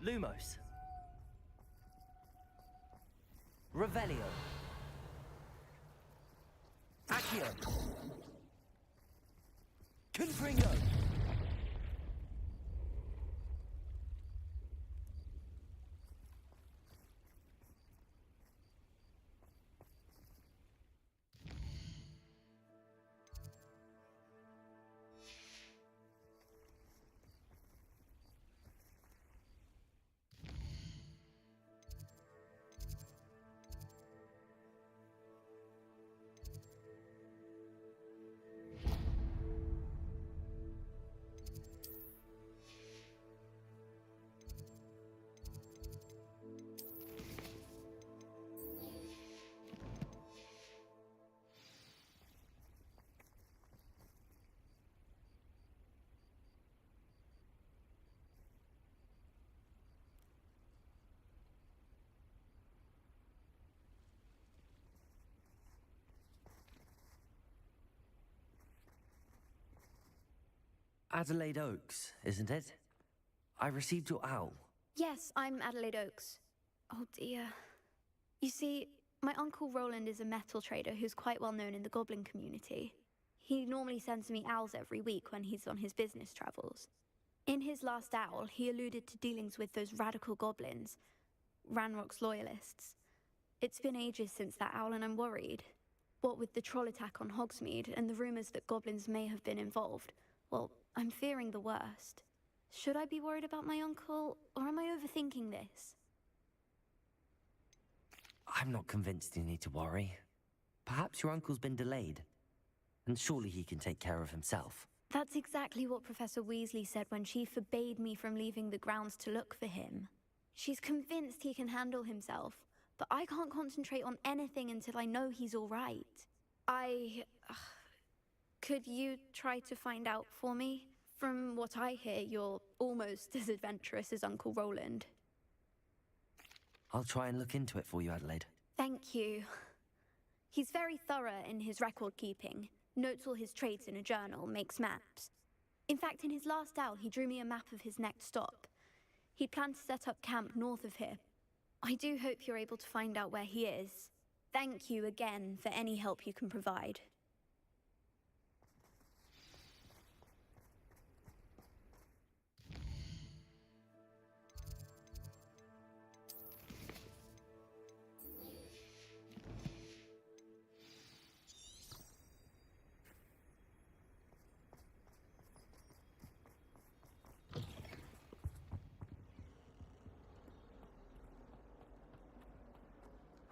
Lumos. Revelio. Accio. Confringo. Adelaide Oaks, isn't it? I received your owl. Yes, I'm Adelaide Oaks. Oh dear. You see, my Uncle Roland is a metal trader who's quite well known in the goblin community. He normally sends me owls every week when he's on his business travels. In his last owl, he alluded to dealings with those radical goblins, Ranrock's loyalists. It's been ages since that owl and I'm worried. What with the troll attack on Hogsmeade and the rumors that goblins may have been involved, well, I'm fearing the worst. Should I be worried about my uncle, or am I overthinking this? I'm not convinced you need to worry. Perhaps your uncle's been delayed, and surely he can take care of himself. That's exactly what Professor Weasley said when she forbade me from leaving the grounds to look for him. She's convinced he can handle himself, but I can't concentrate on anything until I know he's all right. Could you try to find out for me? From what I hear, you're almost as adventurous as Uncle Roland. I'll try and look into it for you, Adelaide. Thank you. He's very thorough in his record keeping, notes all his trades in a journal, makes maps. In fact, in his last owl, he drew me a map of his next stop. He planned to set up camp north of here. I do hope you're able to find out where he is. Thank you again for any help you can provide.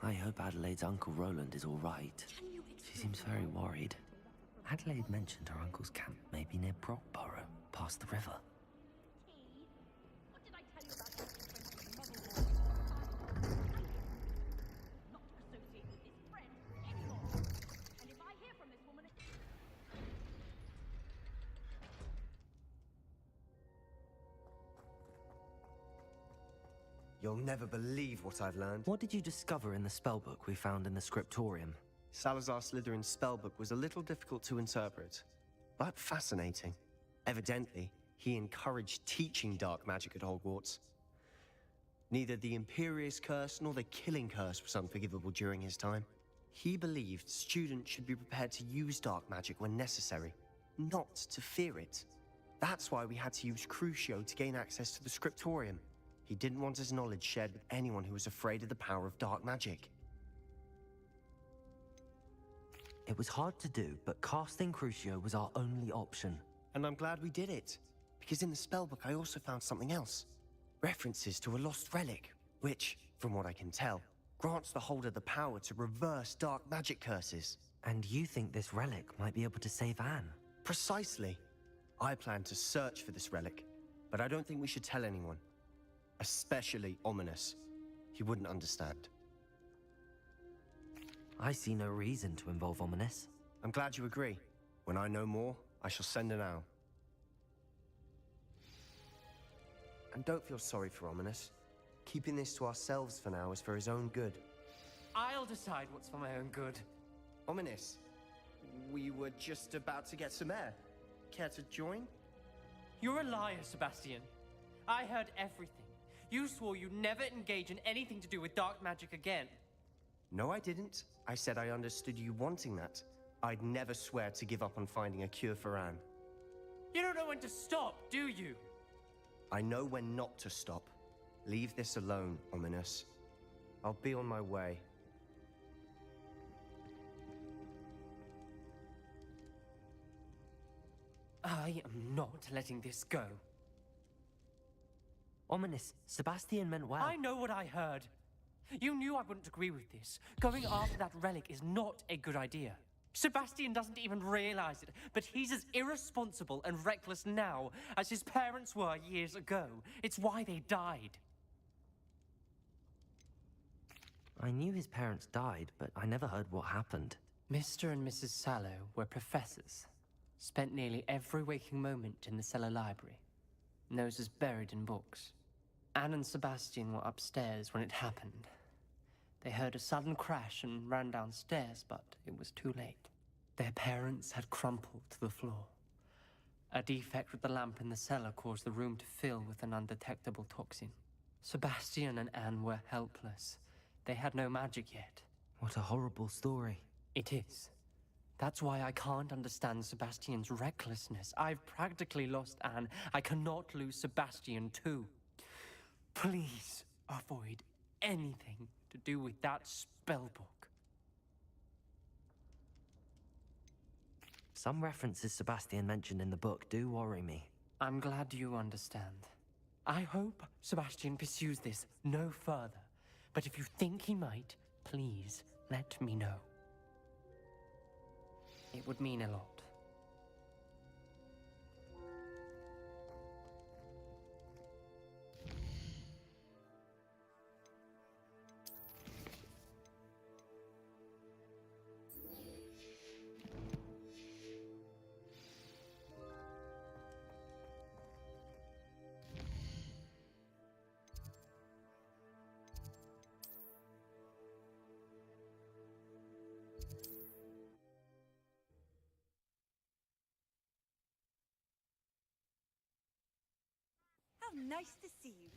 I hope Adelaide's Uncle Roland is all right. She seems very worried. Adelaide mentioned her uncle's camp may be near Brockborough, past the river. What did I tell you about not to associate with this friend anymore? And if I hear from this woman again... You'll never believe what I've learned. What did you discover in the spellbook we found in the scriptorium? Salazar Slytherin's spellbook was a little difficult to interpret, but fascinating. Evidently, he encouraged teaching dark magic at Hogwarts. Neither the Imperious Curse nor the Killing Curse was unforgivable during his time. He believed students should be prepared to use dark magic when necessary, not to fear it. That's why we had to use Crucio to gain access to the scriptorium. He didn't want his knowledge shared with anyone who was afraid of the power of dark magic. It was hard to do, but casting Crucio was our only option. And I'm glad we did it, because in the spellbook I also found something else. References to a lost relic, which, from what I can tell, grants the holder the power to reverse dark magic curses. And you think this relic might be able to save Anne? Precisely. I plan to search for this relic, but I don't think we should tell anyone. Especially Ominous. He wouldn't understand. I see no reason to involve Ominous. I'm glad you agree. When I know more, I shall send an owl. And don't feel sorry for Ominous. Keeping this to ourselves for now is for his own good. I'll decide what's for my own good. Ominous, we were just about to get some air. Care to join? You're a liar, Sebastian. I heard everything. You swore you'd never engage in anything to do with dark magic again. No, I didn't. I said I understood you wanting that. I'd never swear to give up on finding a cure for Anne. You don't know when to stop, do you? I know when not to stop. Leave this alone, Ominous. I'll be on my way. I am not letting this go. Ominous, Sebastian meant well. I know what I heard. You knew I wouldn't agree with this. Going after that relic is not a good idea. Sebastian doesn't even realize it, but he's as irresponsible and reckless now as his parents were years ago. It's why they died. I knew his parents died, but I never heard what happened. Mr. and Mrs. Sallow were professors. Spent nearly every waking moment in the cellar library. Noses buried in books. Anne and Sebastian were upstairs when it happened. They heard a sudden crash and ran downstairs, but it was too late. Their parents had crumpled to the floor. A defect with the lamp in the cellar caused the room to fill with an undetectable toxin. Sebastian and Anne were helpless. They had no magic yet. What a horrible story. It is. That's why I can't understand Sebastian's recklessness. I've practically lost Anne. I cannot lose Sebastian too. Please avoid anything to do with that spellbook. Some references Sebastian mentioned in the book do worry me. I'm glad you understand. I hope Sebastian pursues this no further. But if you think he might, please let me know. It would mean a lot. How nice to see you.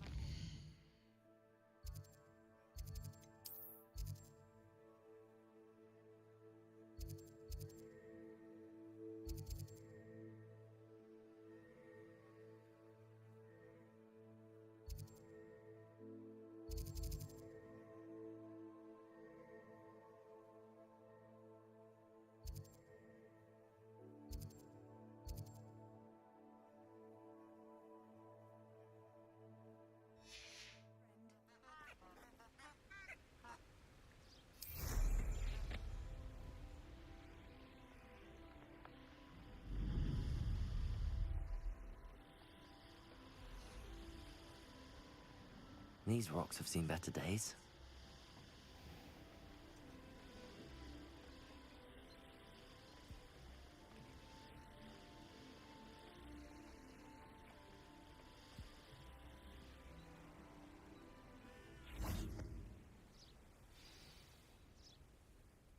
These rocks have seen better days.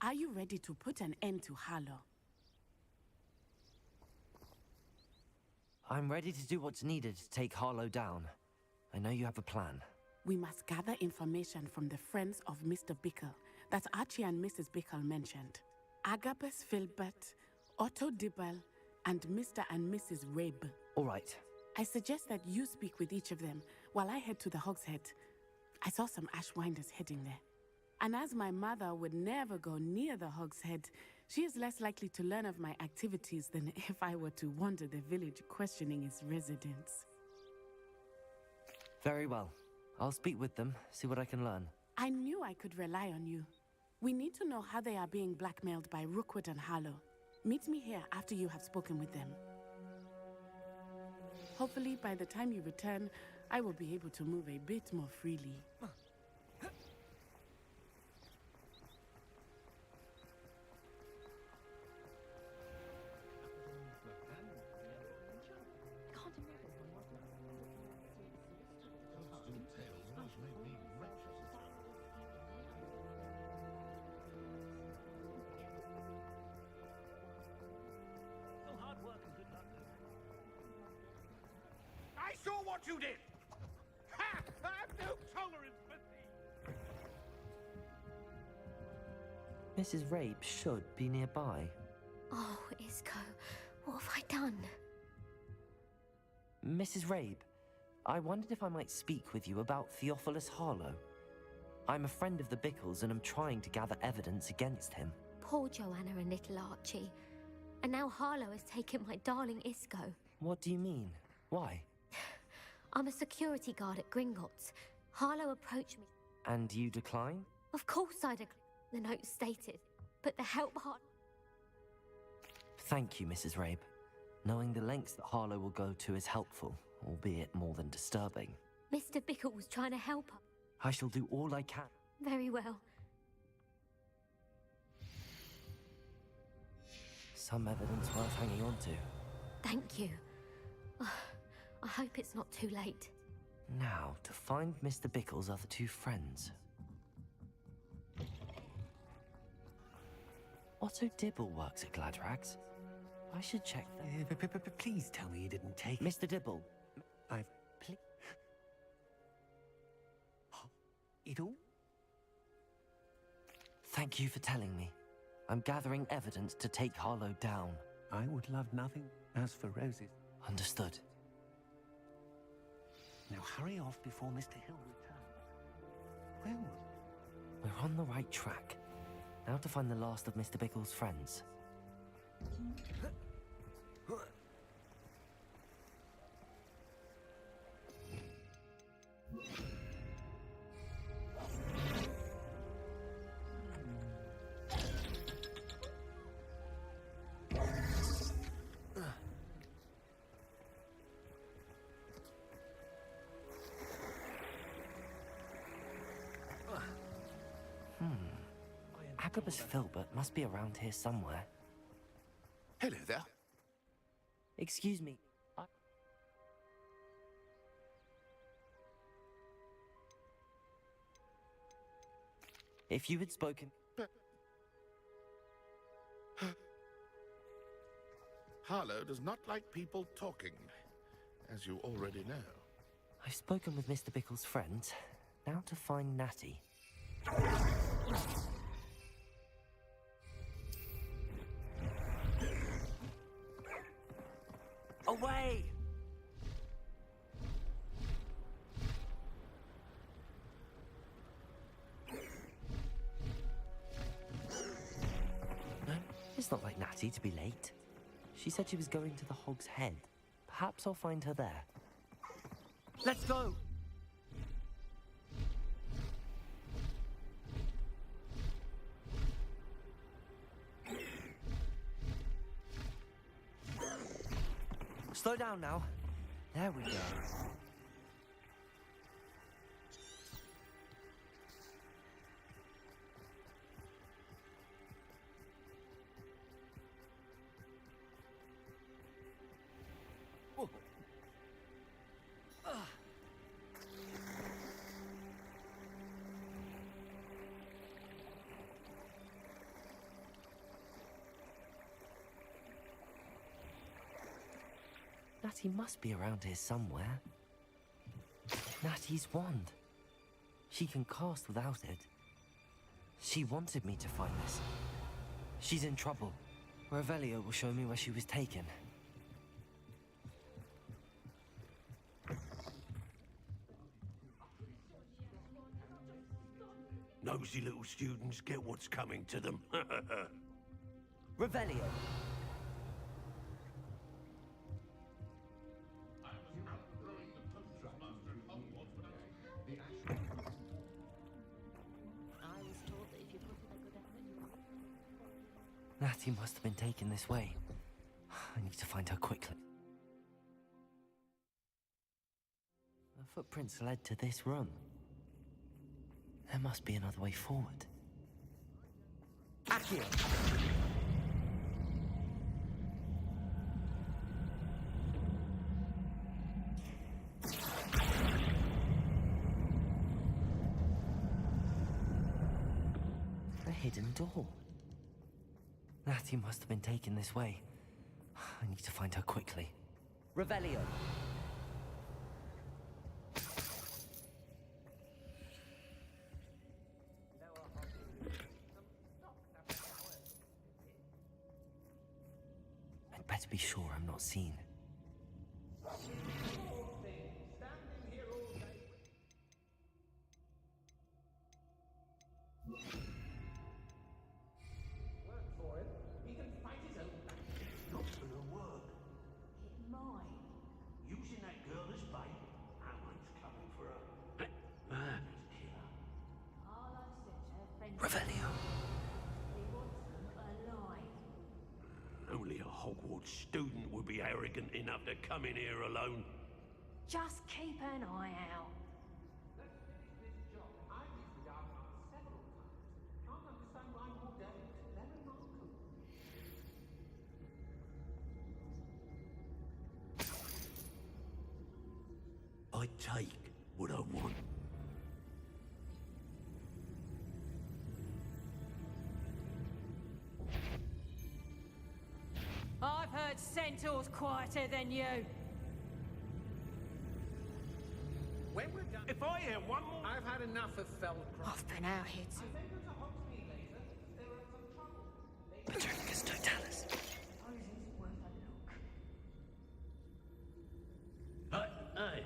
Are you ready to put an end to Harlow? I'm ready to do what's needed to take Harlow down. I know you have a plan. We must gather information from the friends of Mr. Bickle that Archie and Mrs. Bickle mentioned. Agabus Filbert, Otto Dibble, and Mr. and Mrs. Rabe. All right. I suggest that you speak with each of them while I head to the Hogshead. I saw some Ashwinders heading there. And as my mother would never go near the Hogshead, she is less likely to learn of my activities than if I were to wander the village questioning its residents. Very well. I'll speak with them, see what I can learn. I knew I could rely on you. We need to know how they are being blackmailed by Rookwood and Harlow. Meet me here after you have spoken with them. Hopefully, by the time you return, I will be able to move a bit more freely. I saw what you did! No tolerance for thieves! Mrs. Rabe should be nearby. Oh, Isco, what have I done? Mrs. Rabe, I wondered if I might speak with you about Theophilus Harlow. I'm a friend of the Bickles and am trying to gather evidence against him. Poor Joanna and little Archie. And now Harlow has taken my darling Isco. What do you mean? Why? I'm a security guard at Gringotts. Harlow approached me. And you decline? Of course I declined, the note stated. But the help Thank you, Mrs. Rabe. Knowing the lengths that Harlow will go to is helpful, albeit more than disturbing. Mr. Bickle was trying to help her. I shall do all I can. Very well. Some evidence worth hanging on to. Thank you. I hope it's not too late. Now, to find Mr. Bickle's other two friends. Otto Dibble works at Gladrags. I should check that. Please tell me you didn't take it. Mr. Dibble. It all? Thank you for telling me. I'm gathering evidence to take Harlow down. I would love nothing. As for roses... Understood. Now hurry off before Mr. Hill returns. Well, We're on the right track. Now to find the last of Mr. Bickle's friends. Agabus Filbert must be around here somewhere. Hello there. Excuse me. If you had spoken... Harlow does not like people talking, as you already know. I've spoken with Mr. Bickle's friend. Now to find Natty. Away! No, it's not like Natty to be late. She said she was going to the Hog's Head. Perhaps I'll find her there. Let's go! Slow down now. There we go. Whoa. Natty must be around here somewhere. Natty's wand. She can cast without it. She wanted me to find this. She's in trouble. Revelio will show me where she was taken. nosy little students get what's coming to them. Revelio. Natty must have been taken this way. I need to find her quickly. The footprints led to this room. There must be another way forward. Accio! A hidden door. Natty must have been taken this way. I need to find her quickly. Revelio. be sure I'm not seen. Not gonna work. It might. Using that girl as bait, Alan's coming for her. Kill her. Harlow says her friend Revelio. he wants them alive. Only a Hogwarts student would be arrogant enough to come in here alone. Just keep an eye out. I take what I want. I've heard centaurs quieter than you. When we're done, If I hear one more... I've had enough of Feldcroft. I've been out here too. Paternicus Totalis. Suppose it's worth a look. Hey.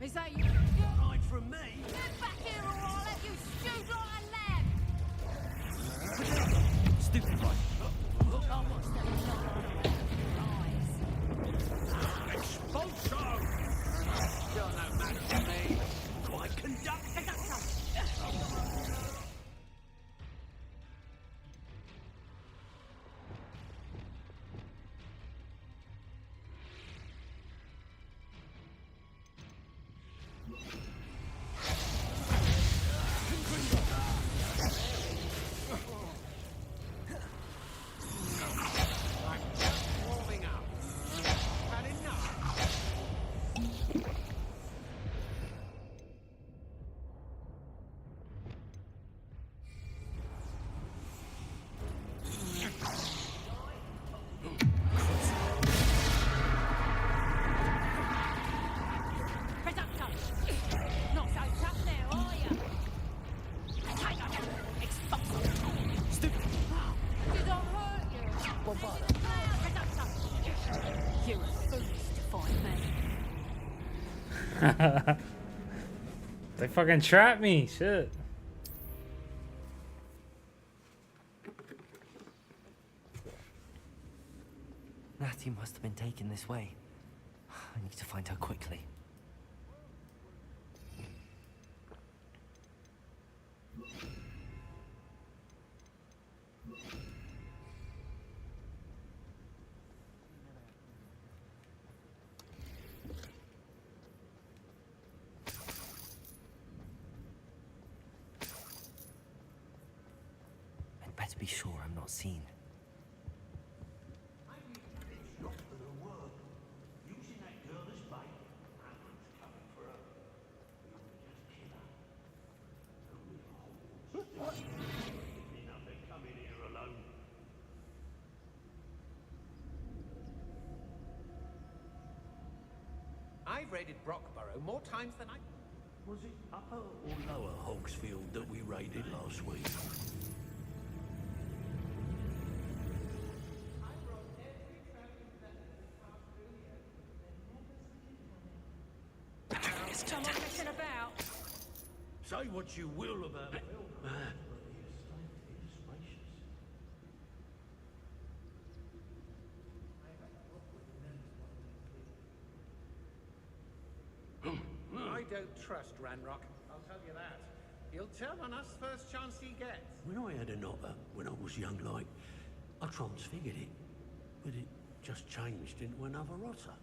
Is that you? Hide from me? Get back here or I'll let you stew like a lamb! Stupid right. Look, I watch them eyes. Expulso! You're no match for me. Quite conducted. I'm just warming up. Had enough. Reductor! Not so tough now, are you? Take up! Expulso! Stupid. Did I hurt you? Bombarda. Reductor! You were foolish to find me. They fucking trapped me. Shit. Natty must have been taken this way. I need to find her quickly. I'd better be sure I'm not seen. Not gonna work. Using that girl as bait, Alan's coming for her. We ought to just kill her. Only a Hogwarts student enough to come in here alone. I've raided Brockborough more times than I... Was it upper or lower Hogsfield that we raided last week? Come on, messing about. Say what you will about it. I don't trust Ranrock. I'll tell you that. He'll turn on us first chance he gets. When I had an otter, when I was young like, I transfigured it. But it just changed into another otter.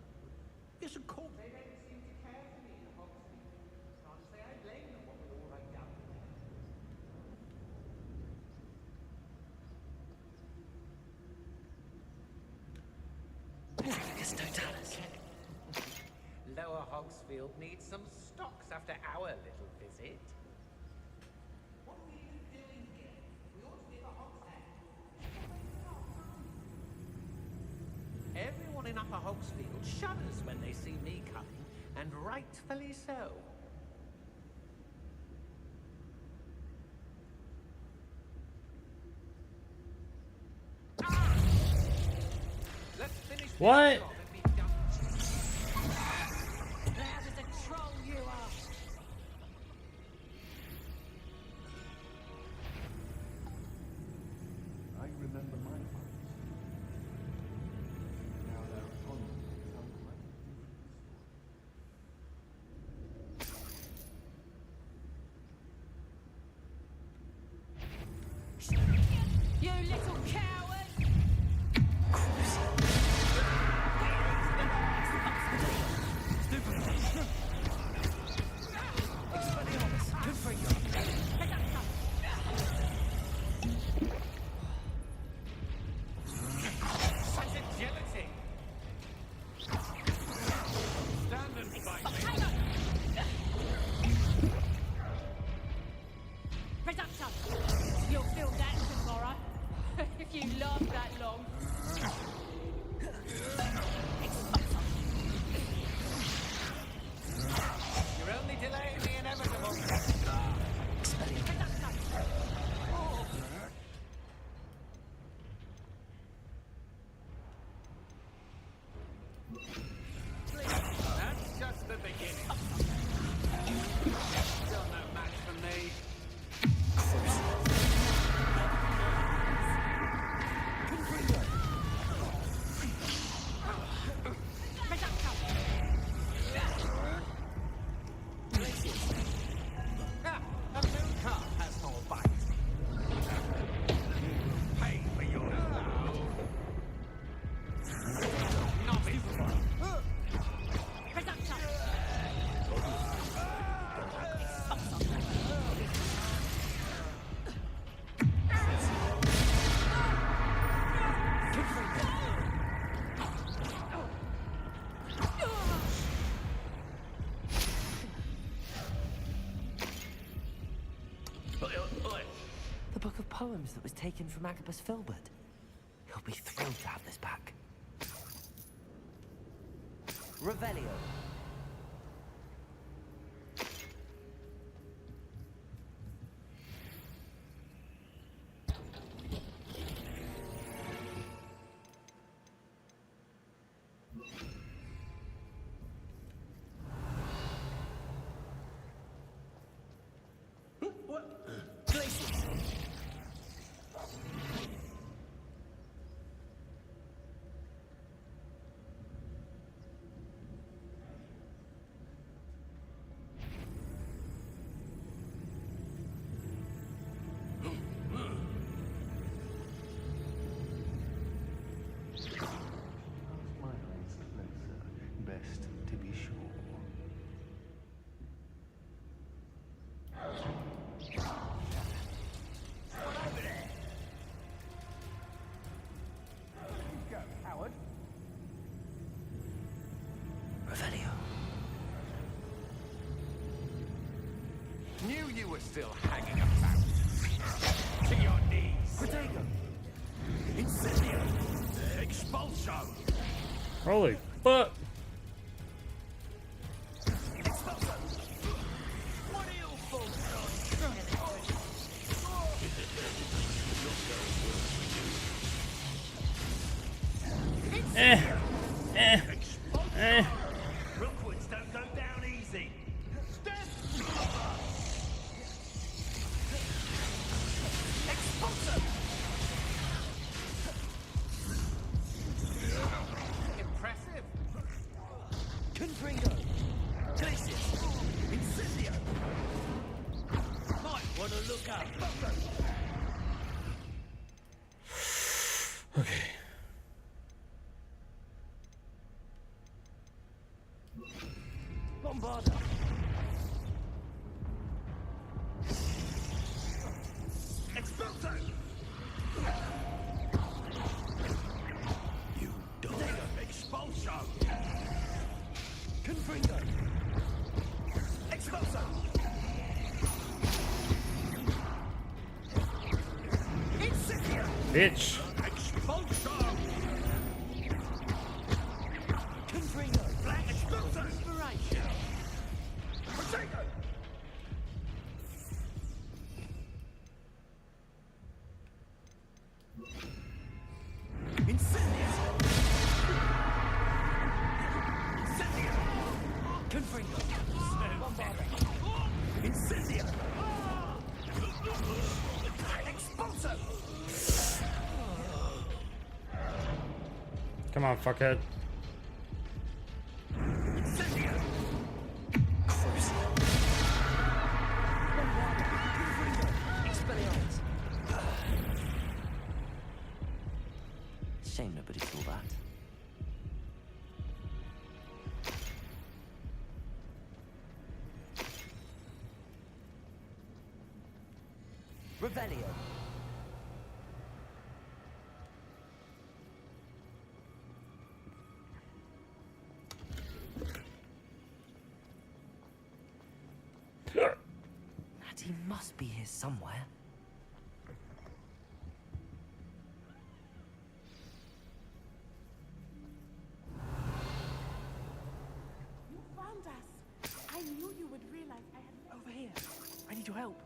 It's a corpse. They don't seem to care for me, the Hogsfield. Can't say I blame them what with all I've done. Paternicus Totalis. Lower Hogsfield needs some stocks after our little visit. What are we even doing here? We ought to be the Hogshead. Everyone in Upper Hogsfield shudders when they see me coming, and rightfully so. What? Loud as a troll you are. I remember my fathers. Now they're upon me. Tell quite a different story. You little coward! Agility! Stand and fight me! Reduction! You'll feel that tomorrow. If you last that long. You're only delaying the inevitable. That's just the beginning. Still no match for me. Ah, a moon calf has more bite. Pay for your novice. The book of poems that was taken from Agabus Filbert. He'll be thrilled to have this back. Revelio. My eyes closer. Best to be sure. Go, Howard. Revelio. Knew you were still hanging about. To your knees. Protego! Incendio! Expulso! Holy fuck. Expulso! What are you fools Rookwoods don't go down easy. Expulso! Impressive. Confringo! Glacius! Incendio! Might want to look up. Okay. Bombarda! Expulso! You dog! Expulso! Confringo! Expulso! Incendio! Bitch. Expulso! Confringo! Black Expulso! Inspiration! Protego! Incendio! Confringo. Incendio! Expulso! Come on, fuckhead. Incendio! Expelliarmus. Shame nobody saw that. Revelio. Natty must be here somewhere. You found us. I knew you would realize I had... Over here. I need your help.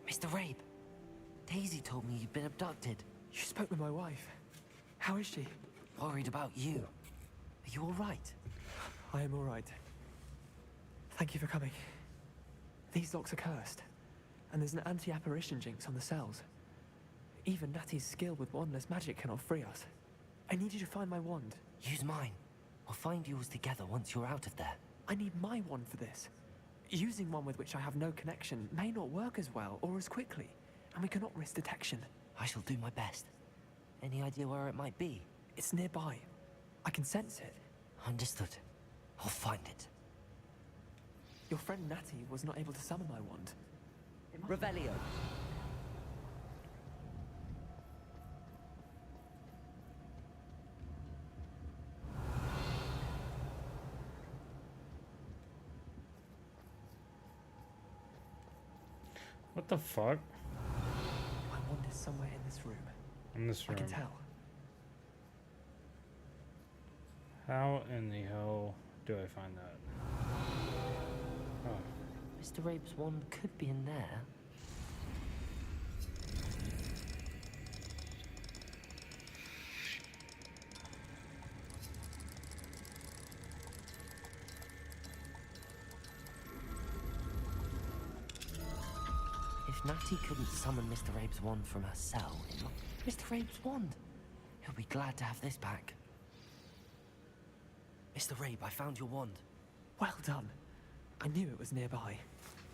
Mr. Rabe, Daisy told me you'd been abducted. You spoke with my wife. How is she? Worried about you. Are you all right? I am all right. Thank you for coming. These locks are cursed, and there's an anti-apparition jinx on the cells. Even Natty's skill with wandless magic cannot free us. I need you to find my wand. Use mine. We'll find yours together once you're out of there. I need my wand for this. Using one with which I have no connection may not work as well or as quickly, and we cannot risk detection. I shall do my best. Any idea where it might be? It's nearby. I can sense it. Understood. I'll find it. Your friend Natty was not able to summon my wand. Revelio. What the fuck? My wand is somewhere in this room. In this room. I can tell. How in the hell do I find that? Oh. Mr. Rabe's wand could be in there. If Natty couldn't summon Mr. Rabe's wand from her cell, Mr. Rabe's wand! He'll be glad to have this back. Mr. Rabe, I found your wand. Well done. I knew it was nearby.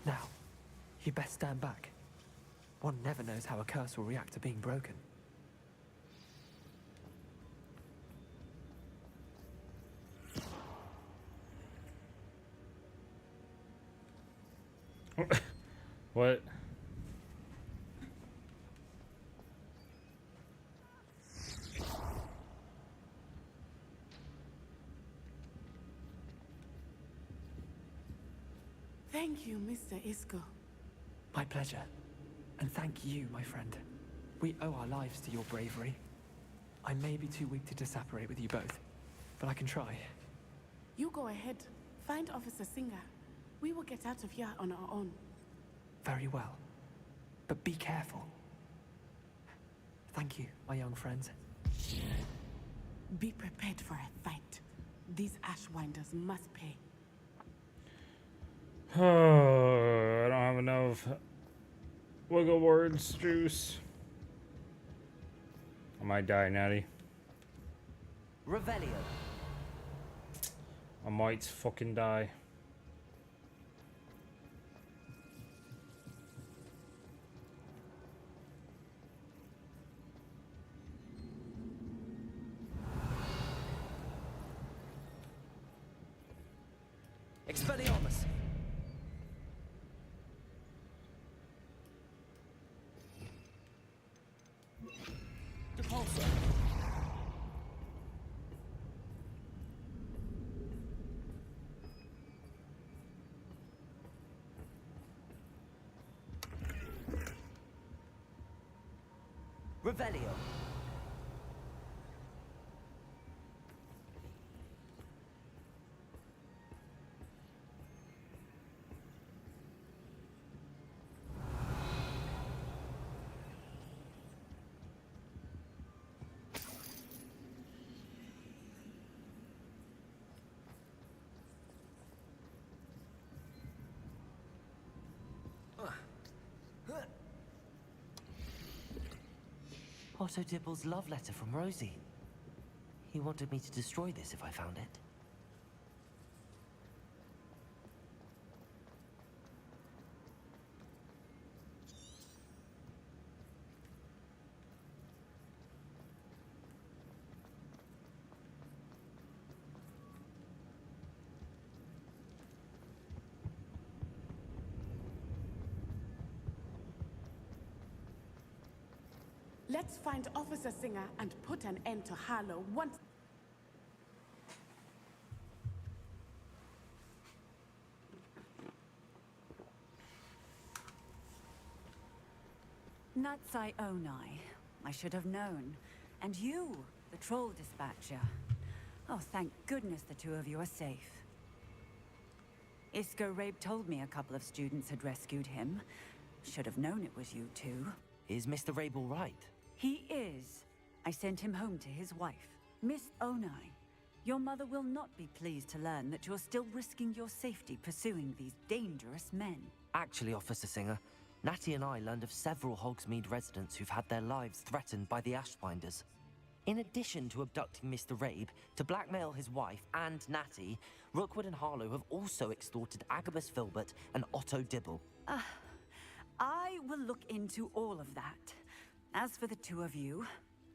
Now, you best stand back. One never knows how a curse will react to being broken. What? Thank you, Mr. Isco. My pleasure. And thank you, my friend. We owe our lives to your bravery. I may be too weak to disapparate with you both, but I can try. You go ahead. Find Officer Singer. We will get out of here on our own. Very well. But be careful. Thank you, my young friends. Be prepared for a fight. These Ashwinders must pay. Oh, I don't have enough wiggle words juice. I might die, Natty. Revelio. I might fucking die. Expelliarmus. Depulso. Revelio. Otto Dibble's love letter from Rosie. He wanted me to destroy this if I found it. Let's find Officer Singer and put an end to Harlow once. Natsai Onai. I should have known. And you, the troll dispatcher. Oh, thank goodness the two of you are safe. Isco Rabe told me a couple of students had rescued him. Should have known it was you two. Is Mr. Rabe all right? He is. I sent him home to his wife. Miss Onai, your mother will not be pleased to learn that you're still risking your safety pursuing these dangerous men. Actually, Officer Singer, Natty and I learned of several Hogsmeade residents who've had their lives threatened by the Ashbinders. In addition to abducting Mr. Rabe to blackmail his wife and Natty, Rookwood and Harlow have also extorted Agabus Filbert and Otto Dibble. I will look into all of that. As for the two of you,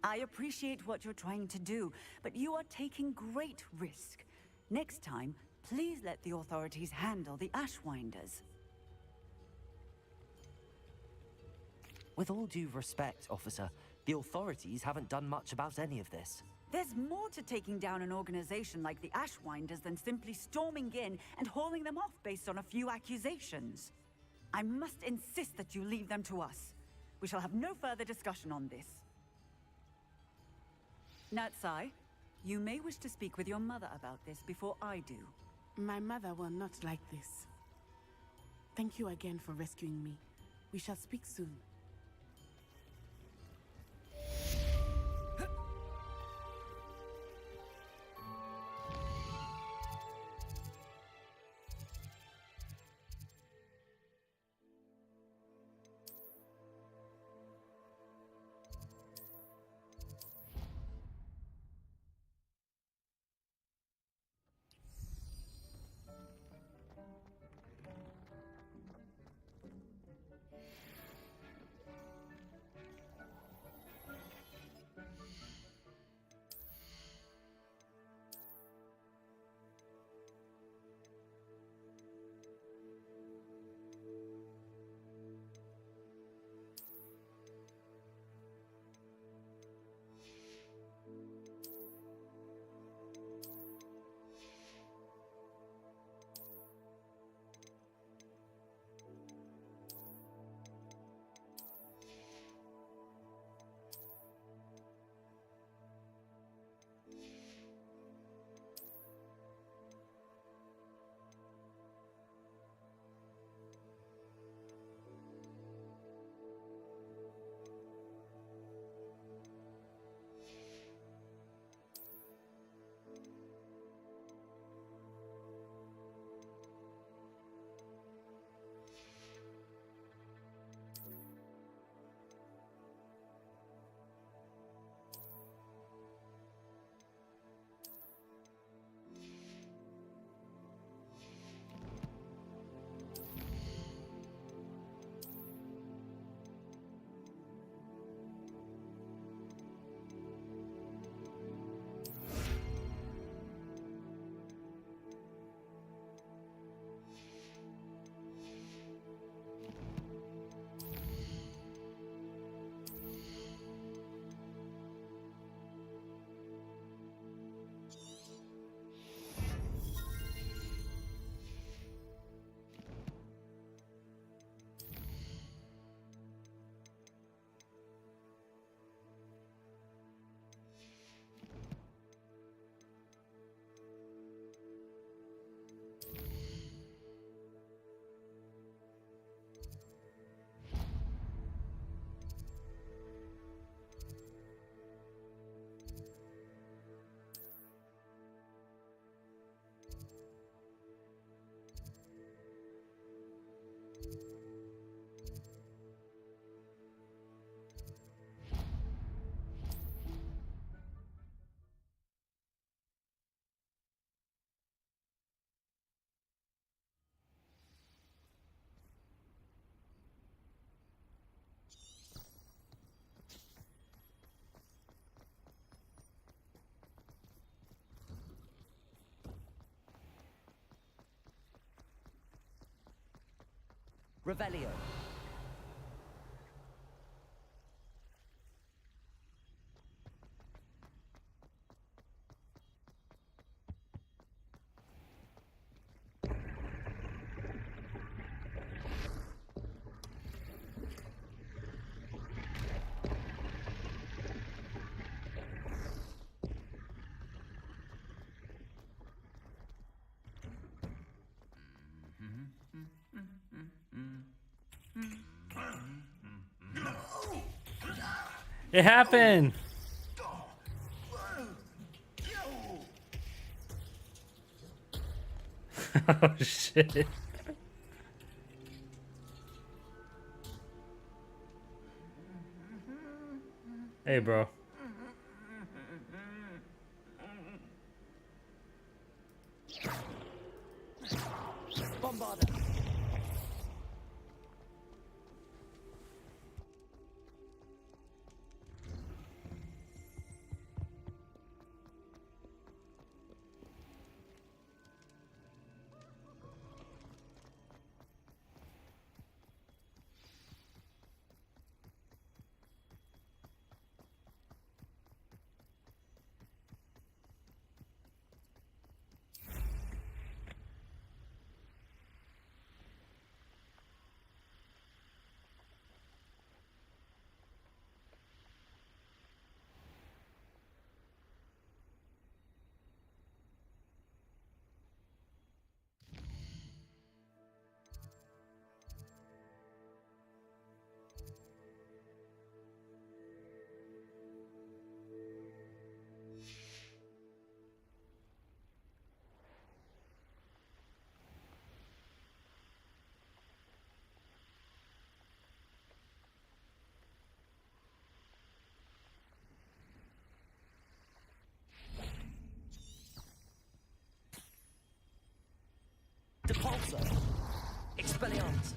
I appreciate what you're trying to do, but you are taking great risk. Next time, please let the authorities handle the Ashwinders. With all due respect, officer, the authorities haven't done much about any of this. There's more to taking down an organization like the Ashwinders than simply storming in and hauling them off based on a few accusations. I must insist that you leave them to us. We shall have no further discussion on this. Natsai, you may wish to speak with your mother about this before I do. My mother will not like this. Thank you again for rescuing me. We shall speak soon. Revelio. It happened! Oh shit. Hey, bro. Bombarder. Depulso. Expelliarmus.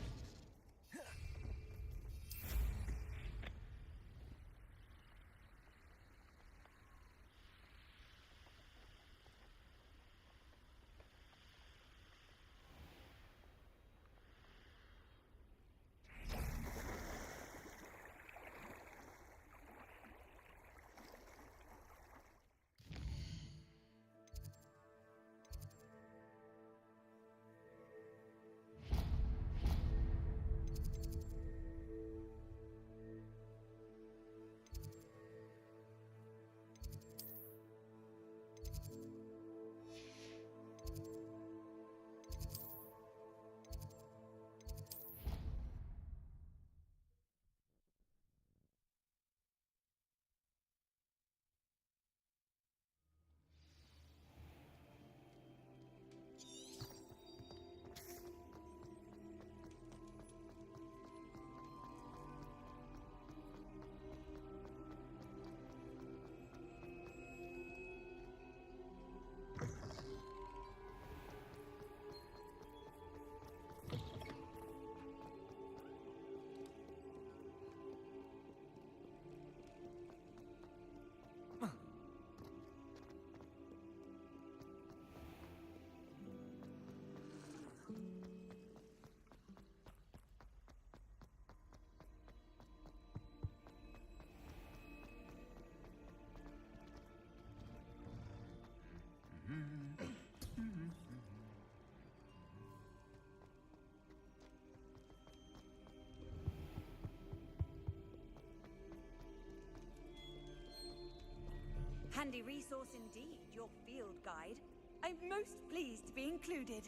Handy resource indeed, your field guide. I'm most pleased to be included.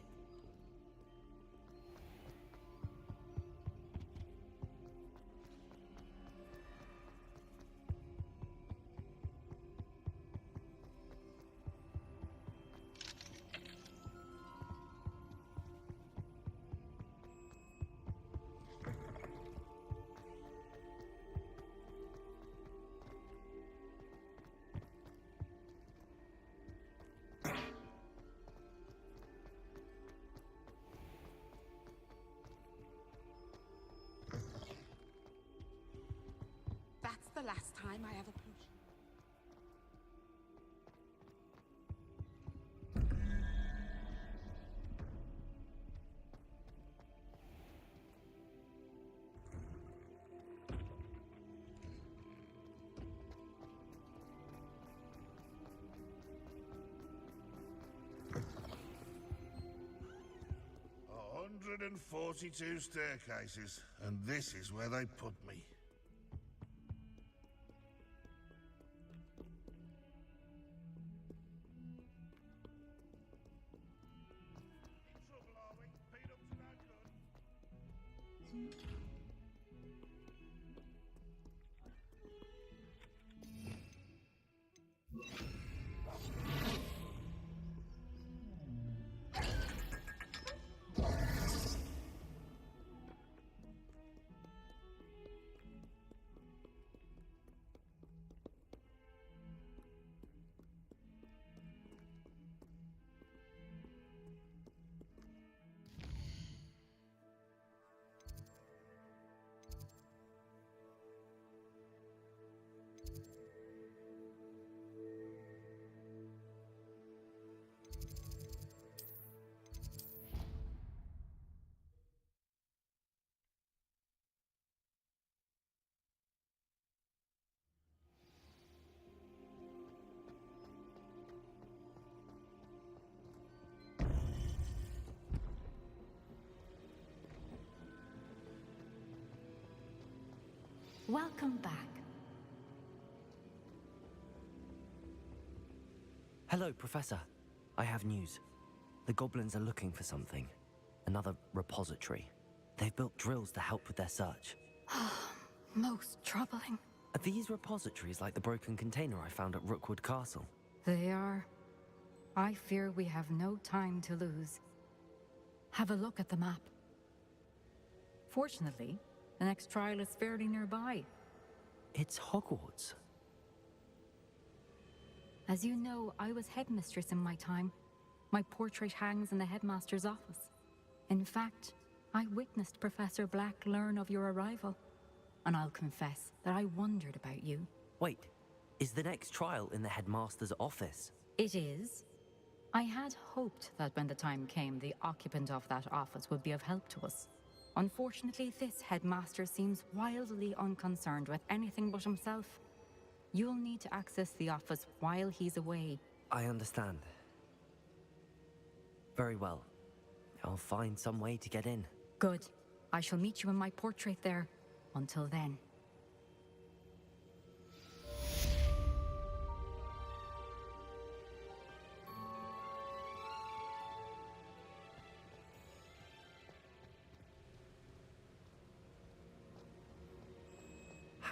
That's the last time I have a potion. 142 staircases, and this is where they put me. Welcome back. Hello, Professor. I have news. The goblins are looking for something. Another repository. They've built drills to help with their search. Most troubling. Are these repositories like the broken container I found at Rookwood Castle? They are. I fear we have no time to lose. Have a look at the map. Fortunately, the next trial is fairly nearby. It's Hogwarts. As you know, I was headmistress in my time. My portrait hangs in the headmaster's office. In fact, I witnessed Professor Black learn of your arrival. And I'll confess that I wondered about you. Wait, is the next trial in the headmaster's office? It is. I had hoped that when the time came, the occupant of that office would be of help to us. Unfortunately, this headmaster seems wildly unconcerned with anything but himself. You'll need to access the office while he's away. I understand. Very well. I'll find some way to get in. Good. I shall meet you in my portrait there. Until then.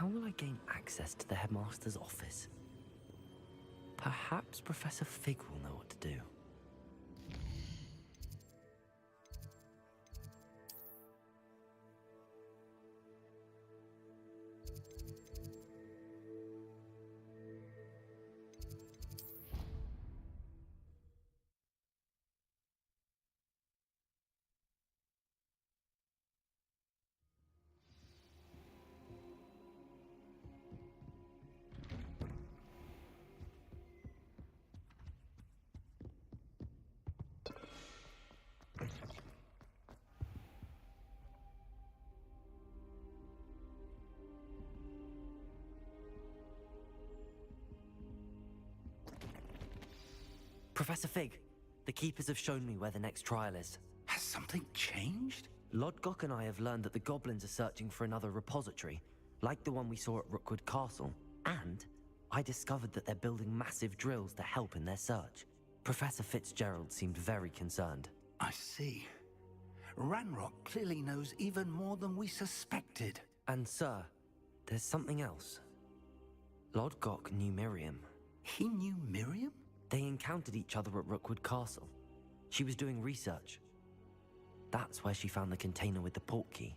How will I gain access to the headmaster's office? Perhaps Professor Fig will know what to do. Professor Fig, the Keepers have shown me where the next trial is. Has something changed? Lodgok and I have learned that the goblins are searching for another repository, like the one we saw at Rookwood Castle. And I discovered that they're building massive drills to help in their search. Professor Fitzgerald seemed very concerned. I see. Ranrock clearly knows even more than we suspected. And sir, there's something else. Lodgok knew Miriam. He knew Miriam? They encountered each other at Rookwood Castle. She was doing research. That's where she found the container with the port key.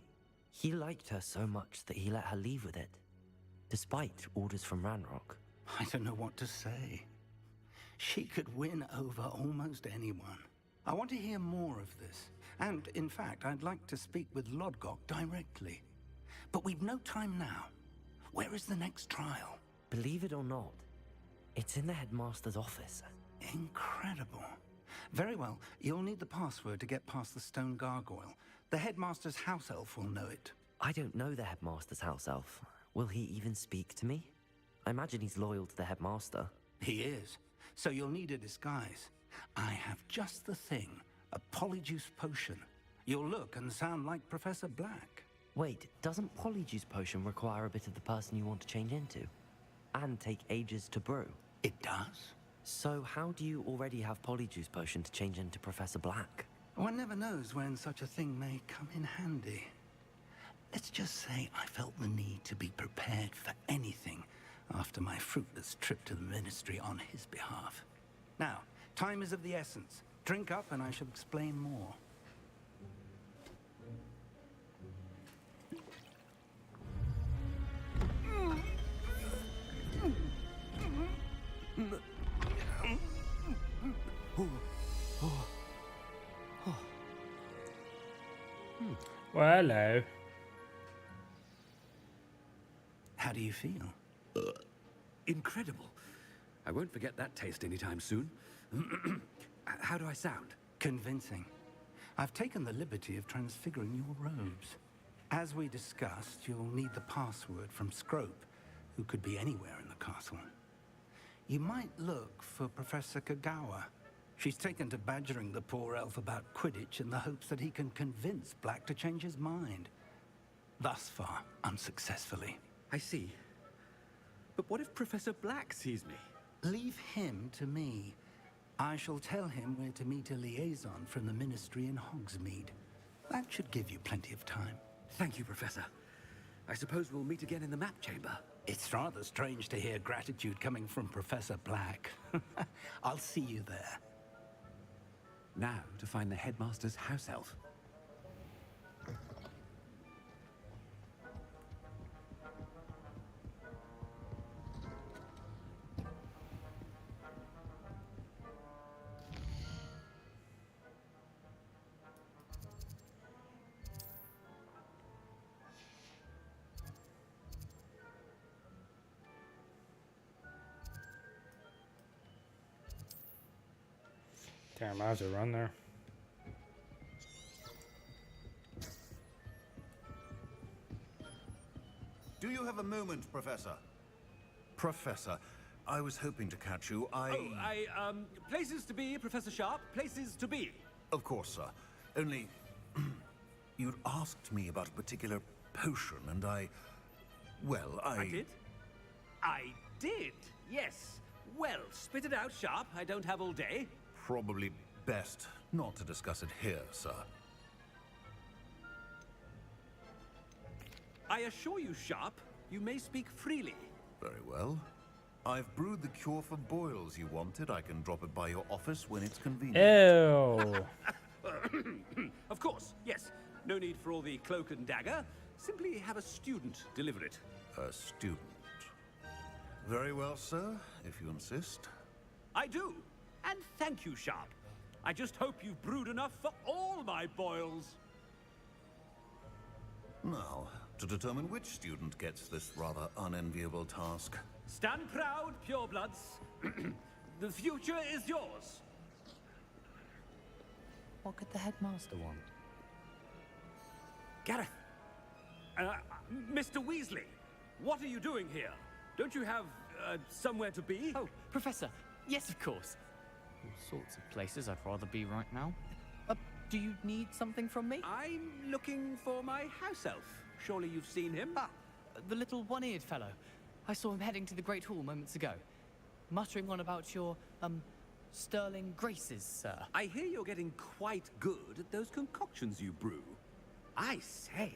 He liked her so much that he let her leave with it, despite orders from Ranrock. I don't know what to say. She could win over almost anyone. I want to hear more of this. And, in fact, I'd like to speak with Lodgok directly. But we've no time now. Where is the next trial? Believe it or not, it's in the headmaster's office. Incredible. Very well. You'll need the password to get past the stone gargoyle. The headmaster's house elf will know it. I don't know the headmaster's house elf. Will he even speak to me? I imagine he's loyal to the headmaster. He is. So you'll need a disguise. I have just the thing. A polyjuice potion. You'll look and sound like Professor Black. Wait, doesn't Polyjuice Potion require a bit of the person you want to change into? And take ages to brew? It does. So how do you already have Polyjuice Potion to change into Professor Black? One never knows when such a thing may come in handy. Let's just say I felt the need to be prepared for anything after my fruitless trip to the Ministry on his behalf. Now, time is of the essence. Drink up and I shall explain more. Well, hello. How do you feel? Incredible. I won't forget that taste anytime soon. How do I sound? Convincing. I've taken the liberty of transfiguring your robes. As we discussed, you'll need the password from Scrope, who could be anywhere in the castle. You might look for Professor Kagawa. She's taken to badgering the poor elf about Quidditch in the hopes that he can convince Black to change his mind. Thus far, unsuccessfully. I see. But what if Professor Black sees me? Leave him to me. I shall tell him where to meet a liaison from the Ministry in Hogsmeade. That should give you plenty of time. Thank you, Professor. I suppose we'll meet again in the map chamber. It's rather strange to hear gratitude coming from Professor Black. I'll see you there. Now to find the headmaster's house elf. Damn, I have to run there. Do you have a moment, Professor? Professor, I was hoping to catch you. Places to be, Professor Sharp. Places to be. Of course, sir. Only, you'd asked me about a particular potion, and well, I did? I did, yes. Well, spit it out, Sharp. I don't have all day. Probably best not to discuss it here, sir. I assure you, Sharp, you may speak freely. Very well. I've brewed the cure for boils you wanted. I can drop it by your office when it's convenient. Ew. Of course, yes. No need for all the cloak and dagger. Simply have a student deliver it. A student. Very well, sir, if you insist. I do. And thank you, Sharp. I just hope you've brewed enough for all my boils. Now, to determine which student gets this rather unenviable task. Stand proud, purebloods. The future is yours. What could the headmaster want? Gareth. Mr. Weasley, what are you doing here? Don't you have, somewhere to be? Oh, Professor. Yes, of course. All sorts of places I'd rather be right now. Do you need something from me? I'm looking for my house elf. Surely you've seen him? Ah, the little one-eared fellow. I saw him heading to the Great Hall moments ago, muttering on about your, sterling graces, sir. I hear you're getting quite good at those concoctions you brew. I say,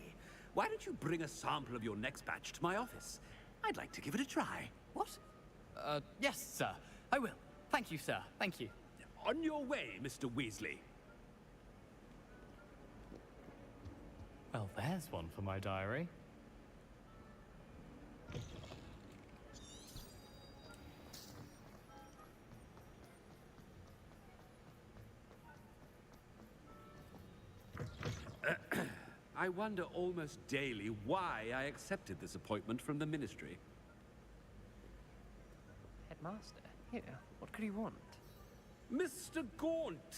why don't you bring a sample of your next batch to my office? I'd like to give it a try. What? Yes, sir. I will. Thank you, sir. Thank you. On your way, Mr. Weasley. Well, there's one for my diary. I wonder almost daily why I accepted this appointment from the Ministry. Headmaster? Here, what could he want? Mr. Gaunt,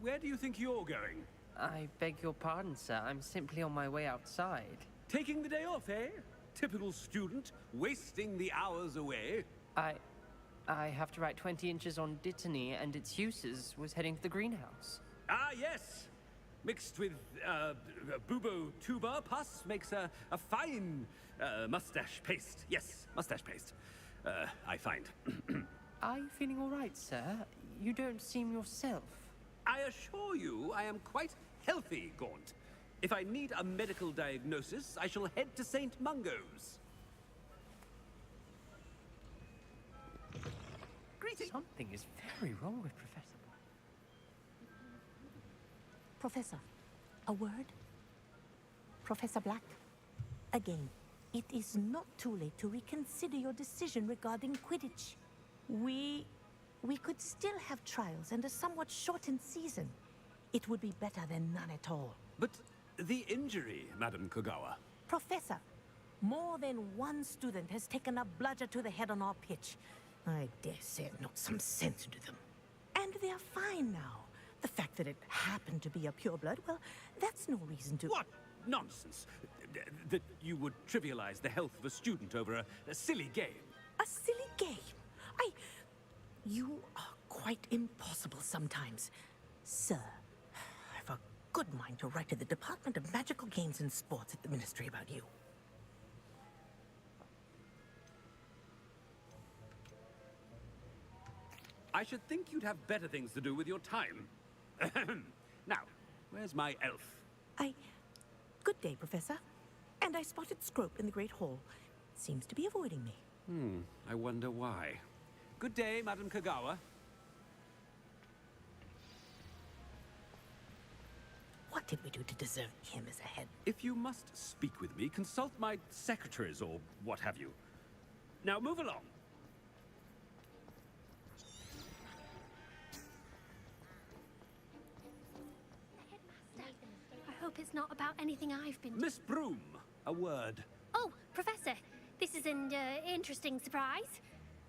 where do you think you're going? I beg your pardon, sir. I'm simply on my way outside. Taking the day off, eh? Typical student, wasting the hours away. I have to write 20 inches on Dittany and its uses. Was heading to the greenhouse. Ah, yes. mixed with bubo tuba pus makes a fine mustache paste. Yes, mustache paste. I find. Are you feeling all right, sir? You don't seem yourself. I assure you I am quite healthy, Gaunt. If I need a medical diagnosis, I shall head to St. Mungo's. Greetings. Something is very wrong with Professor. Professor, a word? Professor Black, again, it is not too late to reconsider your decision regarding Quidditch. We could still have trials and a somewhat shortened season. It would be better than none at all. But the injury, Madam Kogawa. Professor, more than one student has taken a bludger to the head on our pitch. I dare say it knocked some sense into them. And they're fine now. The fact that it happened to be a pureblood, well, that's no reason to... What nonsense! That you would trivialize the health of a student over a silly game. A silly game? You are quite impossible sometimes. Sir, I've a good mind to write to the Department of Magical Games and Sports at the Ministry about you. I should think you'd have better things to do with your time. Now, where's my elf? Good day, Professor. And I spotted Scrope in the Great Hall. Seems to be avoiding me. I wonder why. Good day, Madam Kogawa. What did we do to deserve him as a head? If you must speak with me, consult my secretaries or what have you. Now move along. I hope it's not about anything I've been... Miss Broom, a word. Oh, Professor, this is an interesting surprise.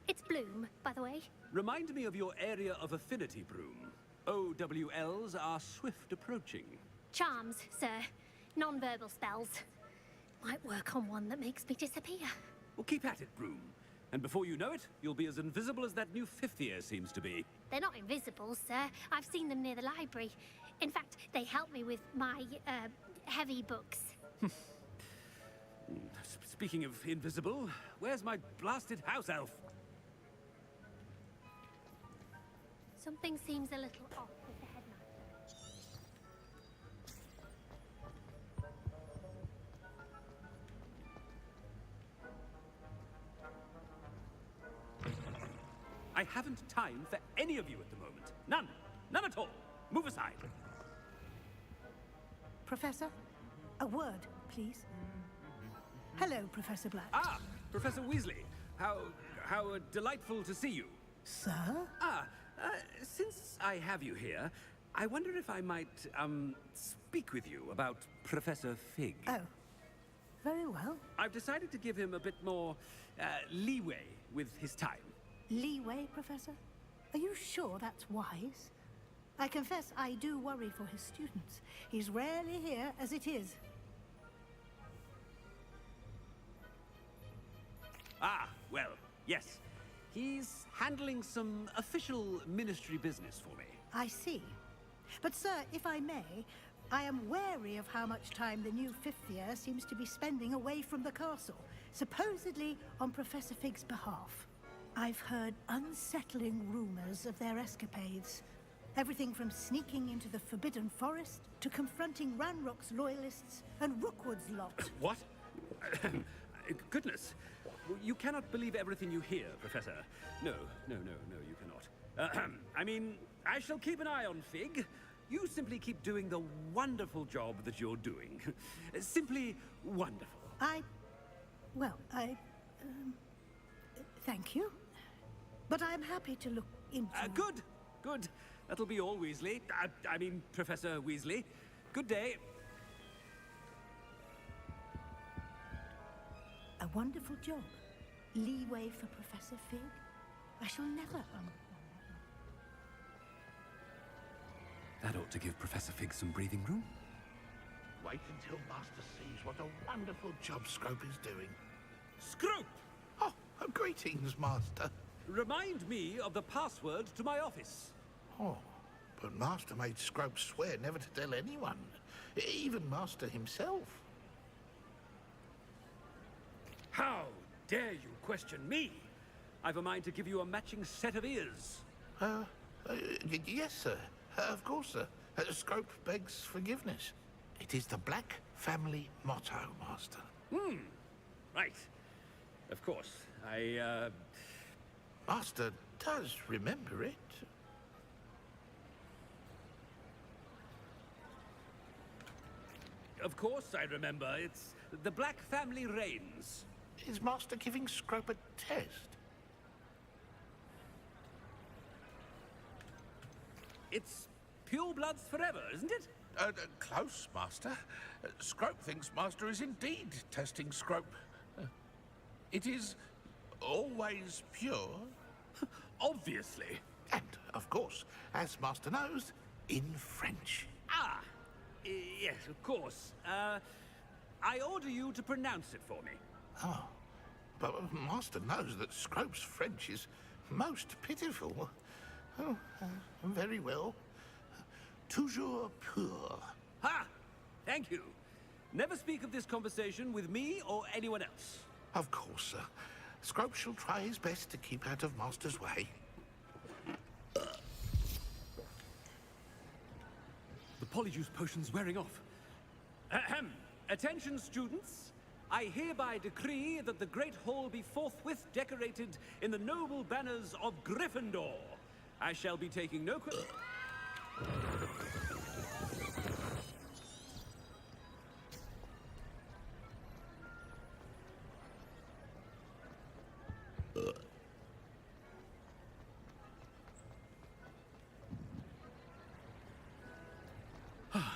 It's Bloom, by the way. Remind me of your area of affinity, Broom. OWLs are swift approaching. Charms, sir. Non-verbal spells. Might work on one that makes me disappear. Well, keep at it, Broom. And before you know it, you'll be as invisible as that new fifth year seems to be. They're not invisible, sir. I've seen them near the library. In fact, they help me with my, heavy books. Speaking of invisible, where's my blasted house elf? Something seems a little off with the headmaster. I haven't time for any of you at the moment. None. None at all. Move aside. Professor, a word, please. Hello, Professor Black. Ah, Professor Weasley. How delightful to see you. Sir? Since I have you here, I wonder if I might, speak with you about Professor Fig. Oh, very well. I've decided to give him a bit more, leeway with his time. Leeway, Professor? Are you sure that's wise? I confess I do worry for his students. He's rarely here as it is. Ah, well, yes. He's handling some official ministry business for me. I see. But, sir, if I may, I am wary of how much time the new fifth year seems to be spending away from the castle, supposedly on Professor Fig's behalf. I've heard unsettling rumors of their escapades. Everything from sneaking into the Forbidden Forest to confronting Ranrock's loyalists and Rookwood's lot. What? Goodness. You cannot believe everything you hear, Professor. No, you cannot. I mean, I shall keep an eye on Fig. You simply keep doing the wonderful job that you're doing. Simply wonderful. Thank you. But I'm happy to look into... Good. That'll be all, Weasley. I mean, Professor Weasley. Good day. A wonderful job. Leeway for Professor Fig. I shall never... That ought to give Professor Fig some breathing room. Wait until Master sees what a wonderful job Scrope is doing. Scrope! Oh, greetings, Master. Remind me of the password to my office. Oh, but Master made Scrope swear never to tell anyone, even Master himself. How dare you question me? I've a mind to give you a matching set of ears. Yes, sir. Of course, sir. Scrope begs forgiveness. It is the Black family motto, Master. Right. Of course. Master does remember it. Of course I remember. It's the Black family reigns. Is Master giving Scrope a test? It's pure bloods forever, isn't it? Close, Master. Scrope thinks Master is indeed testing Scrope. It is always pure. Obviously. And, of course, as Master knows, in French. Ah! Yes, of course. I order you to pronounce it for me. Oh, but Master knows that Scrope's French is most pitiful. Oh, very well. Toujours pur. Ha! Thank you. Never speak of this conversation with me or anyone else. Of course, sir. Scrope shall try his best to keep out of Master's way. The polyjuice potion's wearing off. Ahem. Attention, students. I hereby decree that the Great Hall be forthwith decorated in the noble banners of Gryffindor. I shall be taking no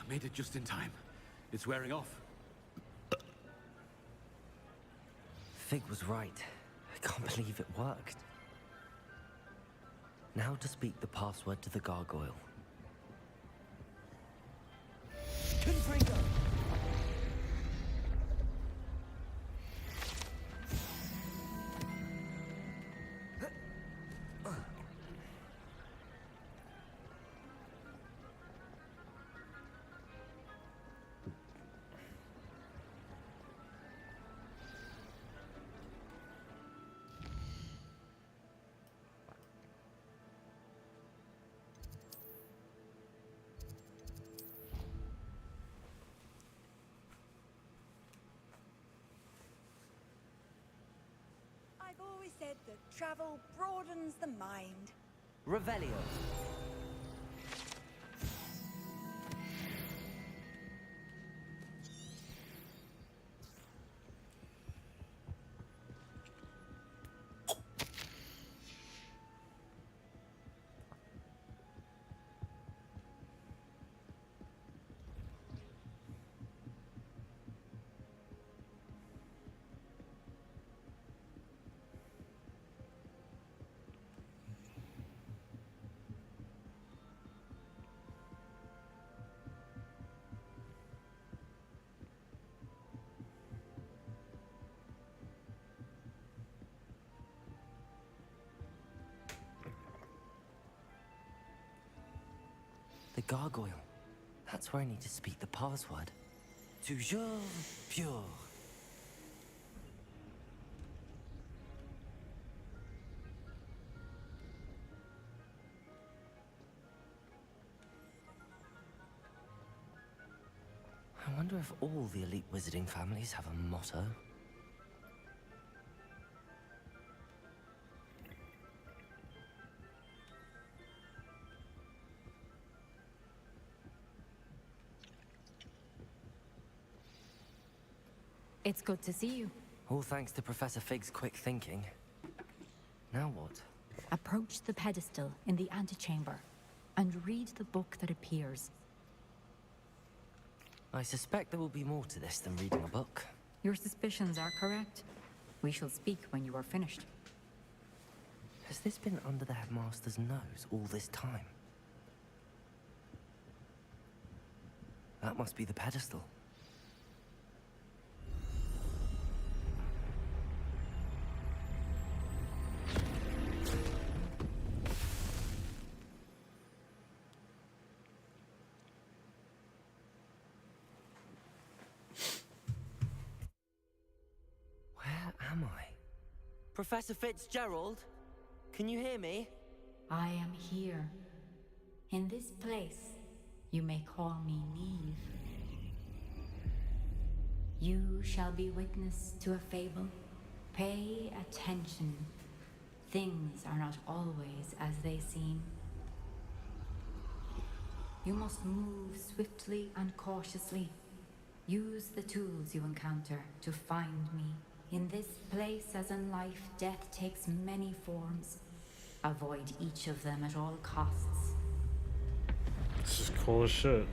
Made it just in time. It's wearing off. Fig was right. I can't believe it worked. Now to speak the password to the gargoyle. Confringo! I've always said that travel broadens the mind. Revelio. The gargoyle. That's where I need to speak the password. Toujours pure. I wonder if all the elite wizarding families have a motto. It's good to see you. All thanks to Professor Fig's quick thinking. Now what? Approach the pedestal in the antechamber and read the book that appears. I suspect there will be more to this than reading a book. Your suspicions are correct. We shall speak when you are finished. Has this been under the headmaster's nose all this time? That must be the pedestal. Professor Fitzgerald? Can you hear me? I am here. In this place, you may call me Neve. You shall be witness to a fable. Pay attention. Things are not always as they seem. You must move swiftly and cautiously. Use the tools you encounter to find me. In this place, as in life, death takes many forms. Avoid each of them at all costs. This is cool as shit.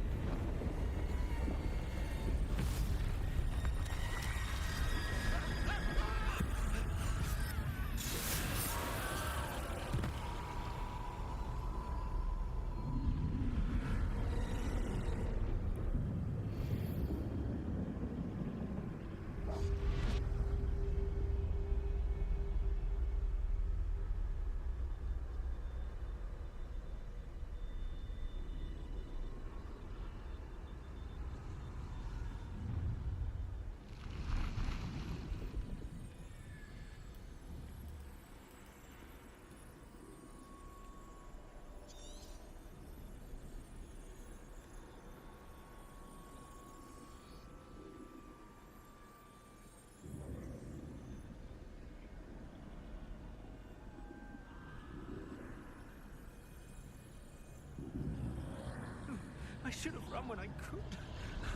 I should have run when I could.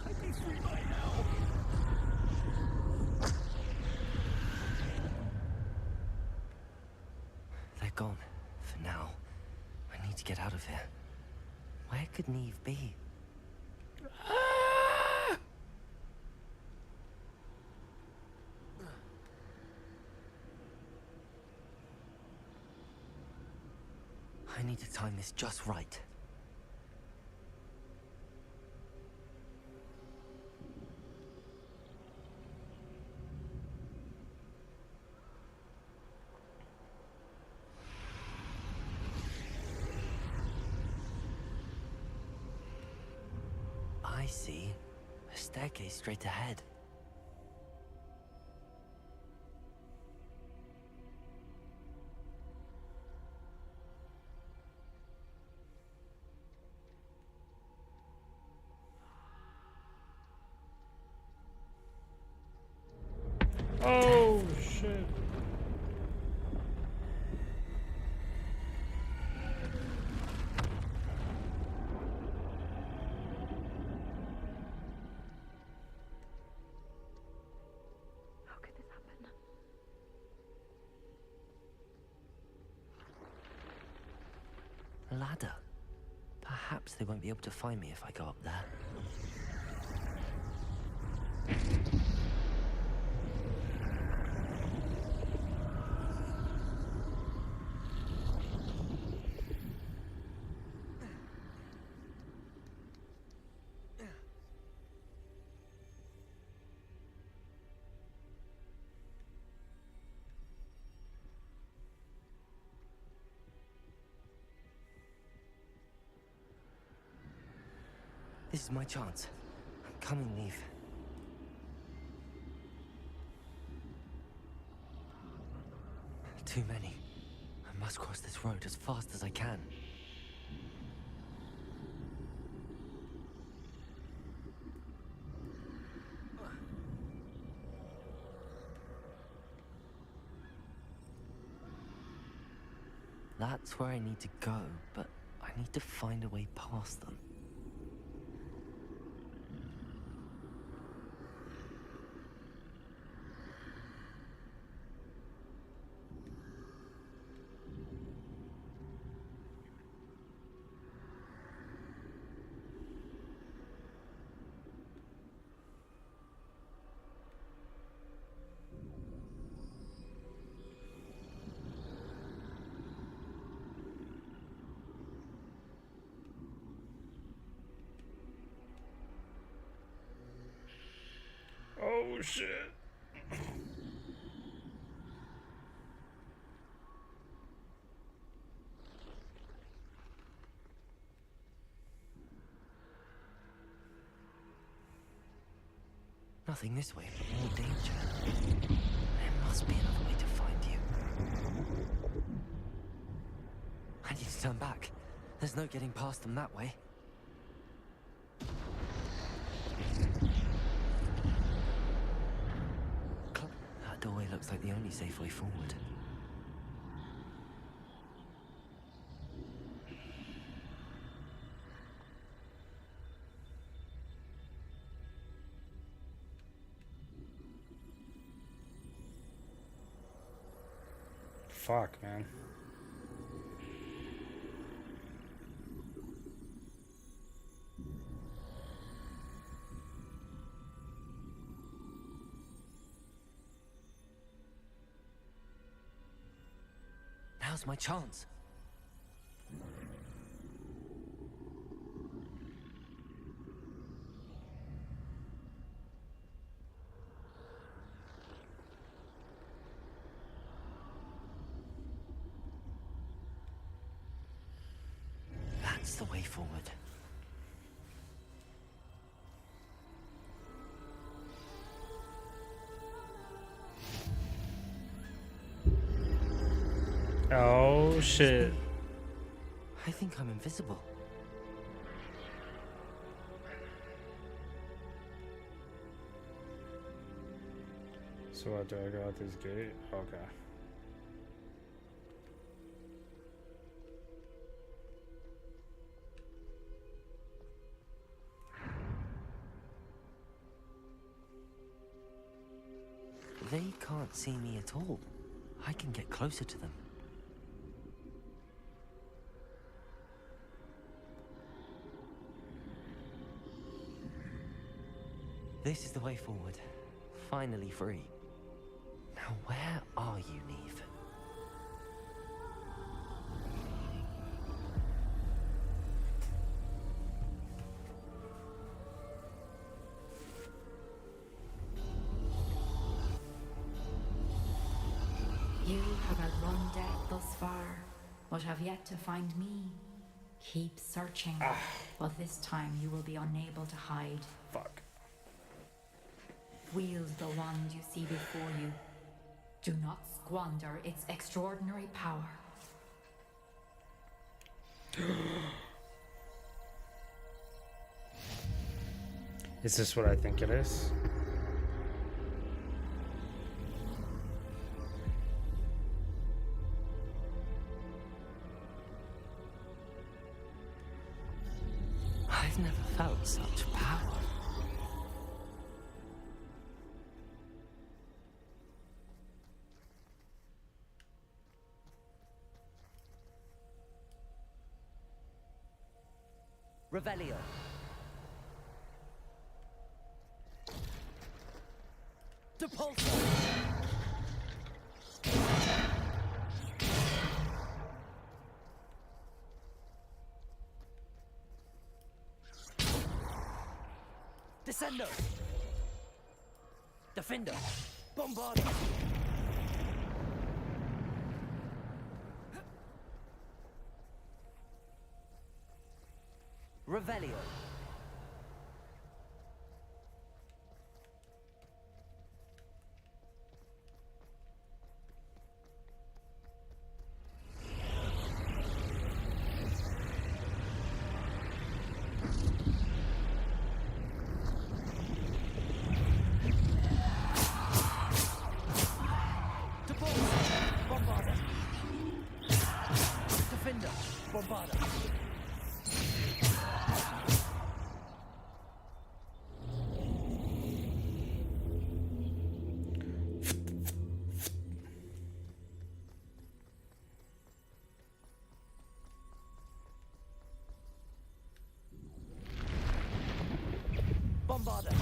I'd be free by now. They're gone. For now. I need to get out of here. Where could Neve be? I need to time this just right. I see. A staircase straight ahead. Oh, shit. A ladder. Perhaps they won't be able to find me if I go up there. This is my chance. I'm coming, Neve. Too many. I must cross this road as fast as I can. That's where I need to go, but I need to find a way past them. Oh, shit. Nothing this way, but more danger. There must be another way to find you. to turn back. There's no getting past them that way. That doorway looks like the only safe way forward. Fuck, man. Now's my chance. That's the way forward. Oh shit. I think I'm invisible. So what, do I go out this gate? Okay. They can't see me at all. I can get closer to them. This is the way forward. Finally free. Now where are you, Neve? You have outrun death thus far, but have yet to find me. Keep searching, but this time you will be unable to hide. Fuck. Wield the wand you see before you. Do not squander its extraordinary power. Is this what I think it is? I've never felt such power. Revelio. Depulso. Descendo. Defender. Bombardo. Revelio. Bombarda. Defender. Bombarda. Bombarda.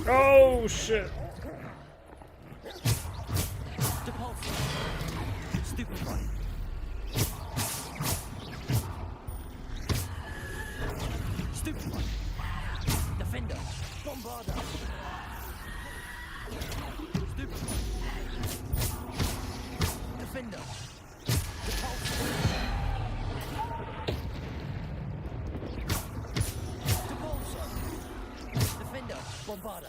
Oh shit. Depulso. Stupefy. Stupefy. Defender. Bombarda. Stupefy. Defender. Depulso. Depulso. Bombarda.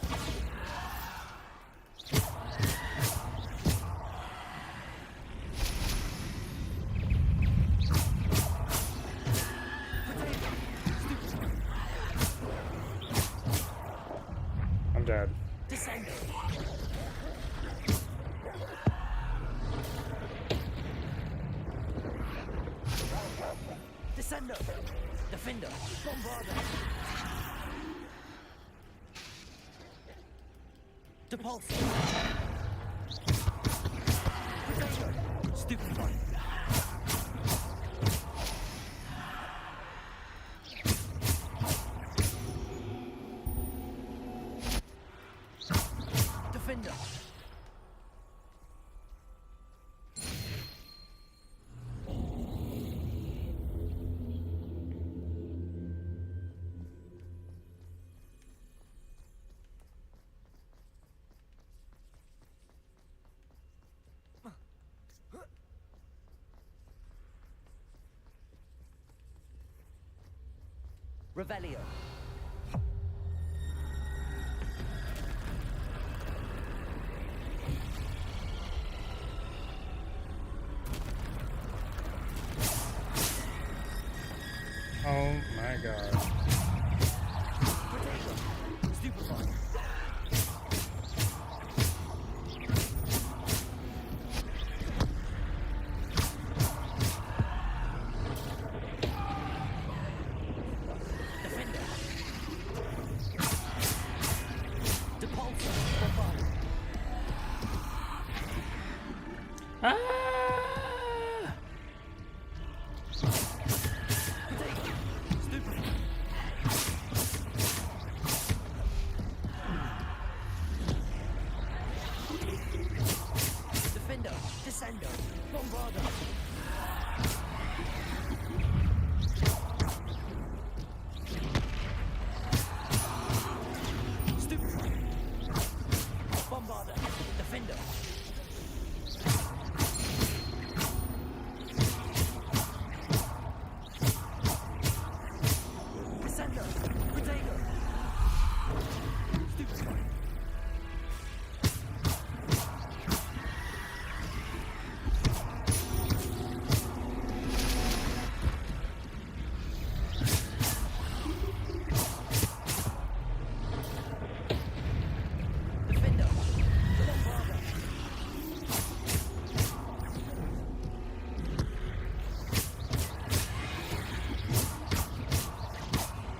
I'm dead. Descendo. Descendo. Defender. Bombarda. Depulso. Potato. Stupefy. Defender. Revelio. Oh my god. Stupefy. Defender. Depulso. Bombarda. Ah! Defender. Descendo. Bombarda. Stupefy. Bombarda. Defender. Descendo. Potato. Stupefy. Defender. Bombarda.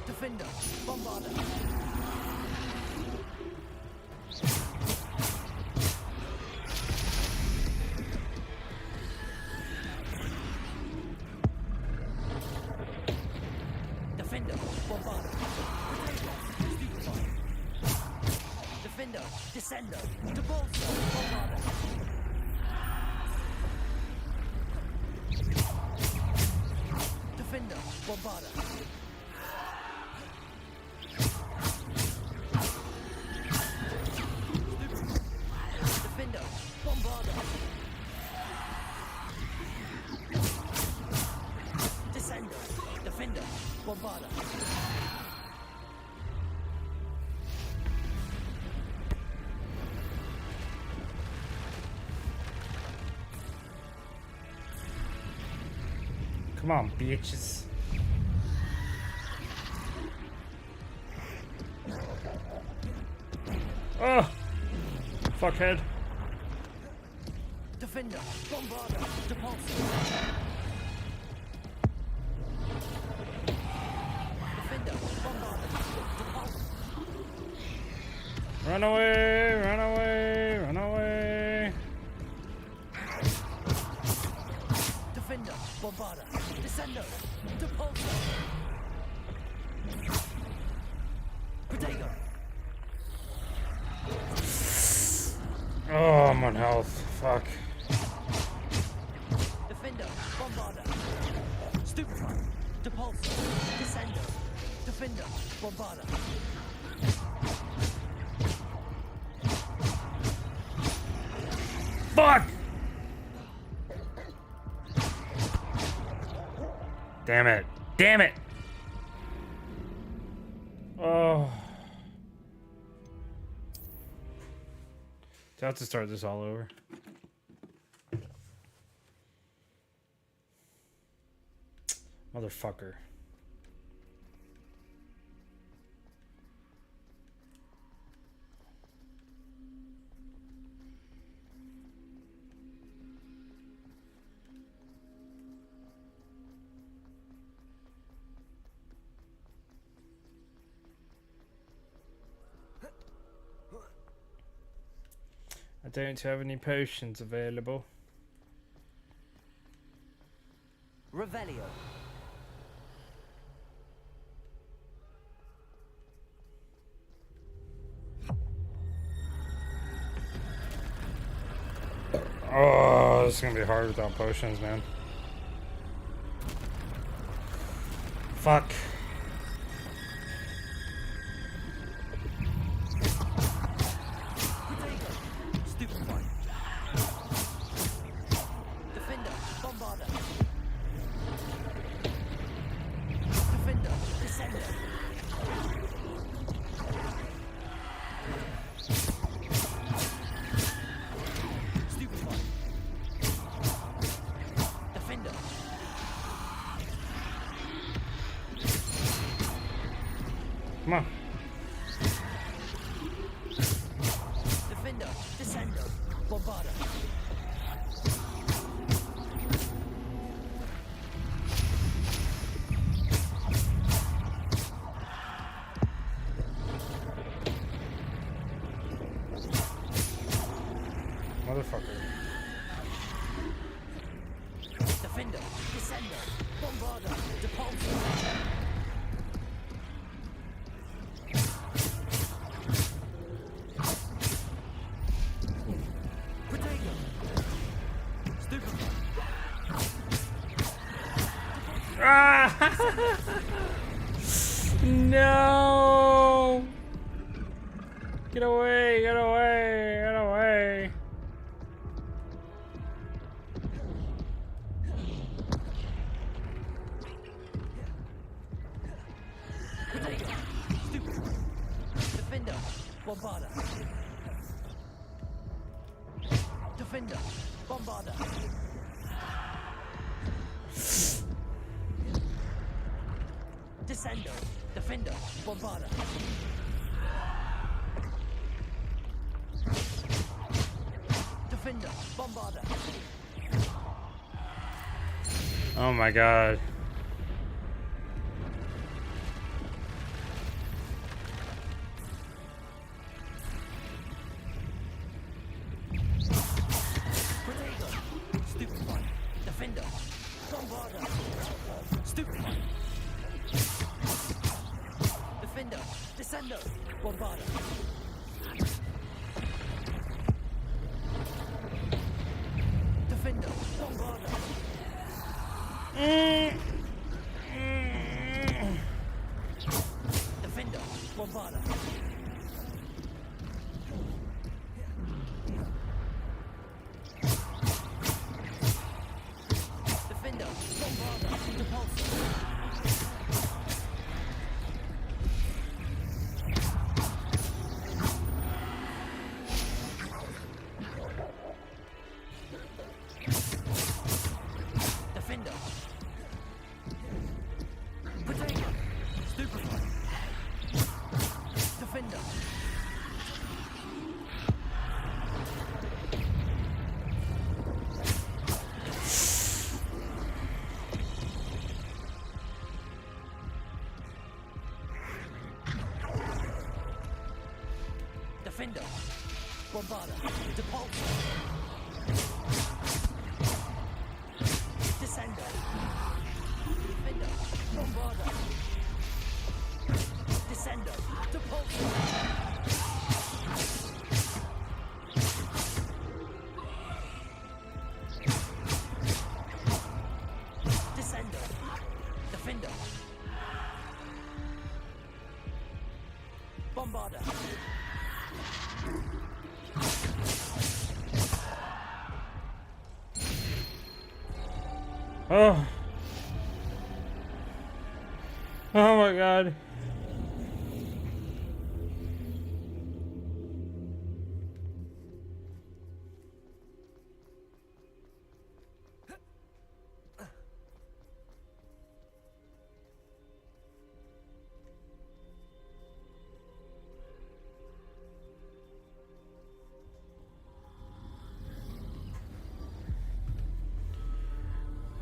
Defender. Bombarda. Defender. Bombarda. Stupefy. Defender. Descendo. Depulso. Bombarda. Defender. Bombarda. Defender. Bombarda. Descendo. Defender. Bombarda. Come on, bitches. Oh! Fuckhead. Defender. Bombarda. Depulso. Defender. Bombarda. Depulso. Run away! Run away! Run away! Defender. Bombarda. Descendo. Depulso. Potato. Oh, I'm on health. Fuck. Defender. Bombarda. Stupefy. Depulso. Descendo. Defender. Bombarda. Fuck! Damn it. Damn it! Oh. So I have to start this all over. Motherfucker. I don't have any potions available. Revelio. Oh, this is gonna be hard without potions, man. Fuck. Stupefy. Defender, Bombarder. Defender, Descender. Stupefy. Defender. Come on. Defender, Descender, Bombarder. Motherfucker. Defender, Descender, Bombarder, Depulsor. Protego. Stupefy. Ah! No! Get away, get away, get away. Protego. Stupefy. Defender, Bombarder. Defender, Bombarder. Descender, Defender, Bombarder. Defender, Bombarder. Oh my god. Protego. Stupefy. Defender. Bombarder. Stupefy. Defender. Descender. Bombarder. Defender. Bombarder. Defender. Bombarder. Defender. Bombarder. Depulsor. Defender. Protego. Stupefy. Defender. Defender. Bombarder. Depulsor. Descender. Defender. Bombarder. Descender. Depulsor. Descender. Defender. Bombarder. Oh. Oh my god.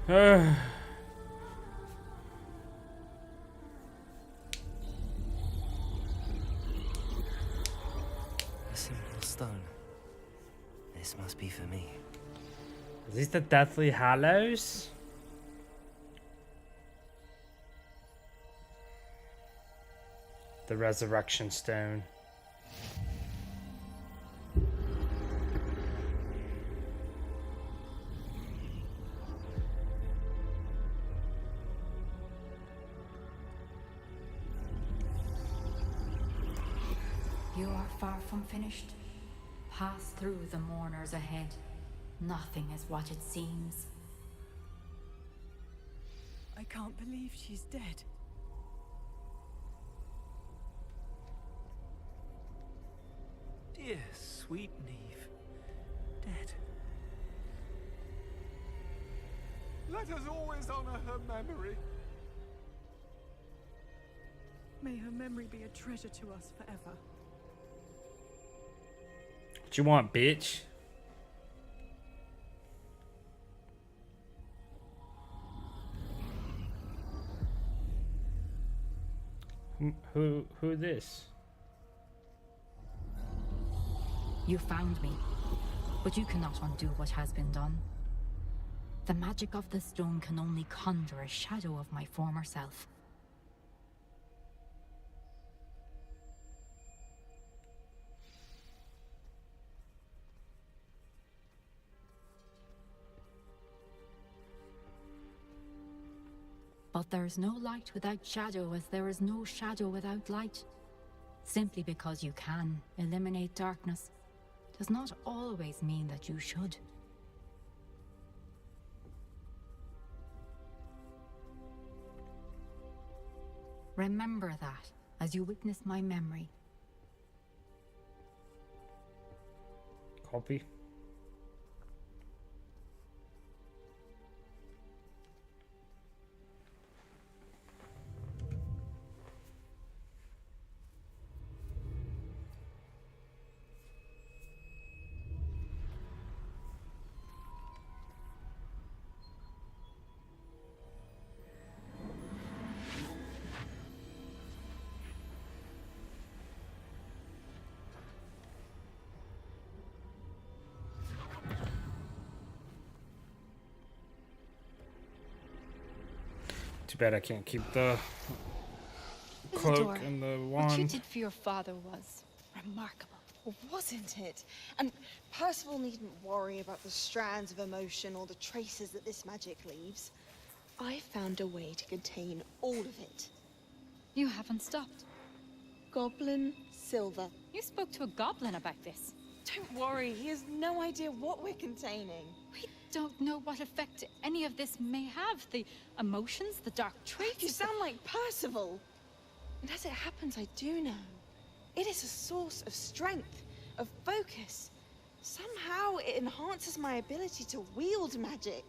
A simple stone. This must be for me. Are these the Deathly Hallows? The Resurrection Stone. You are far from finished. Pass through the mourners ahead. Nothing is what it seems. I can't believe she's dead. Dear sweet Neve. Dead. Let us always honor her memory. May her memory be a treasure to us forever. What you want, bitch? Who this? You found me, but you cannot undo what has been done. The magic of the stone can only conjure a shadow of my former self. But there is no light without shadow, as there is no shadow without light. Simply because you can eliminate darkness does not always mean that you should. Remember that as you witness my memory. Copy. Too bad I can't keep the cloak Isidore, and the what you wand. did for your father was remarkable. Well, wasn't it? And Percival needn't worry about the strands of emotion or the traces that this magic leaves. I found a way to contain all of it. You haven't stopped. Goblin Silver. You spoke to a goblin about this. Don't worry, he has no idea what we're containing. We don't know what effect any of this may have. The emotions, the dark traits. You sound like Percival. And as it happens, I do know. It is a source of strength, of focus. Somehow it enhances my ability to wield magic.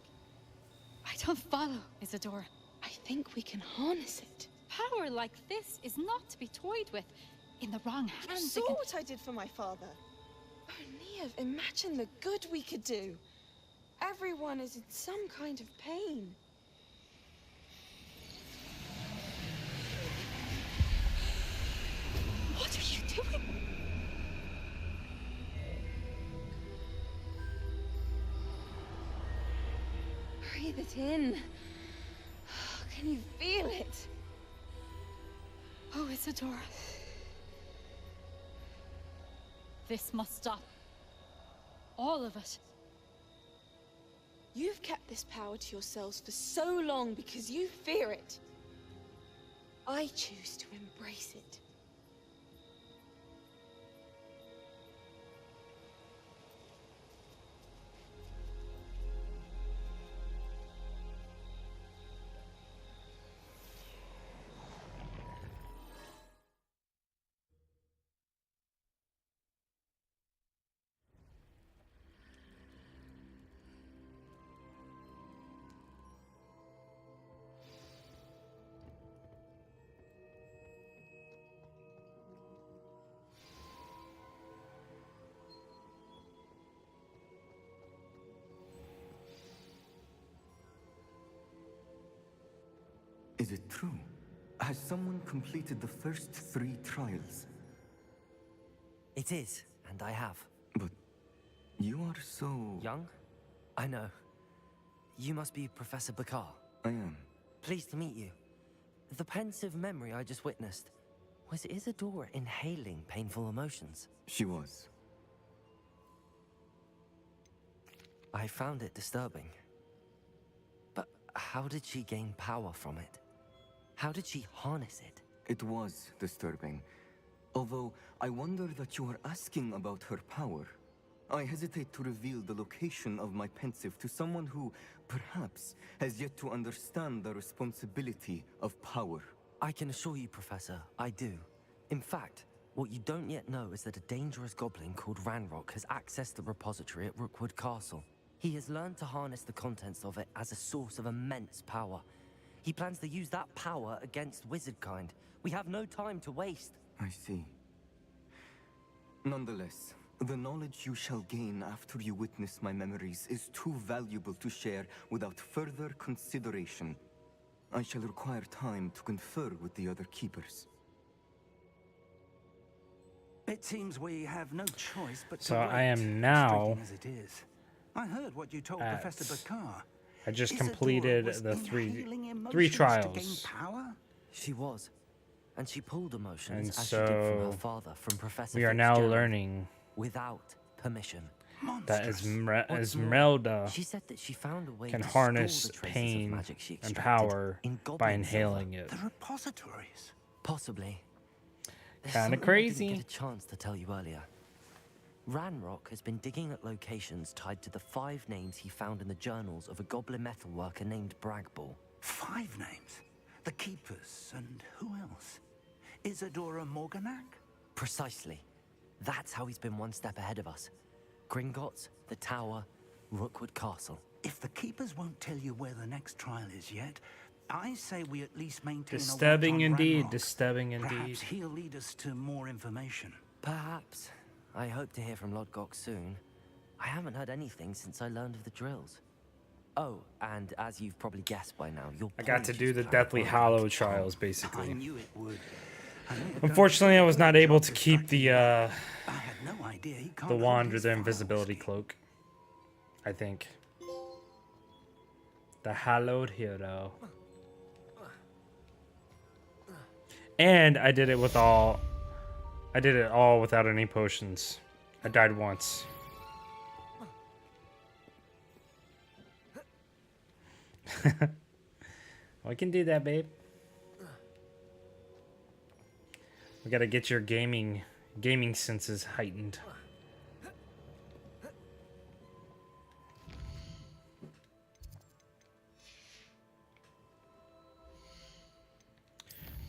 I don't follow, Isidore. I think we can harness it. Power like this is not to be toyed with. In the wrong hands, You saw what I did for my father. Oh, Neve, imagine the good we could do. Everyone is in some kind of pain. What are you doing? Breathe it in. Can you feel it? Oh, Isidore. This must stop. All of it. You've kept this power to yourselves for so long because you fear it. I choose to embrace it. Is it true? Has someone completed the first 3 trials? It is, and I have. But you are so... Young? I know. You must be Professor Bakar. I am. Pleased to meet you. The pensive memory I just witnessed, was Isadora inhaling painful emotions? She was. I found it disturbing. But how did she gain power from it? How did she harness it? It was disturbing. Although, I wonder that you are asking about her power. I hesitate to reveal the location of my pensive to someone who, perhaps, has yet to understand the responsibility of power. I can assure you, Professor, I do. In fact, what you don't yet know is that a dangerous goblin called Ranrock has accessed the repository at Rookwood Castle. He has learned to harness the contents of it as a source of immense power. He plans to use that power against wizardkind. We have no time to waste. I see. Nonetheless, the knowledge you shall gain after you witness my memories is too valuable to share without further consideration. I shall require time to confer with the other keepers. It seems we have no choice but to So wait, I am now frustrating as it is. I heard what you told at- Professor Bakar. I just Isadora completed was the inhaling three emotions to trials. gain power? She was. And she pulled emotions And as she did from her so father, from Professor we are now Fitzgerald, learning without permission. that What's Esmeralda more, she said that she found a way can to store harness the traces of pain magic she and extracted power in by goblin inhaling silver. it. The repositories. Possibly. There's Kinda something I crazy. didn't get a chance to tell you earlier. Ranrock has been digging at locations tied to the 5 names he found in the journals of a goblin metalworker named Bragball. 5 names? The Keepers, and who else? Isadora Morganac? Precisely. That's how he's been one step ahead of us. Gringotts, the Tower, Rookwood Castle. If the Keepers won't tell you where the next trial is yet, I say we at least maintain Disturbing a watch on indeed, Ranrock. disturbing indeed. Perhaps he'll lead us to more information. Perhaps. I hope to hear from Lodgok soon. I haven't heard anything since I learned of the drills. Oh, and as you've probably guessed by now, your I got to do the plan Deathly won't Hallow work. trials, I basically. knew it would. Unfortunately, I was not able to keep the I had no idea he can't the hold wand or his the files. invisibility cloak. I think. The Hallowed Hero. And I did it with all. I did it all without any potions. I died once. I can do that, babe. We gotta get your gaming senses heightened.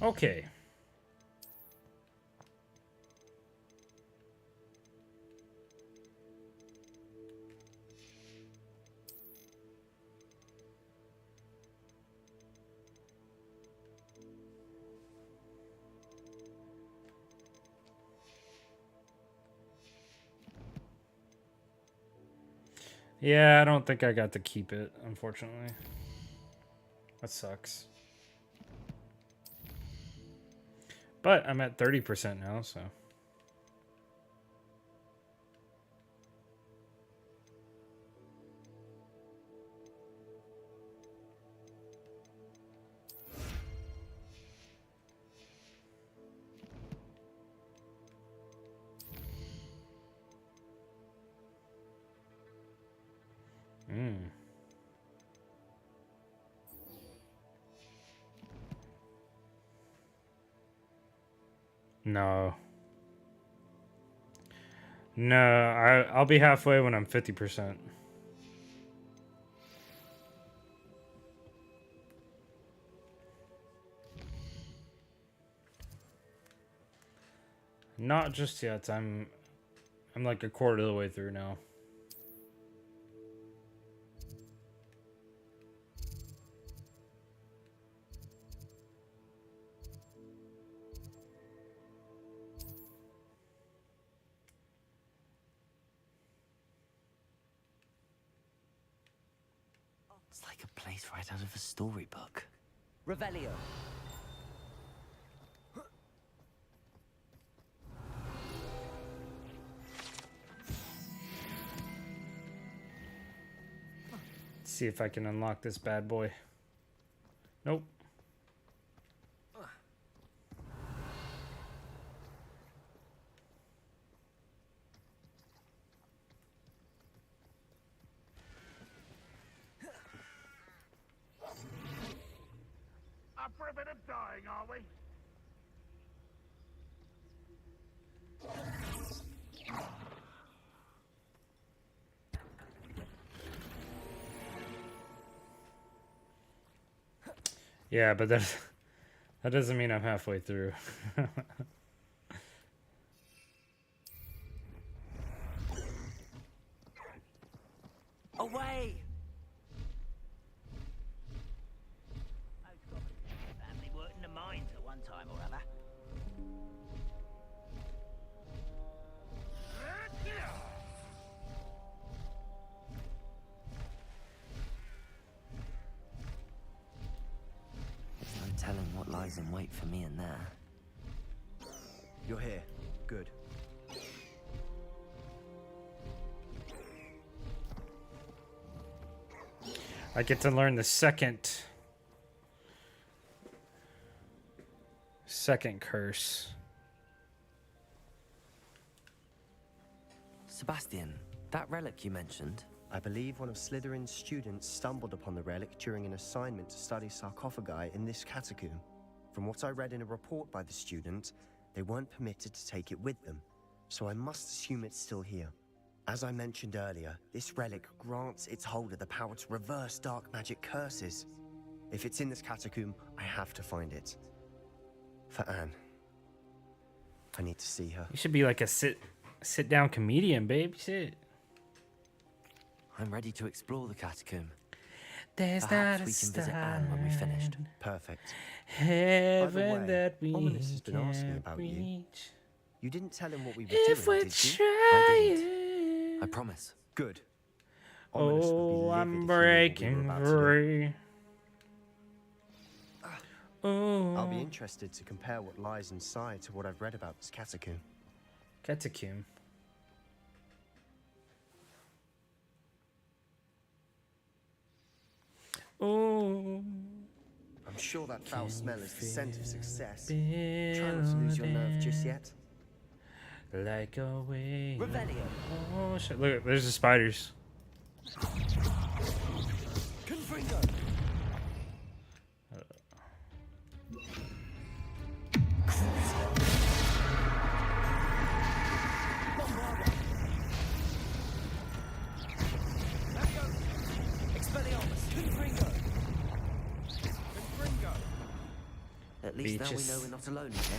Okay. Yeah, I don't think I got to keep it, unfortunately. That sucks. But I'm at 30% now, so. No. No, I'll be halfway when I'm 50%. Not just yet. I'm like a quarter of the way through now. It's like a place right out of a storybook. Revelio. Let's see if I can unlock this bad boy. Nope. Up for a bit of dying, are we? Yeah, but that doesn't mean I'm halfway through. Away! Family worked in the mines at one time or other. There's no telling what lies in wait for me in there. You're here. Good. I get to learn the second curse. Sebastian, that relic you mentioned. I believe one of Slytherin's students stumbled upon the relic during an assignment to study sarcophagi in this catacomb. From what I read in a report by the student, they weren't permitted to take it with them, so I must assume it's still here. As I mentioned earlier, this relic grants its holder the power to reverse dark magic curses. If it's in this catacomb, I have to find it. For Anne. I need to see her. You should be like a sit-down comedian, babe. Sit. I'm ready to explore the catacomb. There's Perhaps not we a can visit Anne when we finished. Perfect. Heaven that we Ominous has been asking can't about you. reach. You didn't tell him what we were If doing, we're did you? trying. I promise. Good. Oh, I'm breaking free. Oh. I'll be interested to compare what lies inside to what I've read about this catacomb. Catacomb. Oh. I'm sure that foul smell is the scent of success. Try not to lose your nerve just yet. Like a wave. Revelio. Oh shit! Look, there's the spiders. Confringo. At least now we Beaches. know we're not alone in here.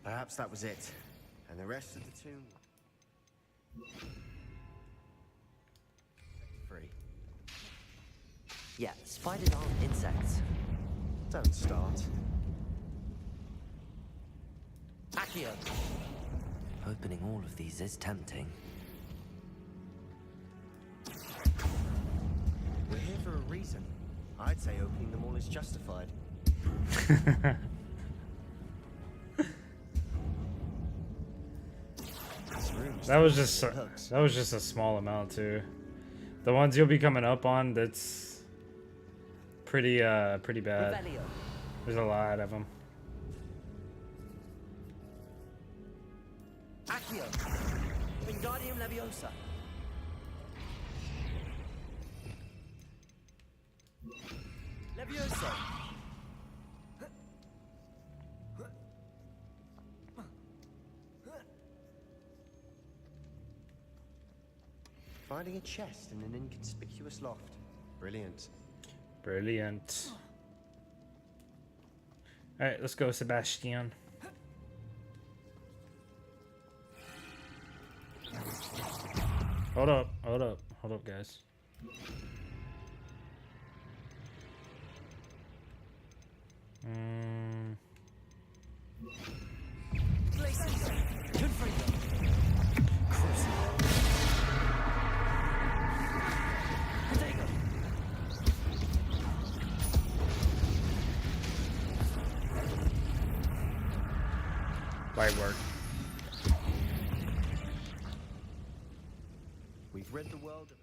Perhaps that was it. And the rest of the tomb... free. Yeah, spiders aren't insects. Don't start. Accio. Opening all of these is tempting. We're here for a reason. I'd say opening them all is justified. That was just a small amount too. The ones you'll be coming up on, that's pretty bad. Revelio. There's a lot of them. Accio. Wingardium Leviosa. Leviosa. Finding a chest in an inconspicuous loft. Brilliant. Brilliant. All right, let's go, Sebastian. Hold up, guys. Light work. We've rid the world of...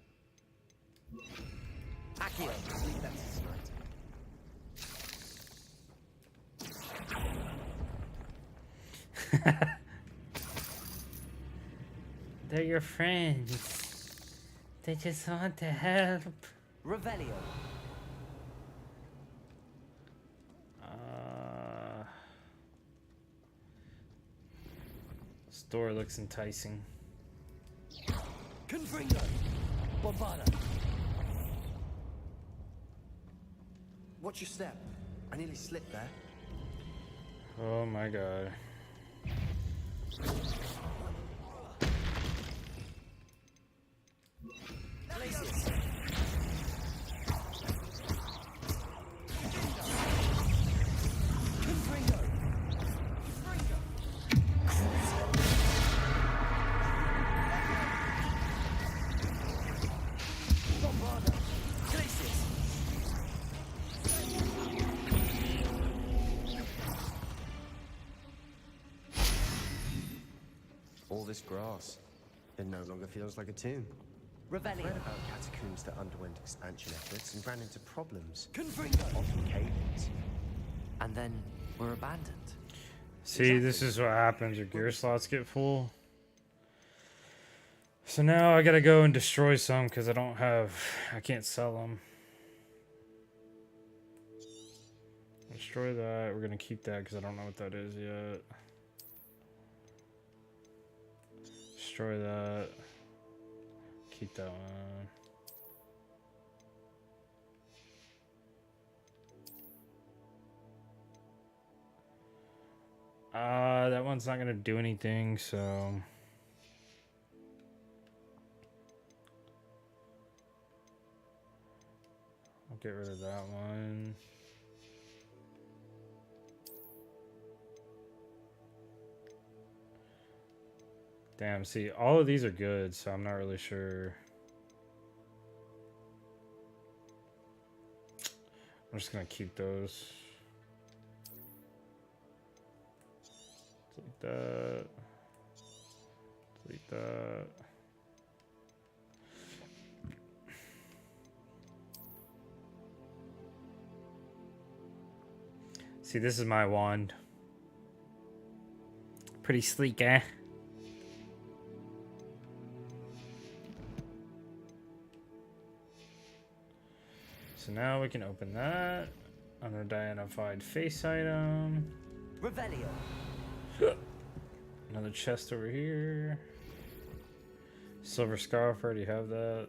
Accio. Leave that to tonight. They're your friends. They just want to help. Revelio. Store looks enticing. Confringo. Bombada. Watch your step. I nearly slipped there. Oh my god. Glacius. Confringo. Bombada. Glacius. All this grass. It no longer feels like a tomb. Revelio. Read about catacombs that underwent expansion efforts and ran into problems. Confringo. Often cave-ins. And then were abandoned. See, this is what happens when gear slots get full. So now I gotta go and destroy some because I can't sell them. Destroy that. We're gonna keep that because I don't know what that is yet. Destroy that. Keep that one. That one's not gonna do anything, so I'll get rid of that one. Damn, see, all of these are good, so I'm not really sure. I'm just gonna keep those. Delete that. Delete that. See, this is my wand. Pretty sleek, eh? So now we can open that. Unidentified face item. Revelio. Another chest over here. Silver scarf, already have that.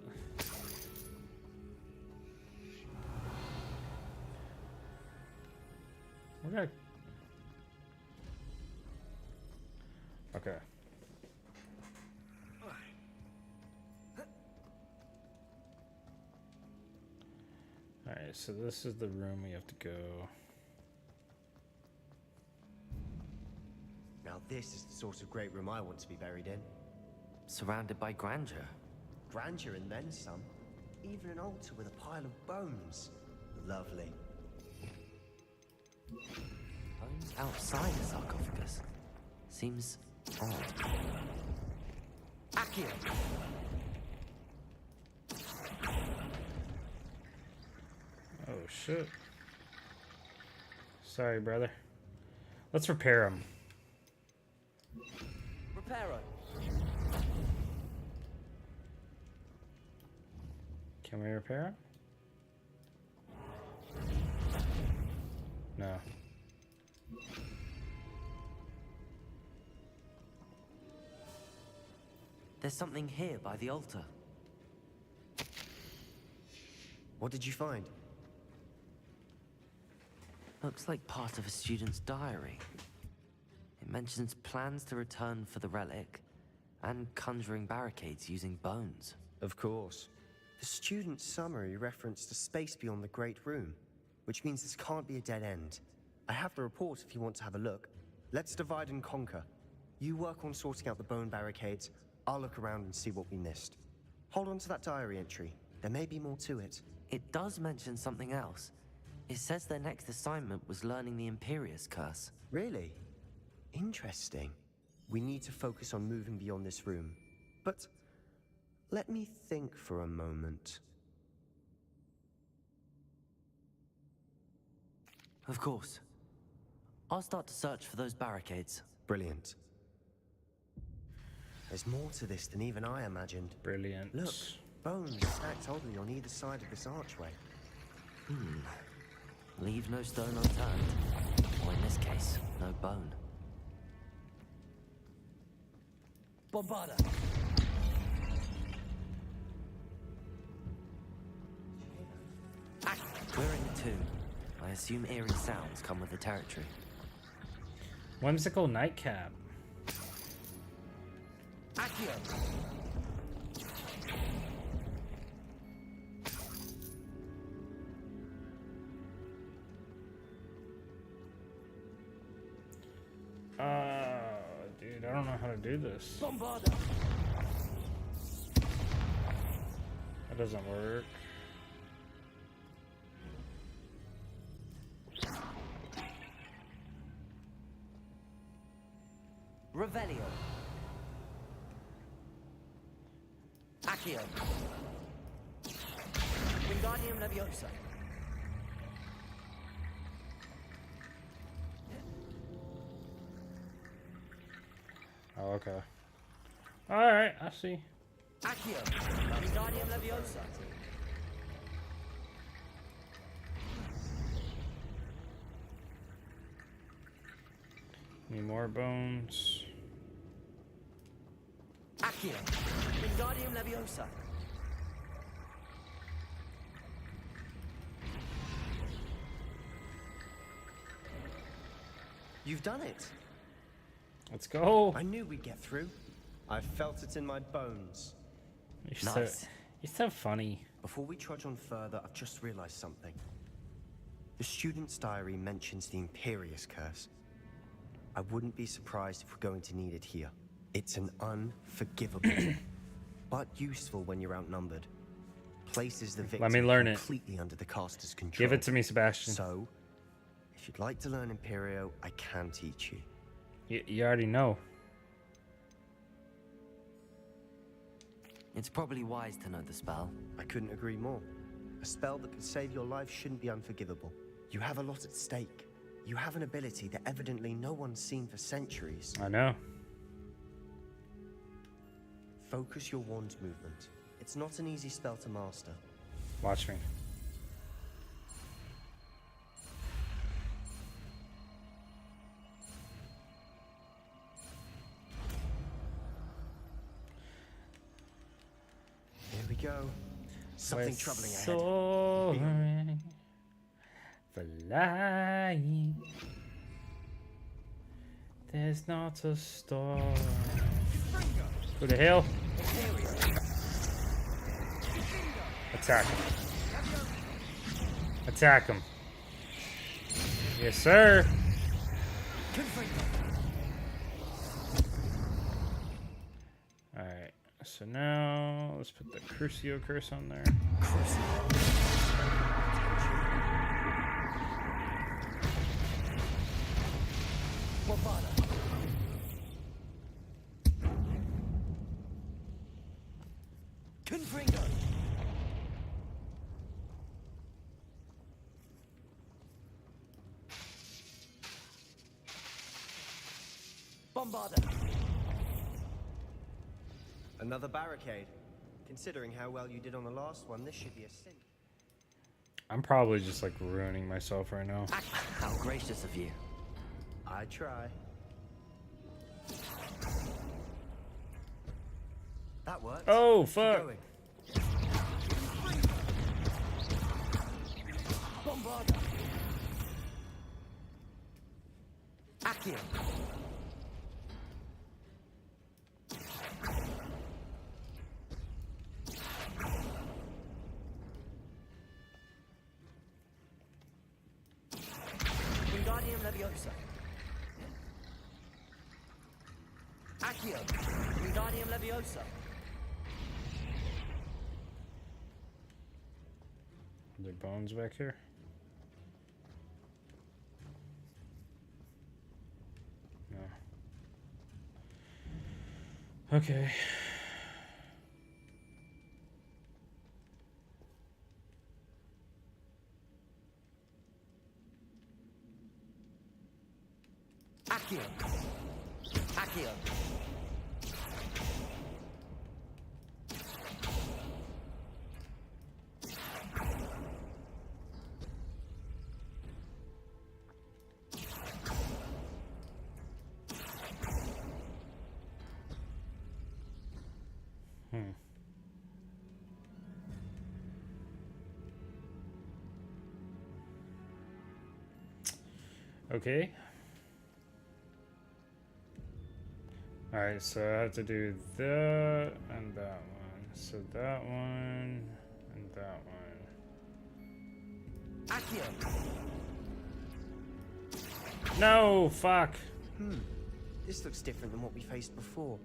We're gonna... Okay. Alright, so this is the room we have to go. Now this is the sort of great room I want to be buried in. Surrounded by grandeur. Grandeur and then some. Even an altar with a pile of bones. Lovely. Bones outside the sarcophagus. Seems odd. Accio. Oh shit. Sorry, brother. Let's repair him. Reparo. Can we repair him? No. There's something here by the altar. What did you find? Looks like part of a student's diary. It mentions plans to return for the relic and conjuring barricades using bones. Of course. The student's summary referenced a space beyond the Great Room, which means this can't be a dead end. I have the report if you want to have a look. Let's divide and conquer. You work on sorting out the bone barricades. I'll look around and see what we missed. Hold on to that diary entry. There may be more to it. It does mention something else. It says their next assignment was learning the Imperius curse. Really? Interesting. We need to focus on moving beyond this room. But let me think for a moment. Of course. I'll start to search for those barricades. Brilliant. There's more to this than even I imagined. Brilliant. Look, bones stacked oddly on either side of this archway. Leave no stone unturned. Or in this case, no bone. Bombarda! We're in the tomb. I assume eerie sounds come with the territory. Whimsical nightcap. Accio! Dude, I don't know how to do this. Bombarda! That doesn't work. Revelio. Accio. Wingardium Leviosa. Oh, okay. Alright, I see. Accio. Wingardium Leviosa. Need more bones. Accio. Wingardium Leviosa. You've done it. Let's go. I knew we'd get through. I felt it in my bones. You're so funny. Before we trudge on further, I've just realized something. The student's diary mentions the Imperious Curse. I wouldn't be surprised if we're going to need it here. It's an unforgivable, but useful when you're outnumbered. Places the victim Let me learn it. completely under the caster's control. Give it to me, Sebastian. So, if you'd like to learn Imperio, I can teach you. You already know. It's probably wise to know the spell. I couldn't agree more. A spell that could save your life shouldn't be unforgivable. You have a lot at stake. You have an ability that evidently no one's seen for centuries. I know. Focus your wand's movement. It's not an easy spell to master. Watch me. Here we go. Something We're troubling ahead. Soaring, flying. There's not a storm. Who the hell? Attack him. Attack him. Yes, sir. Alright, so now let's put the Crucio curse on there. Confringo. Bombarda. Another barricade. Considering how well you did on the last one, this should be a sin. I'm probably just like ruining myself right now. How gracious of you. I try. That worked. Oh, Keep fuck. going. Bombarda. Accio. Wingardium Leviosa. Accio. Wingardium Leviosa. Are there bones back here? No. Okay. Accio. Accio. Okay. Alright, so I have to do that and that one. So that one and that one. Accio. No, fuck. This looks different than what we faced before.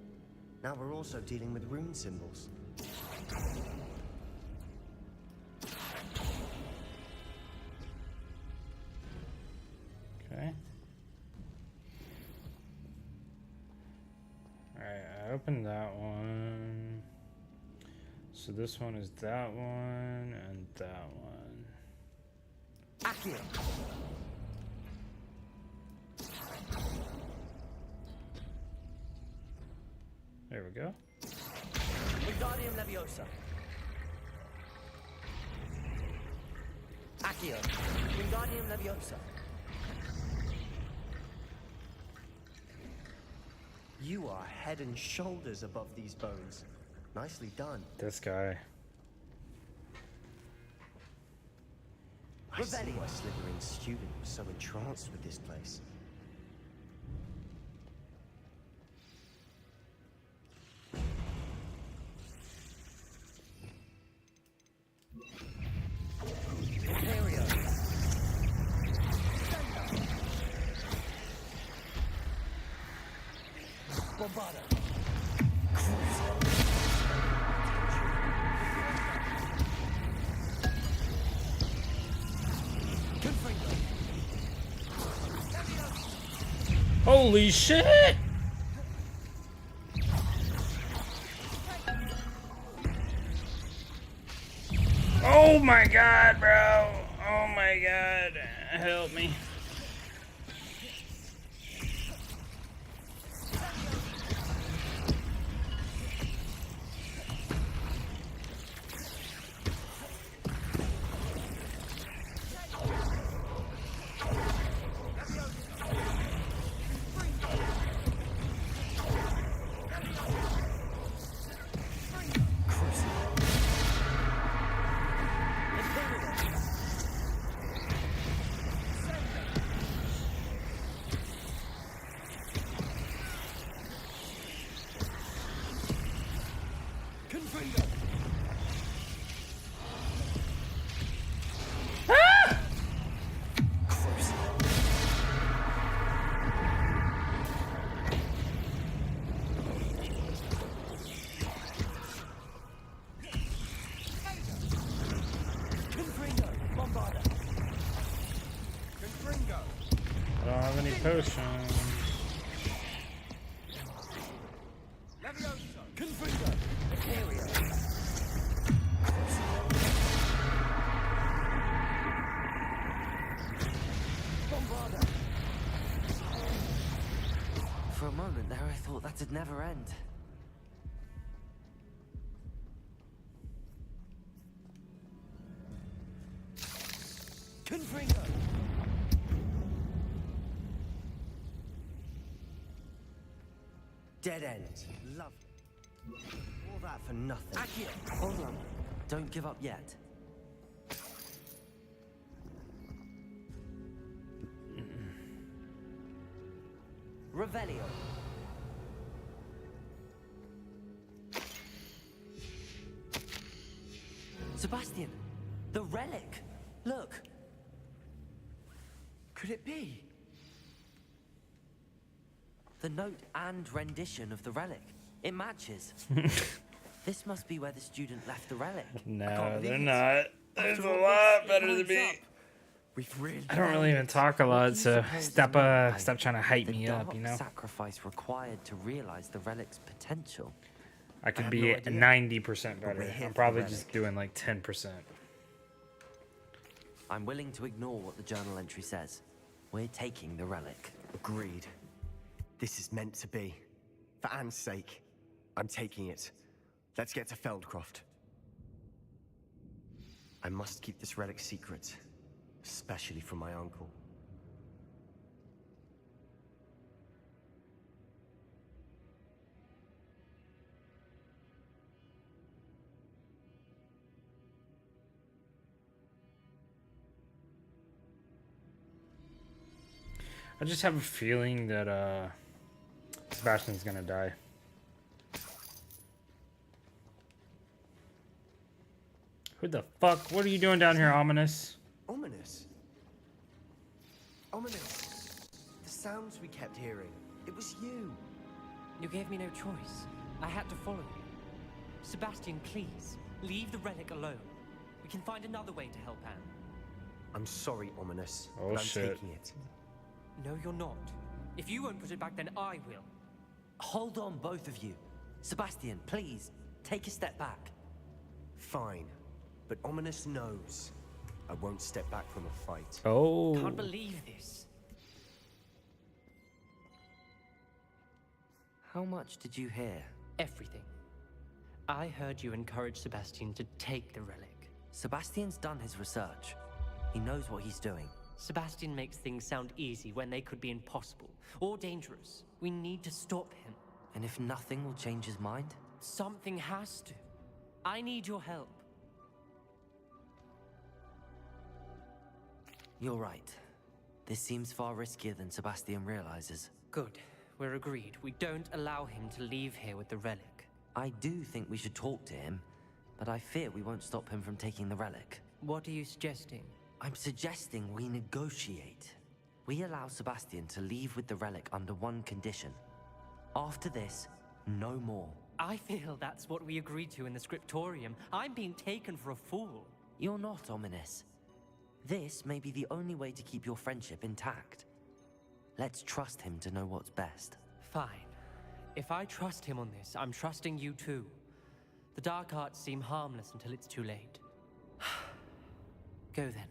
Now we're also dealing with rune symbols. Okay. Alright, I opened that one. So this one is that one and that one. Accio. There we go. Wingardium Leviosa. Accio. Wingardium Leviosa. You are head and shoulders above these bones. Nicely done. This guy. I see why Slytherin's student was so entranced with this place. Bombarda. Holy shit! Oh my god, bro! Oh my god. Help me. I don't have any potions. For a moment there, I thought that'd never end. Confringo. Dead end. Love. All that for nothing. Accio. Hold on. Don't give up yet. Revelio. Sebastian, the relic. Look. Could it be? The note and rendition of the relic. It matches. This must be where the student left the relic. No, they're not. There's a lot better than me. We've really. I don't really even talk a lot, so stop trying to hype me up, you know? Sacrifice required to realize the relic's potential. I could be 90% better. I'm probably just doing like 10%. I'm willing to ignore what the journal entry says. We're taking the relic. Agreed. This is meant to be. For Anne's sake, I'm taking it. Let's get to Feldcroft. I must keep this relic secret, especially from my uncle. I just have a feeling that Sebastian's gonna die. Who the fuck? What are you doing down here, Ominous? Ominous? Ominous. The sounds we kept hearing. It was you. You gave me no choice. I had to follow you. Sebastian, please, leave the relic alone. We can find another way to help Anne. I'm sorry, Ominous, Oh, but I'm shit. taking it. No, you're not. If you won't put it back, then I will. Hold on, both of you. Sebastian, please, take a step back. Fine. But Ominous knows I won't step back from a fight. Oh. Can't believe this. How much did you hear? Everything. I heard you encourage Sebastian to take the relic. Sebastian's done his research. He knows what he's doing. Sebastian makes things sound easy when they could be impossible or dangerous. We need to stop him. And if nothing will change his mind? Something has to. I need your help. You're right. This seems far riskier than Sebastian realizes. Good. We're agreed. We don't allow him to leave here with the relic. I do think we should talk to him, but I fear we won't stop him from taking the relic. What are you suggesting? I'm suggesting we negotiate. We allow Sebastian to leave with the relic under one condition. After this, no more. I feel that's what we agreed to in the scriptorium. I'm being taken for a fool. You're not, Ominous. This may be the only way to keep your friendship intact. Let's trust him to know what's best. Fine. If I trust him on this, I'm trusting you too. The dark arts seem harmless until it's too late. Go then.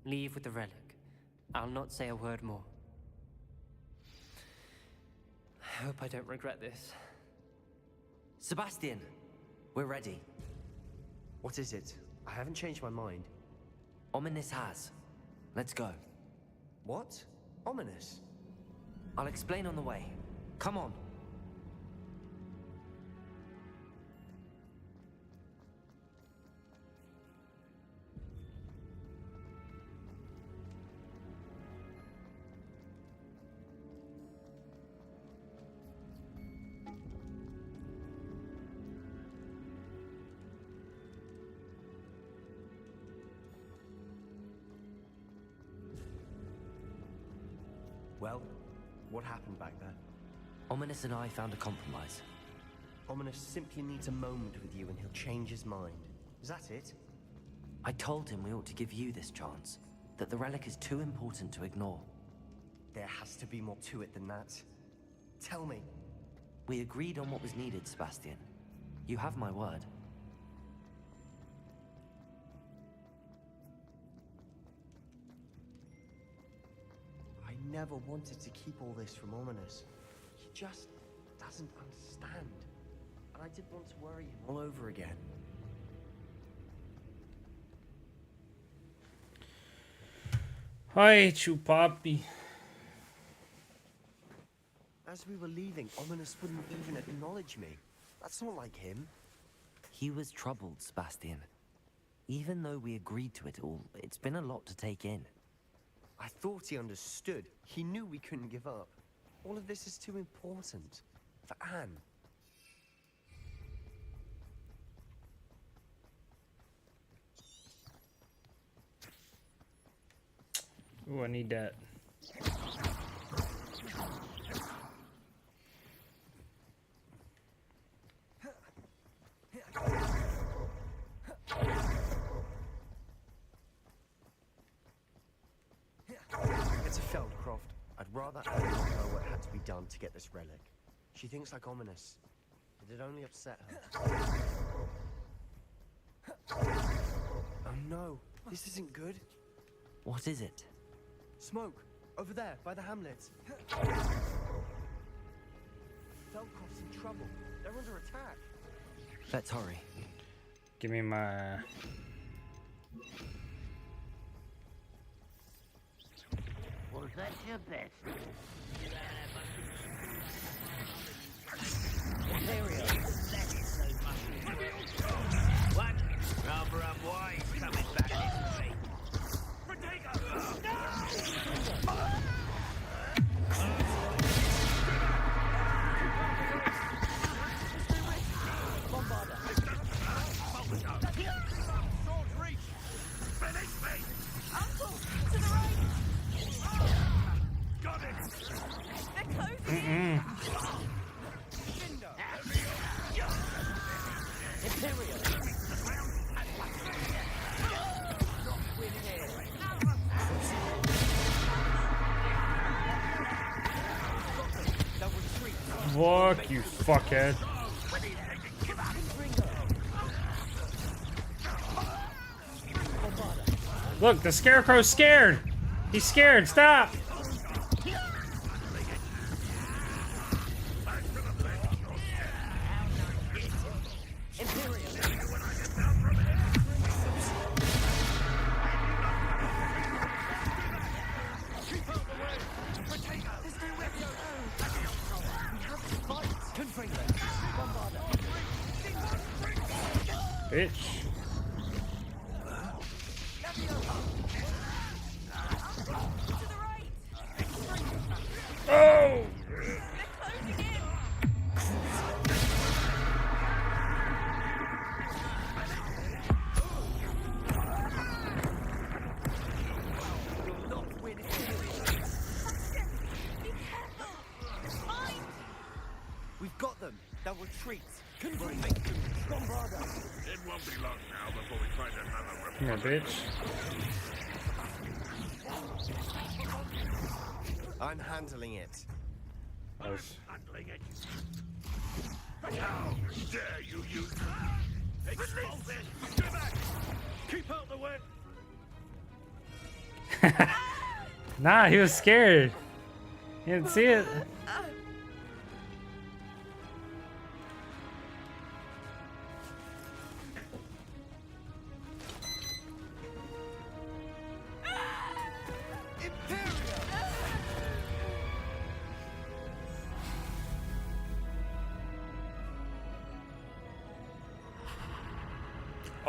Leave with the relic. I'll not say a word more. I hope I don't regret this. Sebastian, we're ready. What is it? I haven't changed my mind. Ominous has. Let's go. What? Ominous? I'll explain on the way. Come on. Well, what happened back there? Ominous and I found a compromise. Ominous simply needs a moment with you and he'll change his mind. Is that it? I told him we ought to give you this chance, that the relic is too important to ignore. There has to be more to it than that. Tell me. We agreed on what was needed, Sebastian. You have my word. I never wanted to keep all this from Ominous. He just doesn't understand. And I didn't want to worry him all over again. Hi, Chupapi. As we were leaving, Ominous wouldn't even acknowledge me. That's not like him. He was troubled, Sebastian. Even though we agreed to it all, it's been a lot to take in. I thought he understood. He knew we couldn't give up. All of this is too important. For Anne. Ooh, I need that. rather Anne not know what had to be done to get this relic. She thinks like ominous. It'd only upset her. Oh no, this isn't good. What is it? Smoke, over there, by the hamlet. Velkov's in trouble. They're under attack. Let's hurry. Give me my... Was that your best? Imperial, let's those mushrooms work. What? Rather unwise coming back this way. Swords reach! Finish me! Uncle, to the right! Got it! They're closing in! Imperial! Fuck you, fuckhead. Look, the scarecrow's scared. He's scared. Stop. Bitch. Oh! We've got them. They'll retreat. It won't be long now before we find another weapon. Come here, bitch. I'm handling it. Handling it. How dare you use explosives? Get back! Keep out the way! Nah, he was scared. He didn't see it.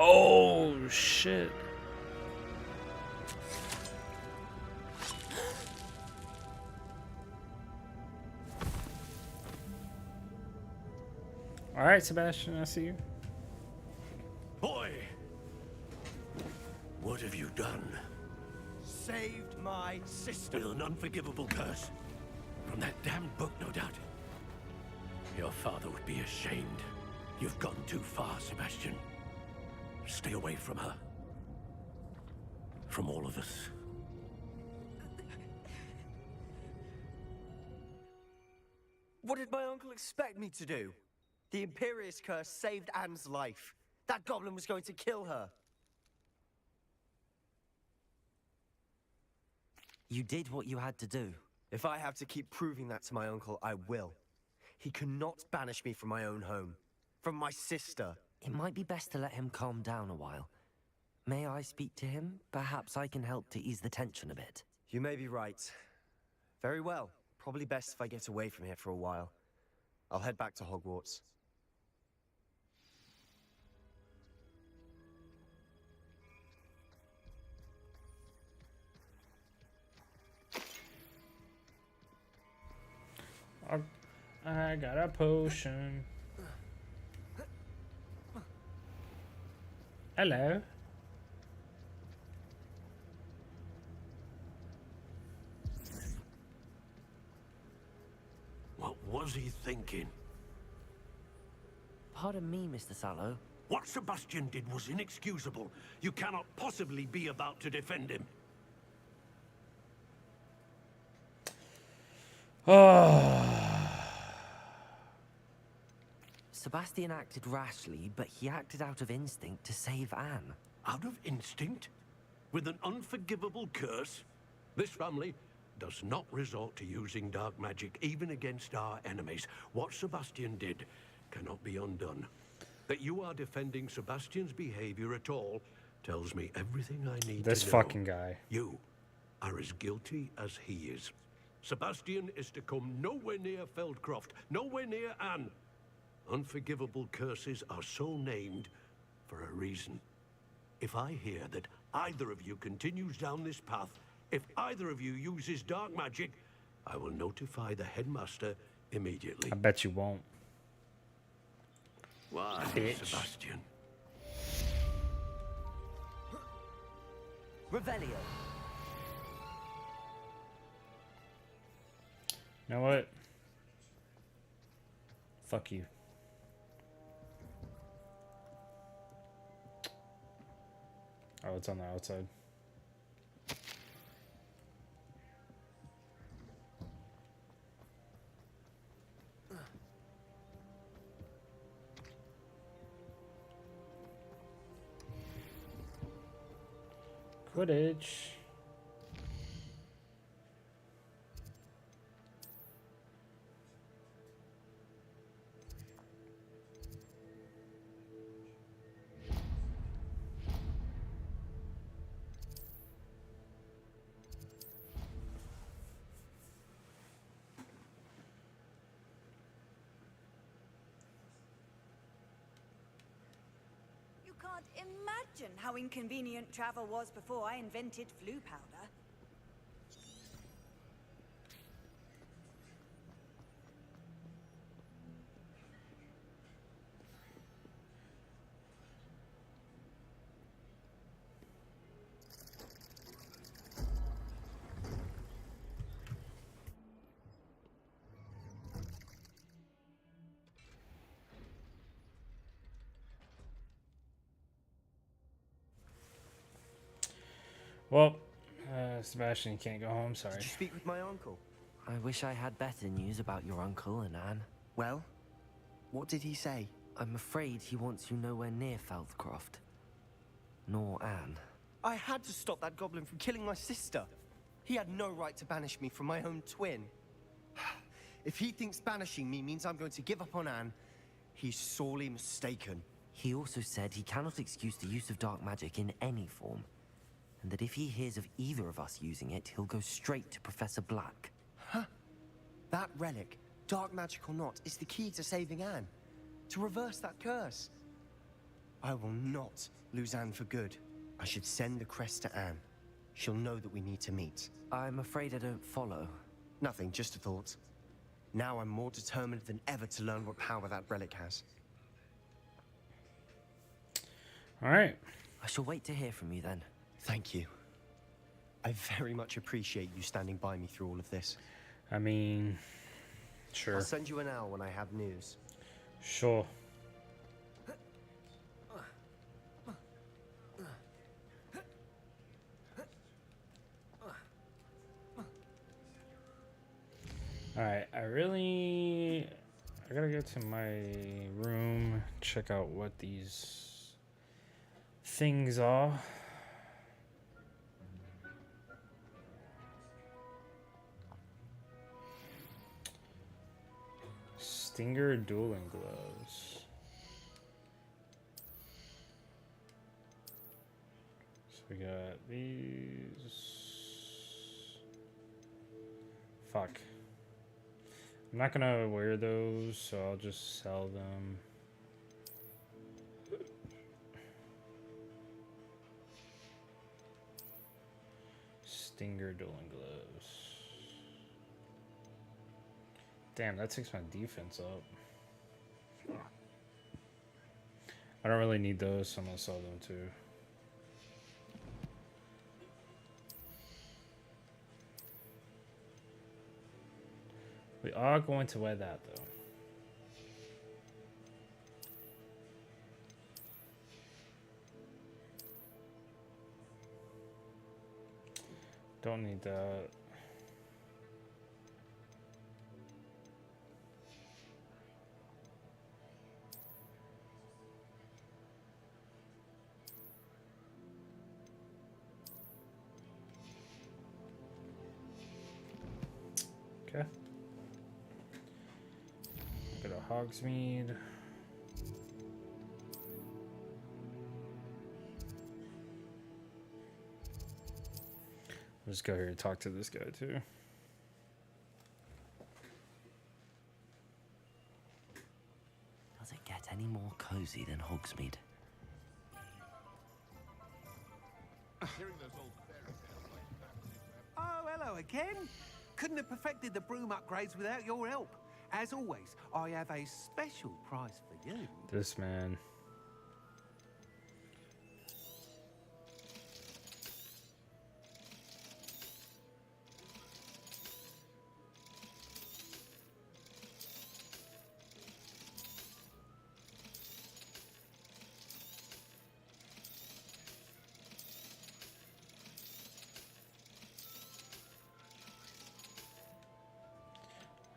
Oh, shit. All right, Sebastian, I see you. Boy! What have you done? Saved my sister. With an unforgivable curse. From that damned book, no doubt. Your father would be ashamed. You've gone too far, Sebastian. Stay away from her. From all of us. What did my uncle expect me to do? The Imperius curse saved Anne's life. That goblin was going to kill her. You did what you had to do. If I have to keep proving that to my uncle, I will. He cannot banish me from my own home. From my sister. It might be best to let him calm down a while. May I speak to him? Perhaps I can help to ease the tension a bit. You may be right. Very well. Probably best if I get away from here for a while. I'll head back to Hogwarts. I got a potion. Hello. What was he thinking? Pardon me, Mr. Sallow. What Sebastian did was inexcusable. You cannot possibly be about to defend him. Sebastian acted rashly, but he acted out of instinct to save Anne. Out of instinct? With an unforgivable curse? This family does not resort to using dark magic even against our enemies. What Sebastian did cannot be undone. That you are defending Sebastian's behavior at all tells me everything I need This to know. fucking guy. You are as guilty as he is. Sebastian is to come nowhere near Feldcroft, nowhere near Anne. Unforgivable curses are so named for a reason. If I hear that either of you continues down this path, if either of you uses dark magic, I will notify the headmaster immediately. I bet you won't. Why, Bitch. Sebastian? Revelio. You know what? Fuck you. Oh, it's on the outside. Quidditch. You can't imagine how inconvenient travel was before I invented flu powder. Well, Sebastian, you can't go home, sorry. Did you speak with my uncle? I wish I had better news about your uncle and Anne. Well, what did he say? I'm afraid he wants you nowhere near Feldcroft. Nor Anne. I had to stop that goblin from killing my sister. He had no right to banish me from my own twin. If he thinks banishing me means I'm going to give up on Anne, he's sorely mistaken. He also said he cannot excuse the use of dark magic in any form, and that if he hears of either of us using it, he'll go straight to Professor Black. Huh? That relic, dark magic or not, is the key to saving Anne. To reverse that curse. I will not lose Anne for good. I should send the crest to Anne. She'll know that we need to meet. I'm afraid I don't follow. Nothing, just a thought. Now I'm more determined than ever to learn what power that relic has. Alright. I shall wait to hear from you then. Thank you. I very much appreciate you standing by me through all of this. I mean, sure. I'll send you an hour when I have news. Sure. Alright, I gotta go to my room, check out what these things are. Stinger dueling gloves. So we got these. Fuck. I'm not gonna wear those, so I'll just sell them. Stinger dueling gloves. Damn, that takes my defense up. I don't really need those, so I'm gonna sell them too. We are going to wear that though. Don't need that. Okay. Go to Hogsmeade. Let's go here and talk to this guy too. Does it get any more cozy than Hogsmeade? Oh, hello again. Couldn't have perfected the broom upgrades without your help. As always, I have a special prize for you. This man.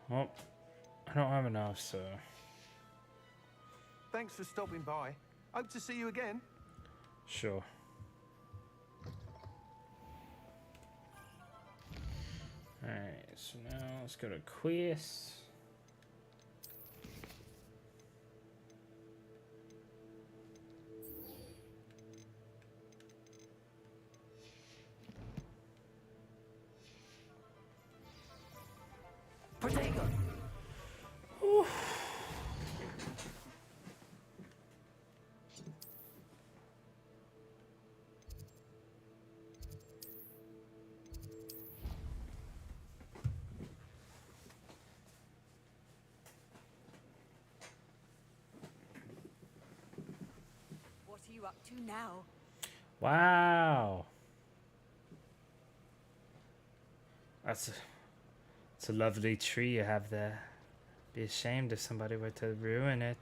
Well, I don't have enough, so... Thanks for stopping by. Hope to see you again. Sure. Alright, so now let's go to Quest. Protego! What are you up to now? Wow. It's a lovely tree you have there. Be ashamed if somebody were to ruin it.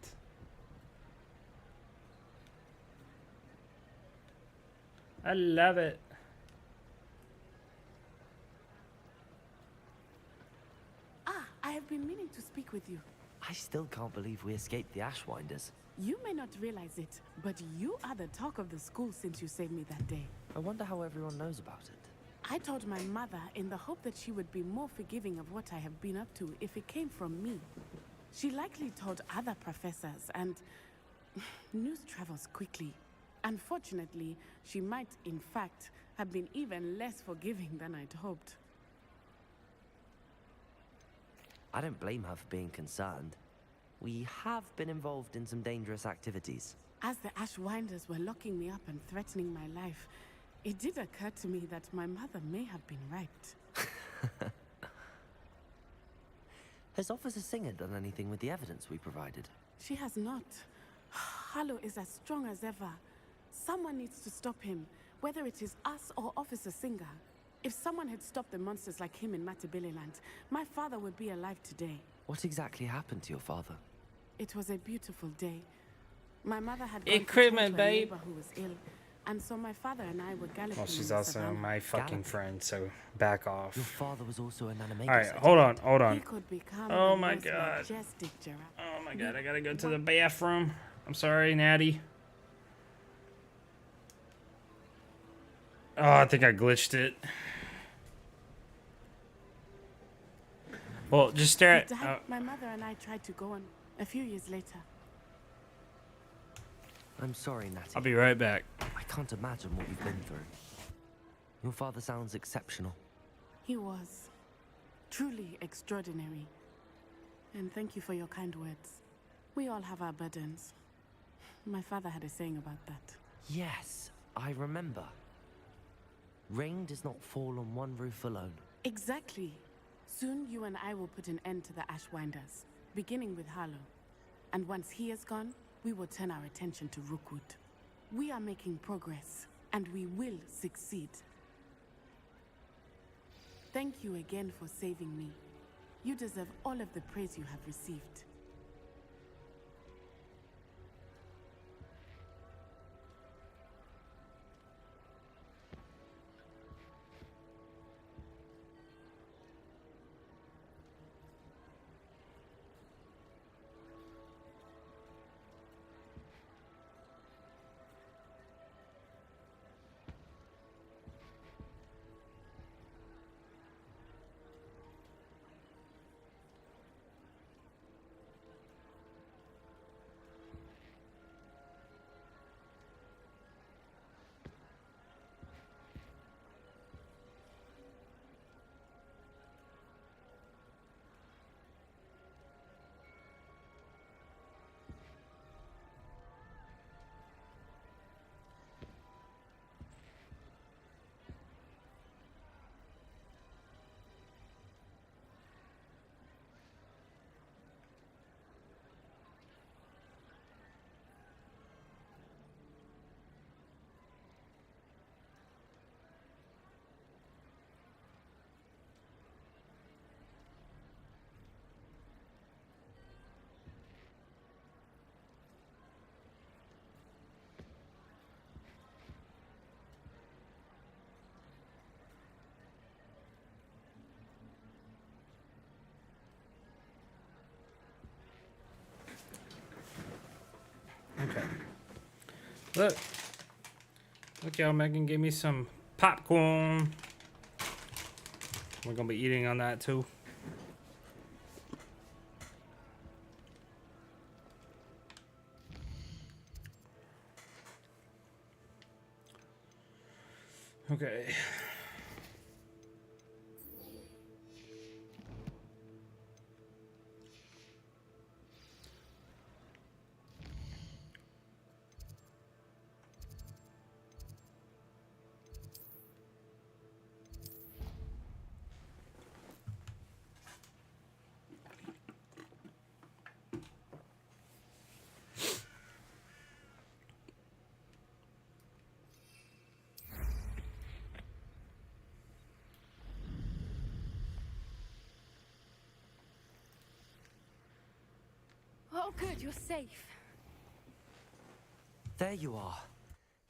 I love it. Ah, I have been meaning to speak with you. I still can't believe we escaped the Ashwinders. You may not realize it, but you are the talk of the school since you saved me that day. I wonder how everyone knows about it. I told my mother in the hope that she would be more forgiving of what I have been up to if it came from me. She likely told other professors, and news travels quickly. Unfortunately, she might, in fact, have been even less forgiving than I'd hoped. I don't blame her for being concerned. We have been involved in some dangerous activities. As the Ashwinders were locking me up and threatening my life, it did occur to me that my mother may have been right. Has Officer Singer done anything with the evidence we provided? She has not. Harlow is as strong as ever. Someone needs to stop him, whether it is us or Officer Singer. If someone had stopped the monsters like him in Matabeleland, my father would be alive today. What exactly happened to your father? It was a beautiful day. My mother had Equipment, gone to tend to a babe. neighbor who was ill, and so my father and I were galloping. Well, she's in the also savannah. my fucking friend, so back off. Your father was also an animator. Alright, hold on, hold He on. could become Oh the my most god. majestic giraffe. Oh my god, I gotta go to the bathroom. I'm sorry, Natty. Oh, I think I glitched it. Well, just stare He at... died. My mother and I tried to go on a few years later. I'm sorry, Natty. I'll be right back. I can't imagine what you've been through. Your father sounds exceptional. He was truly extraordinary. And thank you for your kind words. We all have our burdens. My father had a saying about that. Yes, I remember. Rain does not fall on one roof alone. Exactly. Soon you and I will put an end to the Ashwinders, beginning with Harlow. And once he is gone, we will turn our attention to Rookwood. We are making progress, and we will succeed. Thank you again for saving me. You deserve all of the praise you have received. Look. Look, y'all, Megan gave me some popcorn. We're gonna be eating on that too. Okay. Oh, good, you're safe. There you are.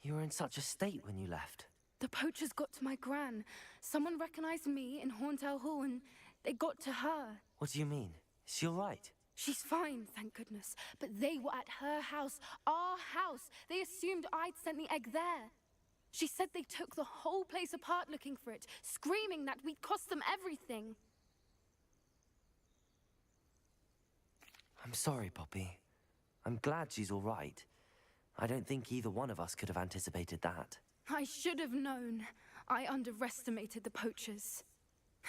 You were in such a state when you left. The poachers got to my gran. Someone recognized me in Horntail Hall and they got to her. What do you mean? Is she all right? She's fine, thank goodness. But they were at her house, our house. They assumed I'd sent the egg there. She said they took the whole place apart looking for it, screaming that we'd cost them everything. I'm sorry, Poppy. I'm glad she's all right. I don't think either one of us could have anticipated that. I should have known. I underestimated the poachers.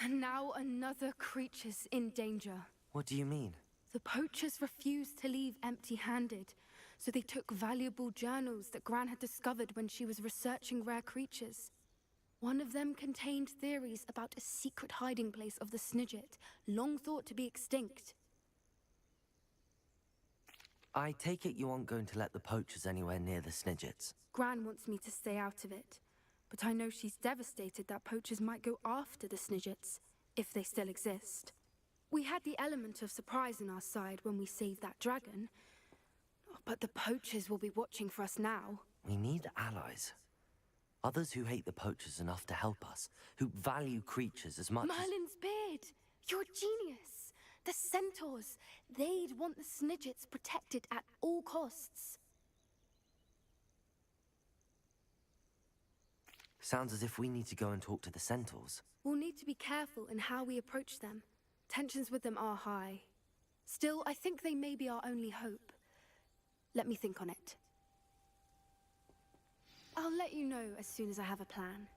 And now another creature's in danger. What do you mean? The poachers refused to leave empty-handed, so they took valuable journals that Gran had discovered when she was researching rare creatures. One of them contained theories about a secret hiding place of the Snidget, long thought to be extinct. I take it you aren't going to let the poachers anywhere near the Snidgets. Gran wants me to stay out of it, but I know she's devastated that poachers might go after the Snidgets, if they still exist. We had the element of surprise on our side when we saved that dragon, but the poachers will be watching for us now. We need allies. Others who hate the poachers enough to help us, who value creatures as much Merlin's beard! You're a genius! The centaurs! They'd want the Snidgets protected at all costs. Sounds as if we need to go and talk to the centaurs. We'll need to be careful in how we approach them. Tensions with them are high. Still, I think they may be our only hope. Let me think on it. I'll let you know as soon as I have a plan.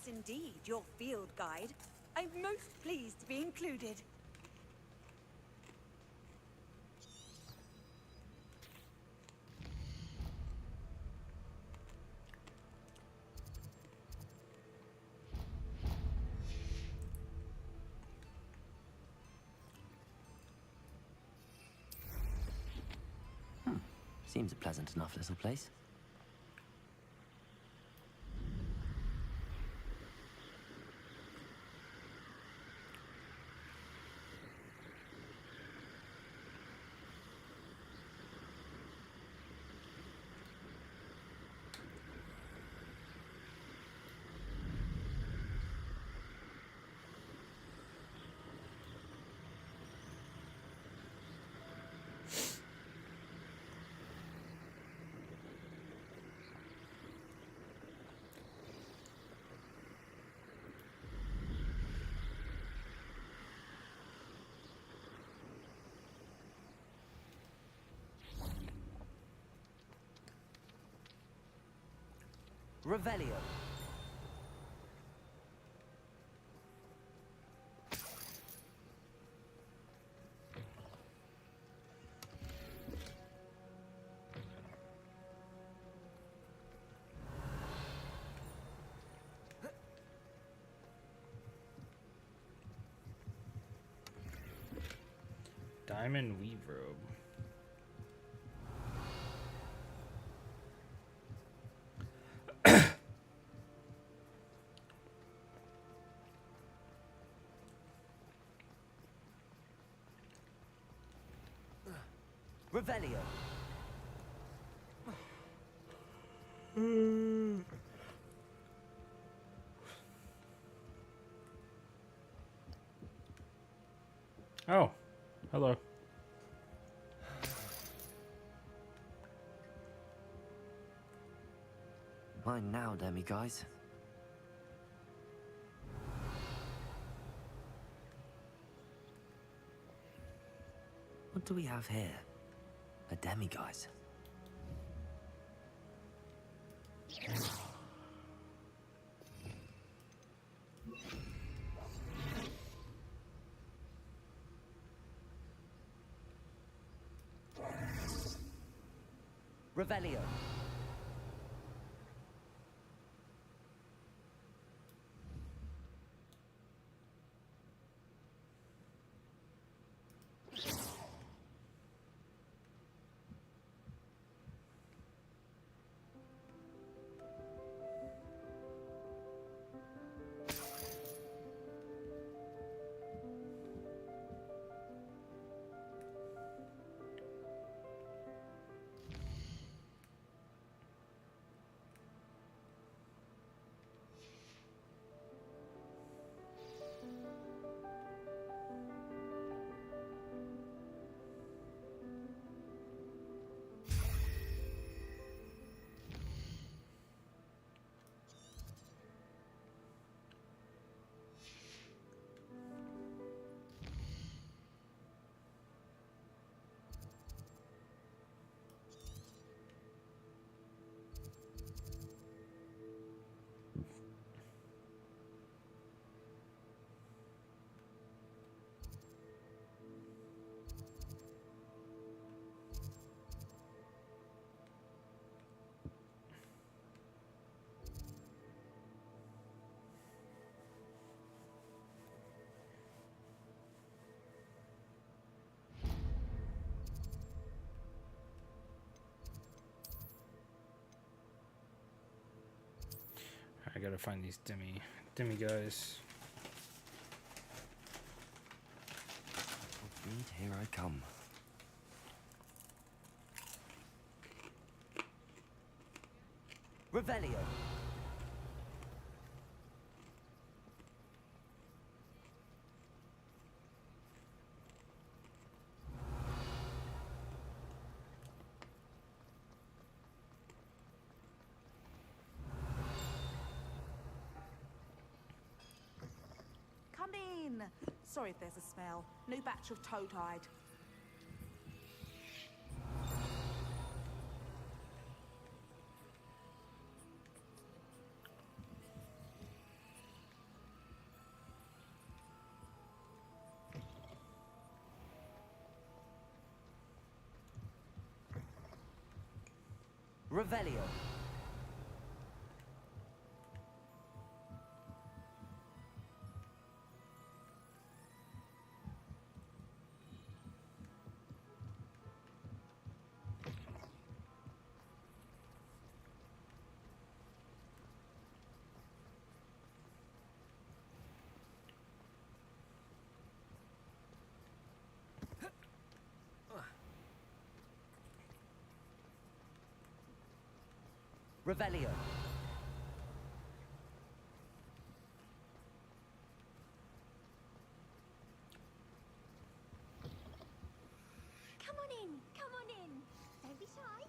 was indeed your field guide. I'm most pleased to be included. Seems a pleasant enough little place. Revelio. Diamond weave robe. Revelio. Oh, hello. Mine now, demi-guys. What do we have here? A demi-guise. Revelio. I gotta find these demi guys. And here I come. Revelio. Come in. Sorry if there's a smell. New batch of toad-hide. Revelio. Revelio. Come on in, come on in. Don't be shy.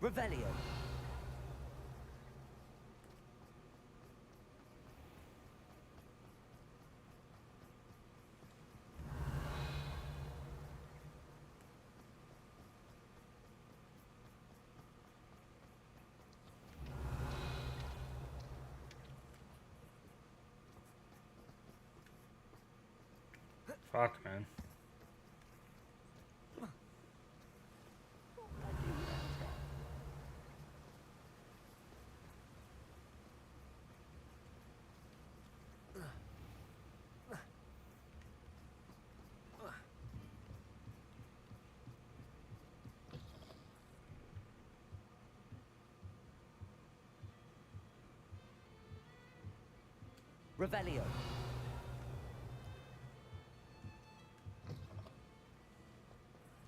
Revelio. Fuck, man. Revelio.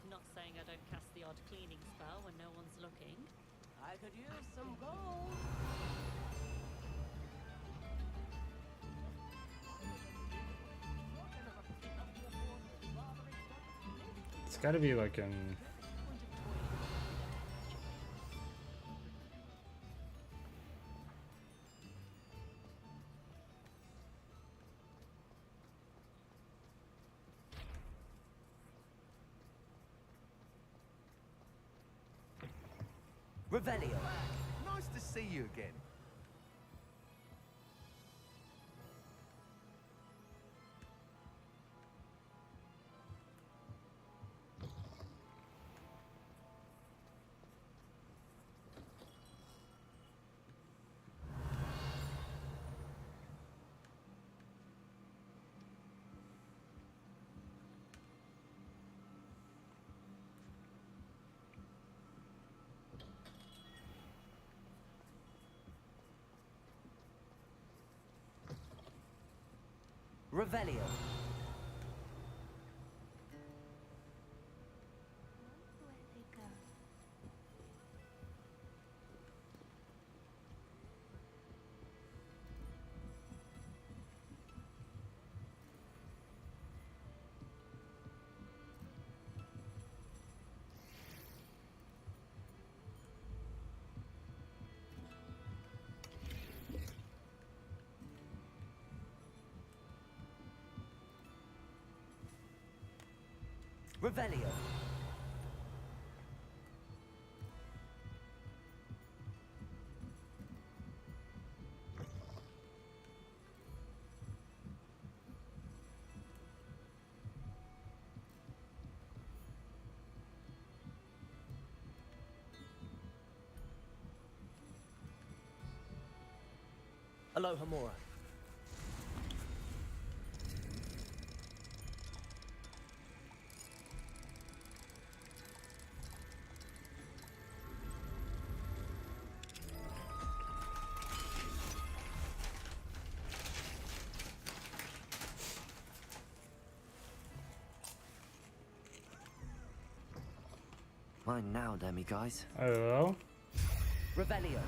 Not saying I don't cast the odd cleaning spell when no one's looking. I could use some gold. It's gotta be like in... Revelio. Nice to see you again. Revelio. Revelio. Aloha Mora. Mine now, Demi guys. Hello? Revelio.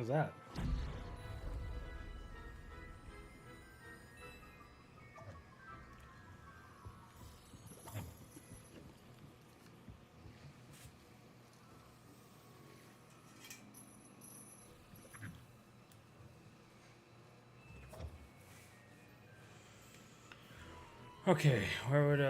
What's that? Okay, where would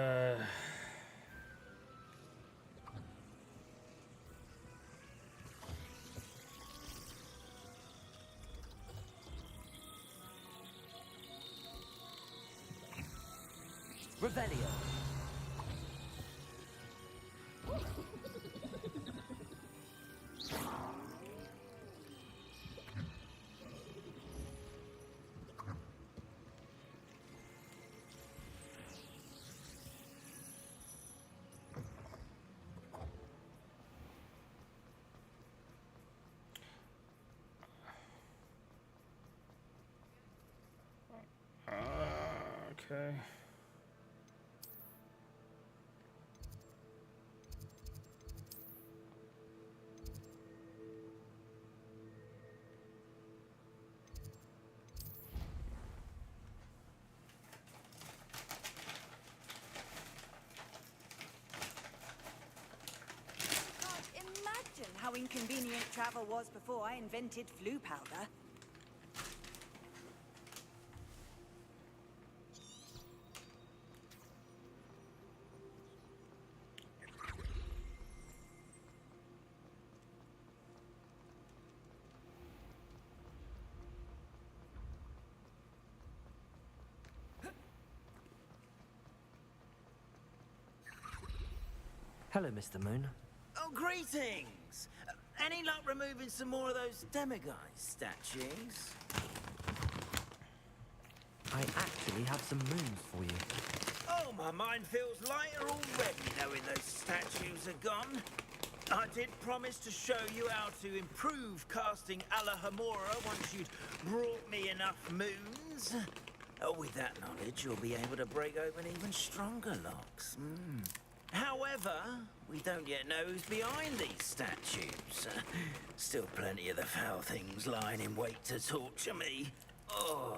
Revelio. okay. Imagine how inconvenient travel was before I invented flu powder. Hello, Mr. Moon. Oh, greetings! Any luck removing some more of those demiguise statues? I actually have some moons for you. Oh, my mind feels lighter already knowing those statues are gone. I did promise to show you how to improve casting Alahamora once you'd brought me enough moons. Oh, with that knowledge, you'll be able to break open even stronger locks. However, we don't yet know who's behind these statues. Still plenty of the foul things lying in wait to torture me. Oh.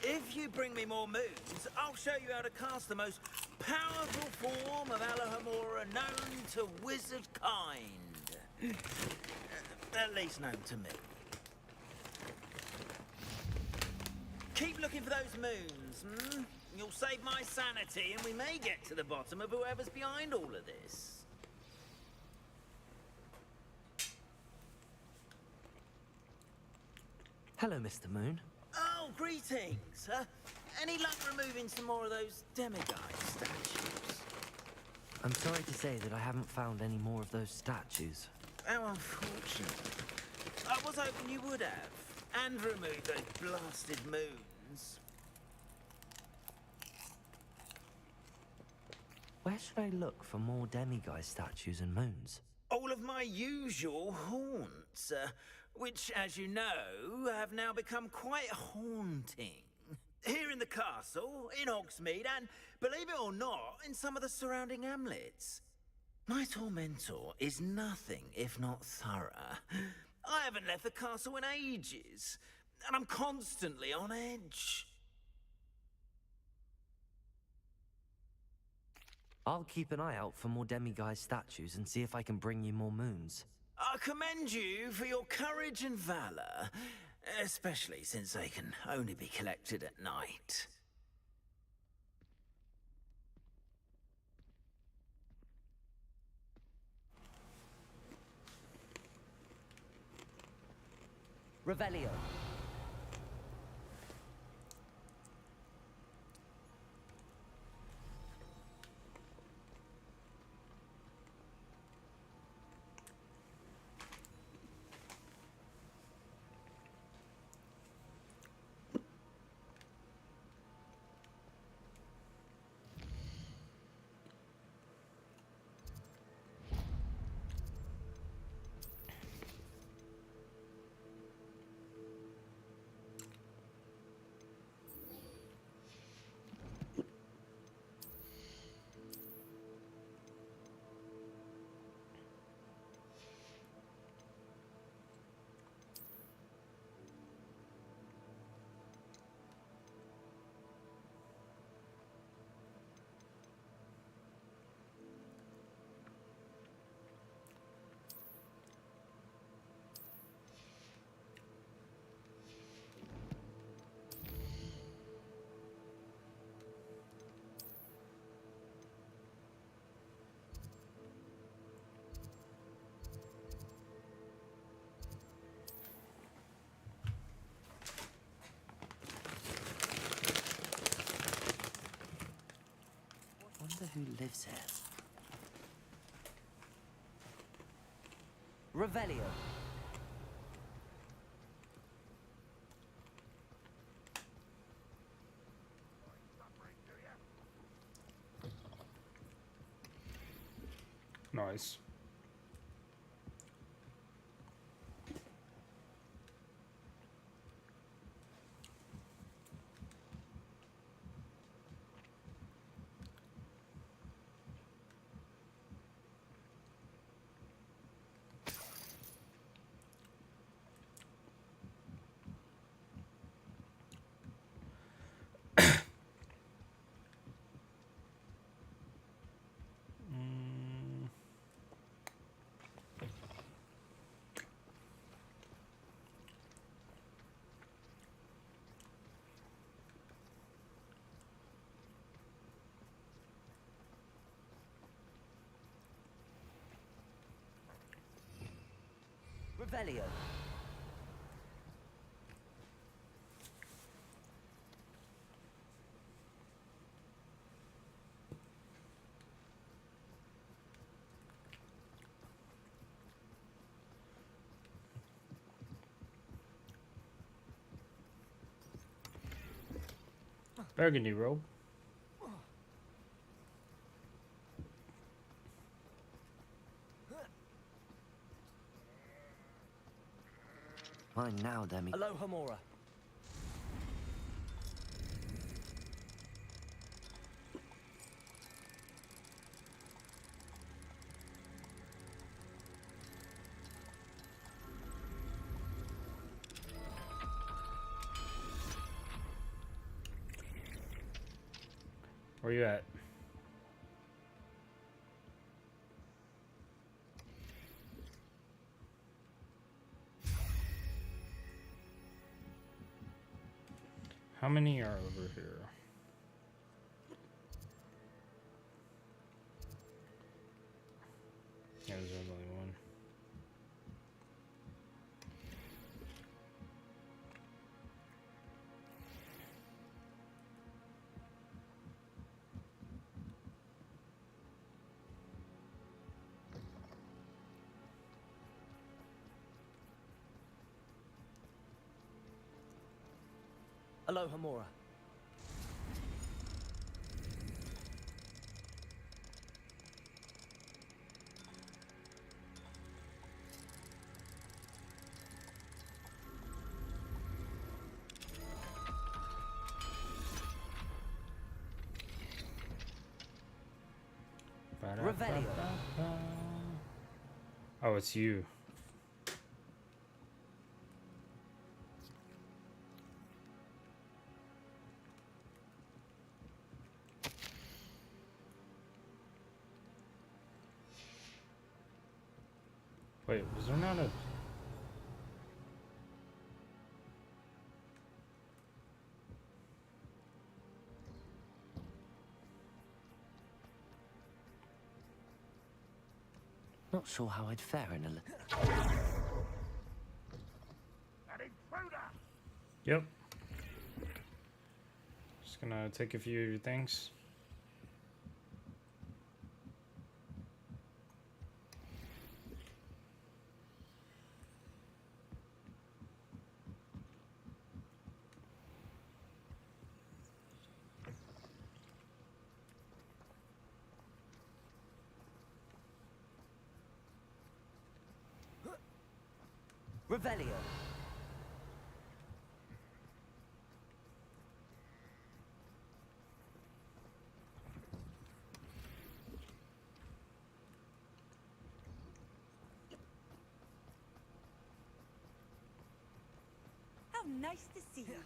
If you bring me more moons, I'll show you how to cast the most powerful form of Alahamora known to wizard kind. At least known to me. Keep looking for those moons, You'll save my sanity, and we may get to the bottom of whoever's behind all of this. Hello, Mr. Moon. Oh, greetings. Any luck removing some more of those demiguise statues? I'm sorry to say that I haven't found any more of those statues. How unfortunate. I was hoping you would have, and remove those blasted moons. Where should I look for more demiguise statues and moons? All of my usual haunts, which, as you know, have now become quite haunting. Here in the castle, in Hogsmeade, and, believe it or not, in some of the surrounding hamlets. My tormentor is nothing if not thorough. I haven't left the castle in ages, and I'm constantly on edge. I'll keep an eye out for more demiguise statues and see if I can bring you more moons. I commend you for your courage and valor, especially since they can only be collected at night. Revelio. who lives here. Revelio. Nice. Revelio. Burgundy robe. Mine now, Demi. Aloha Mora. Where you at? How many are over here? Yeah, there's only one. Aloha Mora. Revelio. Oh, it's you. Wait, was there not a... Not sure how I'd fare in a Yep. Just gonna take a few of your things. Revelio. How nice to see you.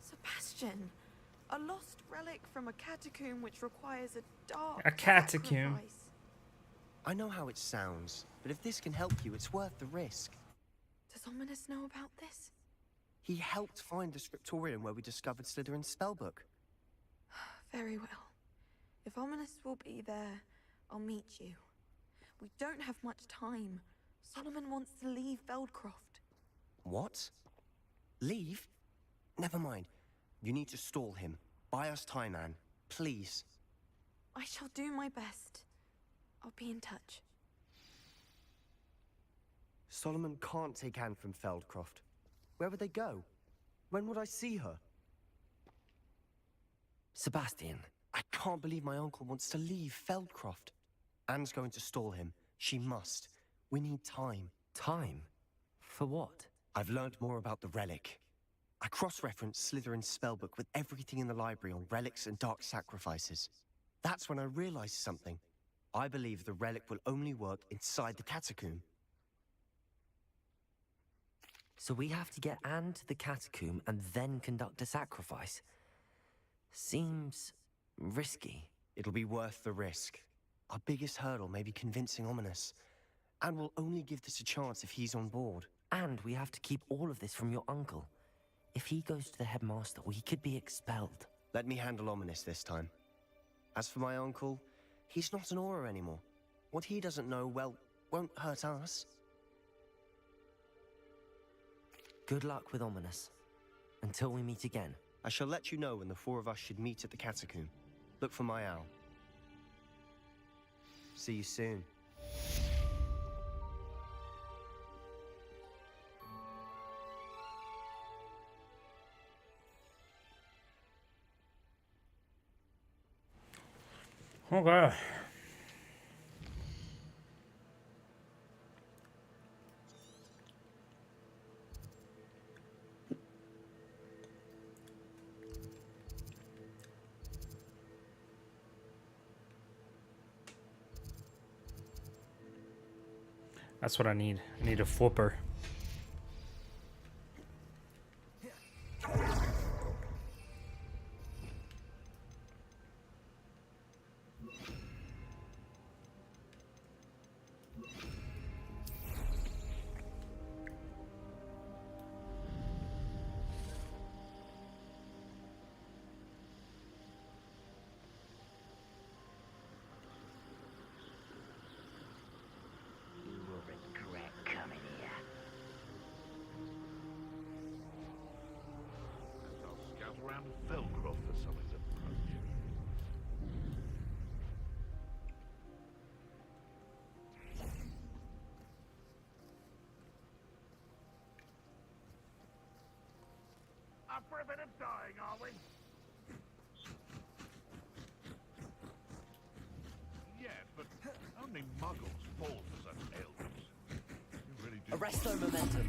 Sebastian, a lost relic from a catacomb which requires a dark A catacomb. sacrifice. I know how it sounds, but if this can help you, it's worth the risk. Does Ominous know about this? He helped find the scriptorium where we discovered Slytherin's spellbook. Very well. If Ominous will be there, I'll meet you. We don't have much time. Solomon wants to leave Feldcroft. What? Leave? Never mind. You need to stall him. Buy us time, Anne. Please. I shall do my best. I'll be in touch. Solomon can't take Anne from Feldcroft. Where would they go? When would I see her? Sebastian. I can't believe my uncle wants to leave Feldcroft. Anne's going to stall him. She must. We need time. Time? For what? I've learned more about the relic. I cross-referenced Slytherin's spellbook with everything in the library on relics and dark sacrifices. That's when I realized something. I believe the relic will only work inside the catacomb. So we have to get Anne to the catacomb and then conduct a sacrifice? Seems risky. It'll be worth the risk. Our biggest hurdle may be convincing Ominous. And we'll only give this a chance if he's on board. And we have to keep all of this from your uncle. If he goes to the headmaster, we could be expelled. Let me handle Ominous this time. As for my uncle, he's not an Auror anymore. What he doesn't know, well, won't hurt us. Good luck with Ominous. Until we meet again. I shall let you know when the four of us should meet at the catacomb. Look for my owl. See you soon. Okay. That's what I need. I need a flipper. Around Feldcroft for something to approach. Up for a bit of dying, are we? Yeah, but only muggles fall for such ailments. You really do. Arresto momentum.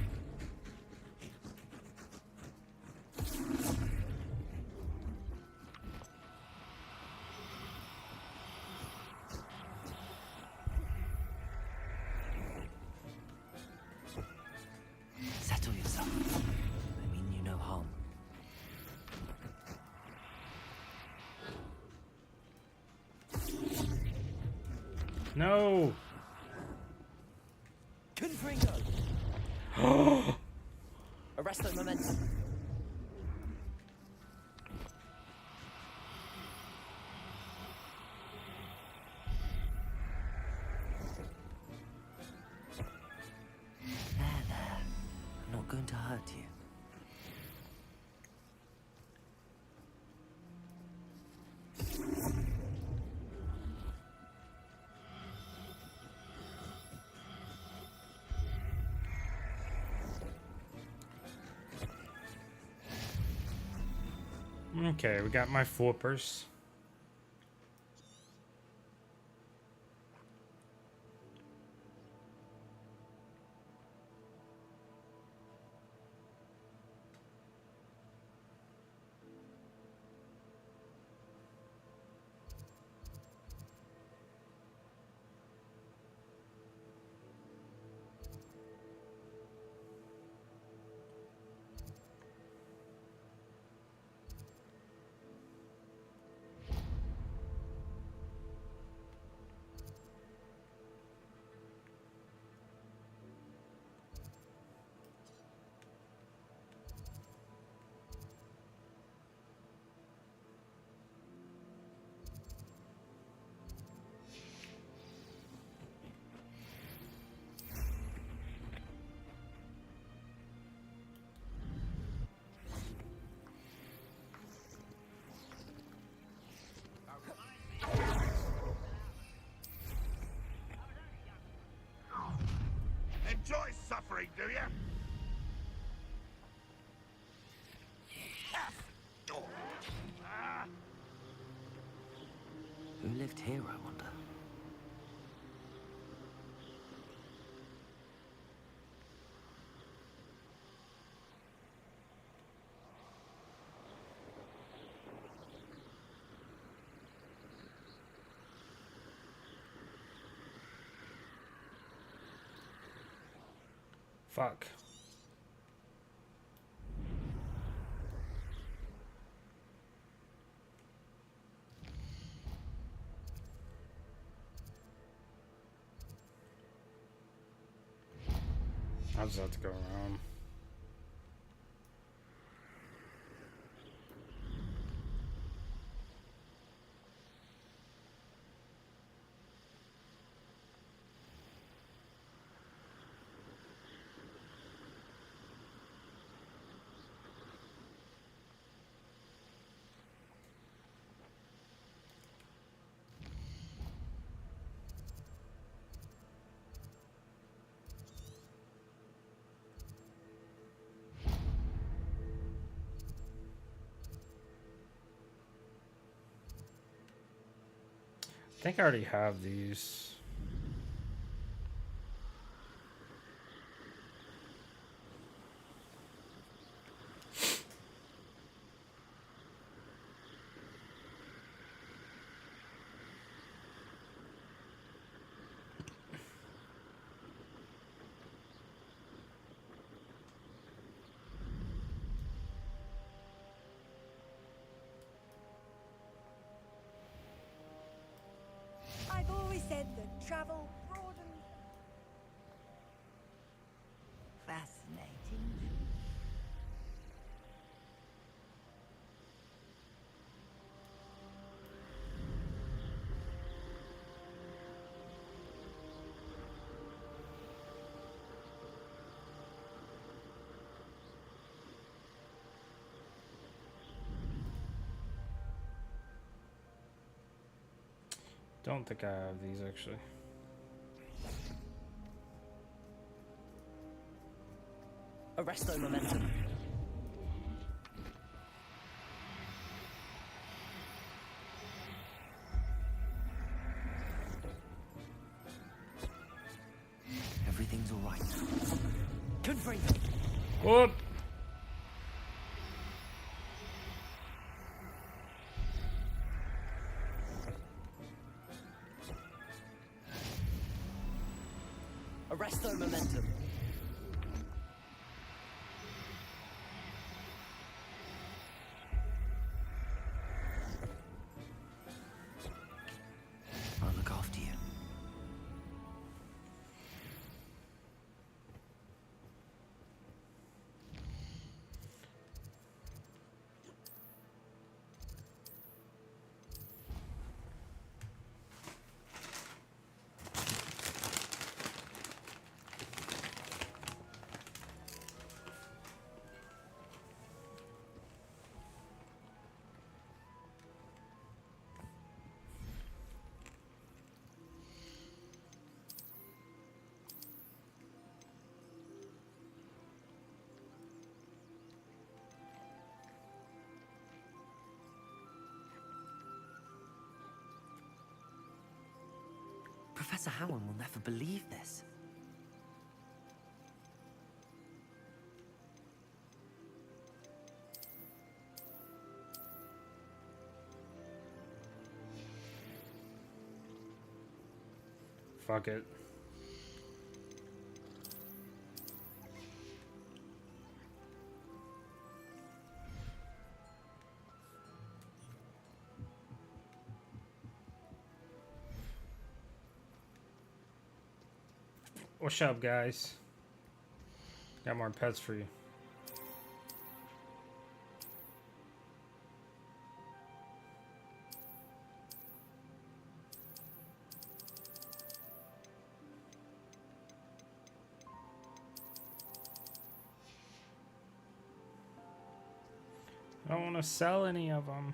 Settle yourself. I mean you no harm. No. Confringo. Arresto momentum. There. I'm not going to hurt you. Okay, we got my flippers. me, do you? Who lived here, I wonder? Fuck. I'll just have to go around. I think I already have these. I've always said that travel broadens. Fascinating. Don't think I have these actually. Arresto momentum. Everything's all right. Confront. Whoop. Arresto momentum. I'll look after you. Professor Howard will never believe this. Fuck it. What's up, guys? Got more pets for you. I don't want to sell any of them.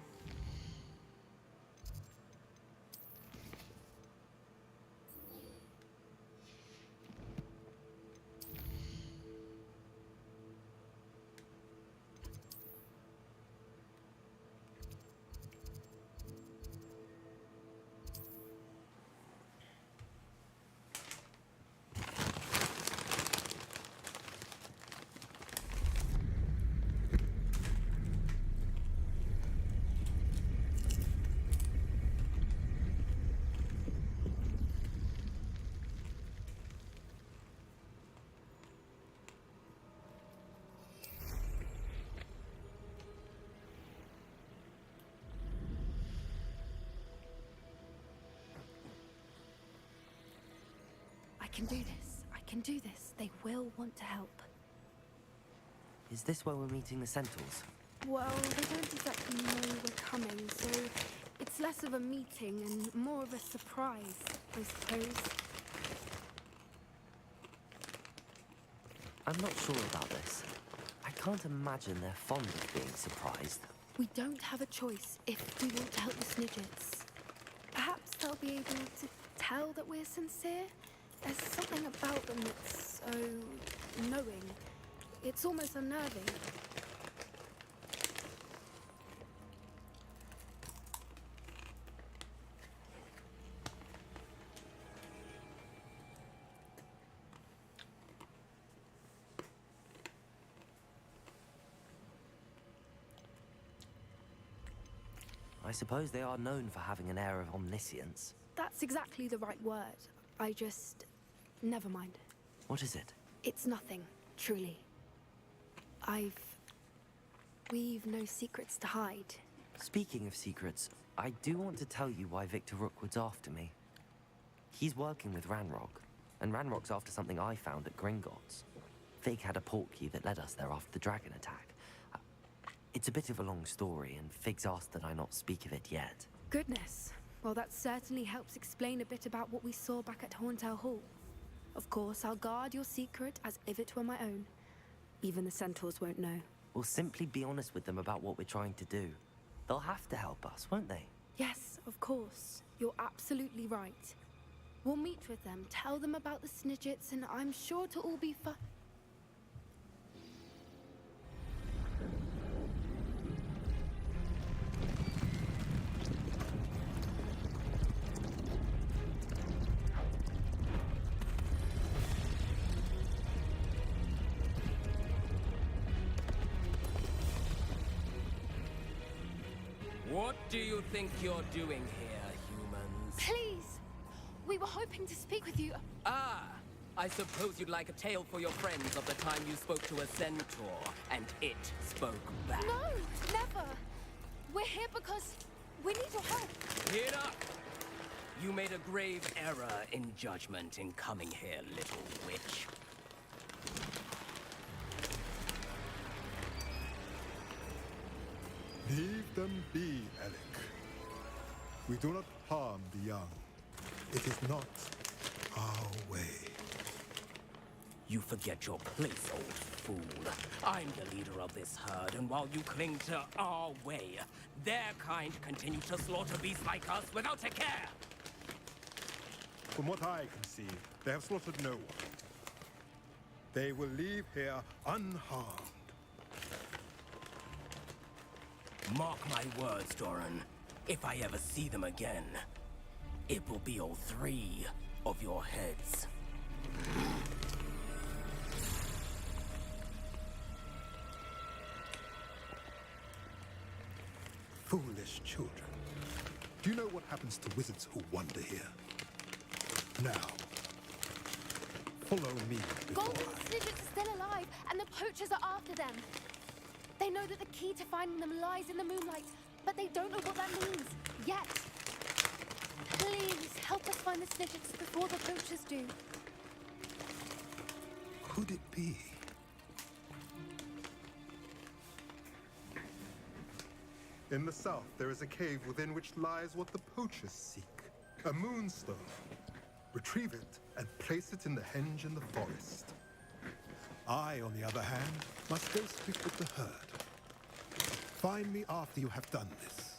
can do this. I can do this. They will want to help. Is this where we're meeting the Centaurs? Well, they don't exactly know we're coming, so it's less of a meeting and more of a surprise, I suppose. I'm not sure about this. I can't imagine they're fond of being surprised. We don't have a choice if we want to help the Snidgets. Perhaps they'll be able to tell that we're sincere. There's something about them that's so knowing. It's almost unnerving. I suppose they are known for having an air of omniscience. That's exactly the right word. I just... never mind. What is it? It's nothing, truly. We've no secrets to hide. Speaking of secrets, I do want to tell you why Victor Rookwood's after me. He's working with Ranrock, and Ranrock's after something I found at Gringotts. Fig had a portkey that led us there after the dragon attack. It's a bit of a long story, and Fig's asked that I not speak of it yet. Goodness. Well, that certainly helps explain a bit about what we saw back at Horntail Hall. Of course, I'll guard your secret as if it were my own. Even the Centaurs won't know. We'll simply be honest with them about what we're trying to do. They'll have to help us, won't they? Yes, of course. You're absolutely right. We'll meet with them, tell them about the Snidgets, and I'm sure it'll all be fun. What do you think you're doing here, humans? Please! We were hoping to speak with you. Ah! I suppose you'd like a tale for your friends of the time you spoke to a centaur, and it spoke back. No! Never! We're here because we need your help. Get up! You made a grave error in judgment in coming here, little witch. Leave them be, Alec. We do not harm the young. It is not our way. You forget your place, old fool. I'm the leader of this herd, and while you cling to our way, their kind continue to slaughter beasts like us without a care. From what I can see, they have slaughtered no one. They will leave here unharmed. Mark my words, Doran. If I ever see them again, it will be all 3 of your heads. Foolish children. Do you know what happens to wizards who wander here? Now, follow me before Golden Snidgets are still alive, and the poachers are after them. They know that the key to finding them lies in the moonlight, but they don't know what that means, yet. Please, help us find the Snidgets before the poachers do. Could it be? In the south, there is a cave within which lies what the poachers seek. A moonstone. Retrieve it and place it in the henge in the forest. I, on the other hand, must go speak with the herd. Find me after you have done this.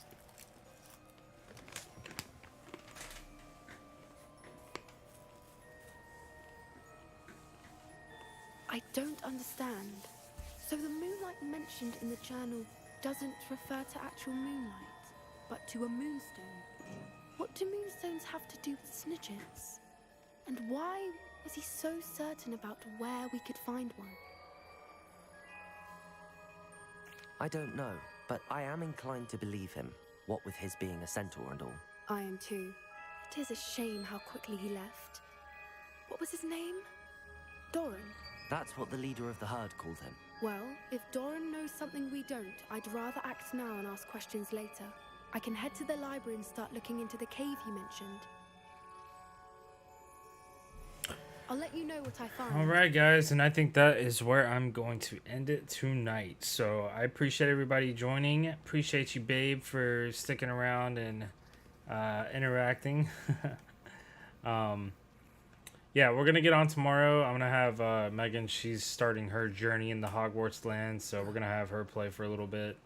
I don't understand. So the moonlight mentioned in the journal doesn't refer to actual moonlight, but to a moonstone. What do moonstones have to do with Snidgets? And why was he so certain about where we could find one? I don't know, but I am inclined to believe him, what with his being a centaur and all. I am too. It is a shame how quickly he left. What was his name? Doran. That's what the leader of the herd called him. Well, if Doran knows something we don't, I'd rather act now and ask questions later. I can head to the library and start looking into the cave you mentioned. I'll let you know what I find. All right, guys, and I think that is where I'm going to end it tonight. So I appreciate everybody joining. Appreciate you, babe, for sticking around and interacting. Yeah, we're gonna get on tomorrow. I'm gonna have Megan. She's starting her journey in the Hogwarts land, so we're gonna have her play for a little bit,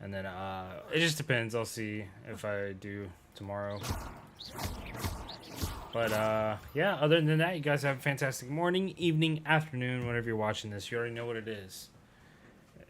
and then it just depends. I'll see if I do tomorrow. But yeah, other than that, you guys have a fantastic morning, evening, afternoon, whenever you're watching this. You already know what it is.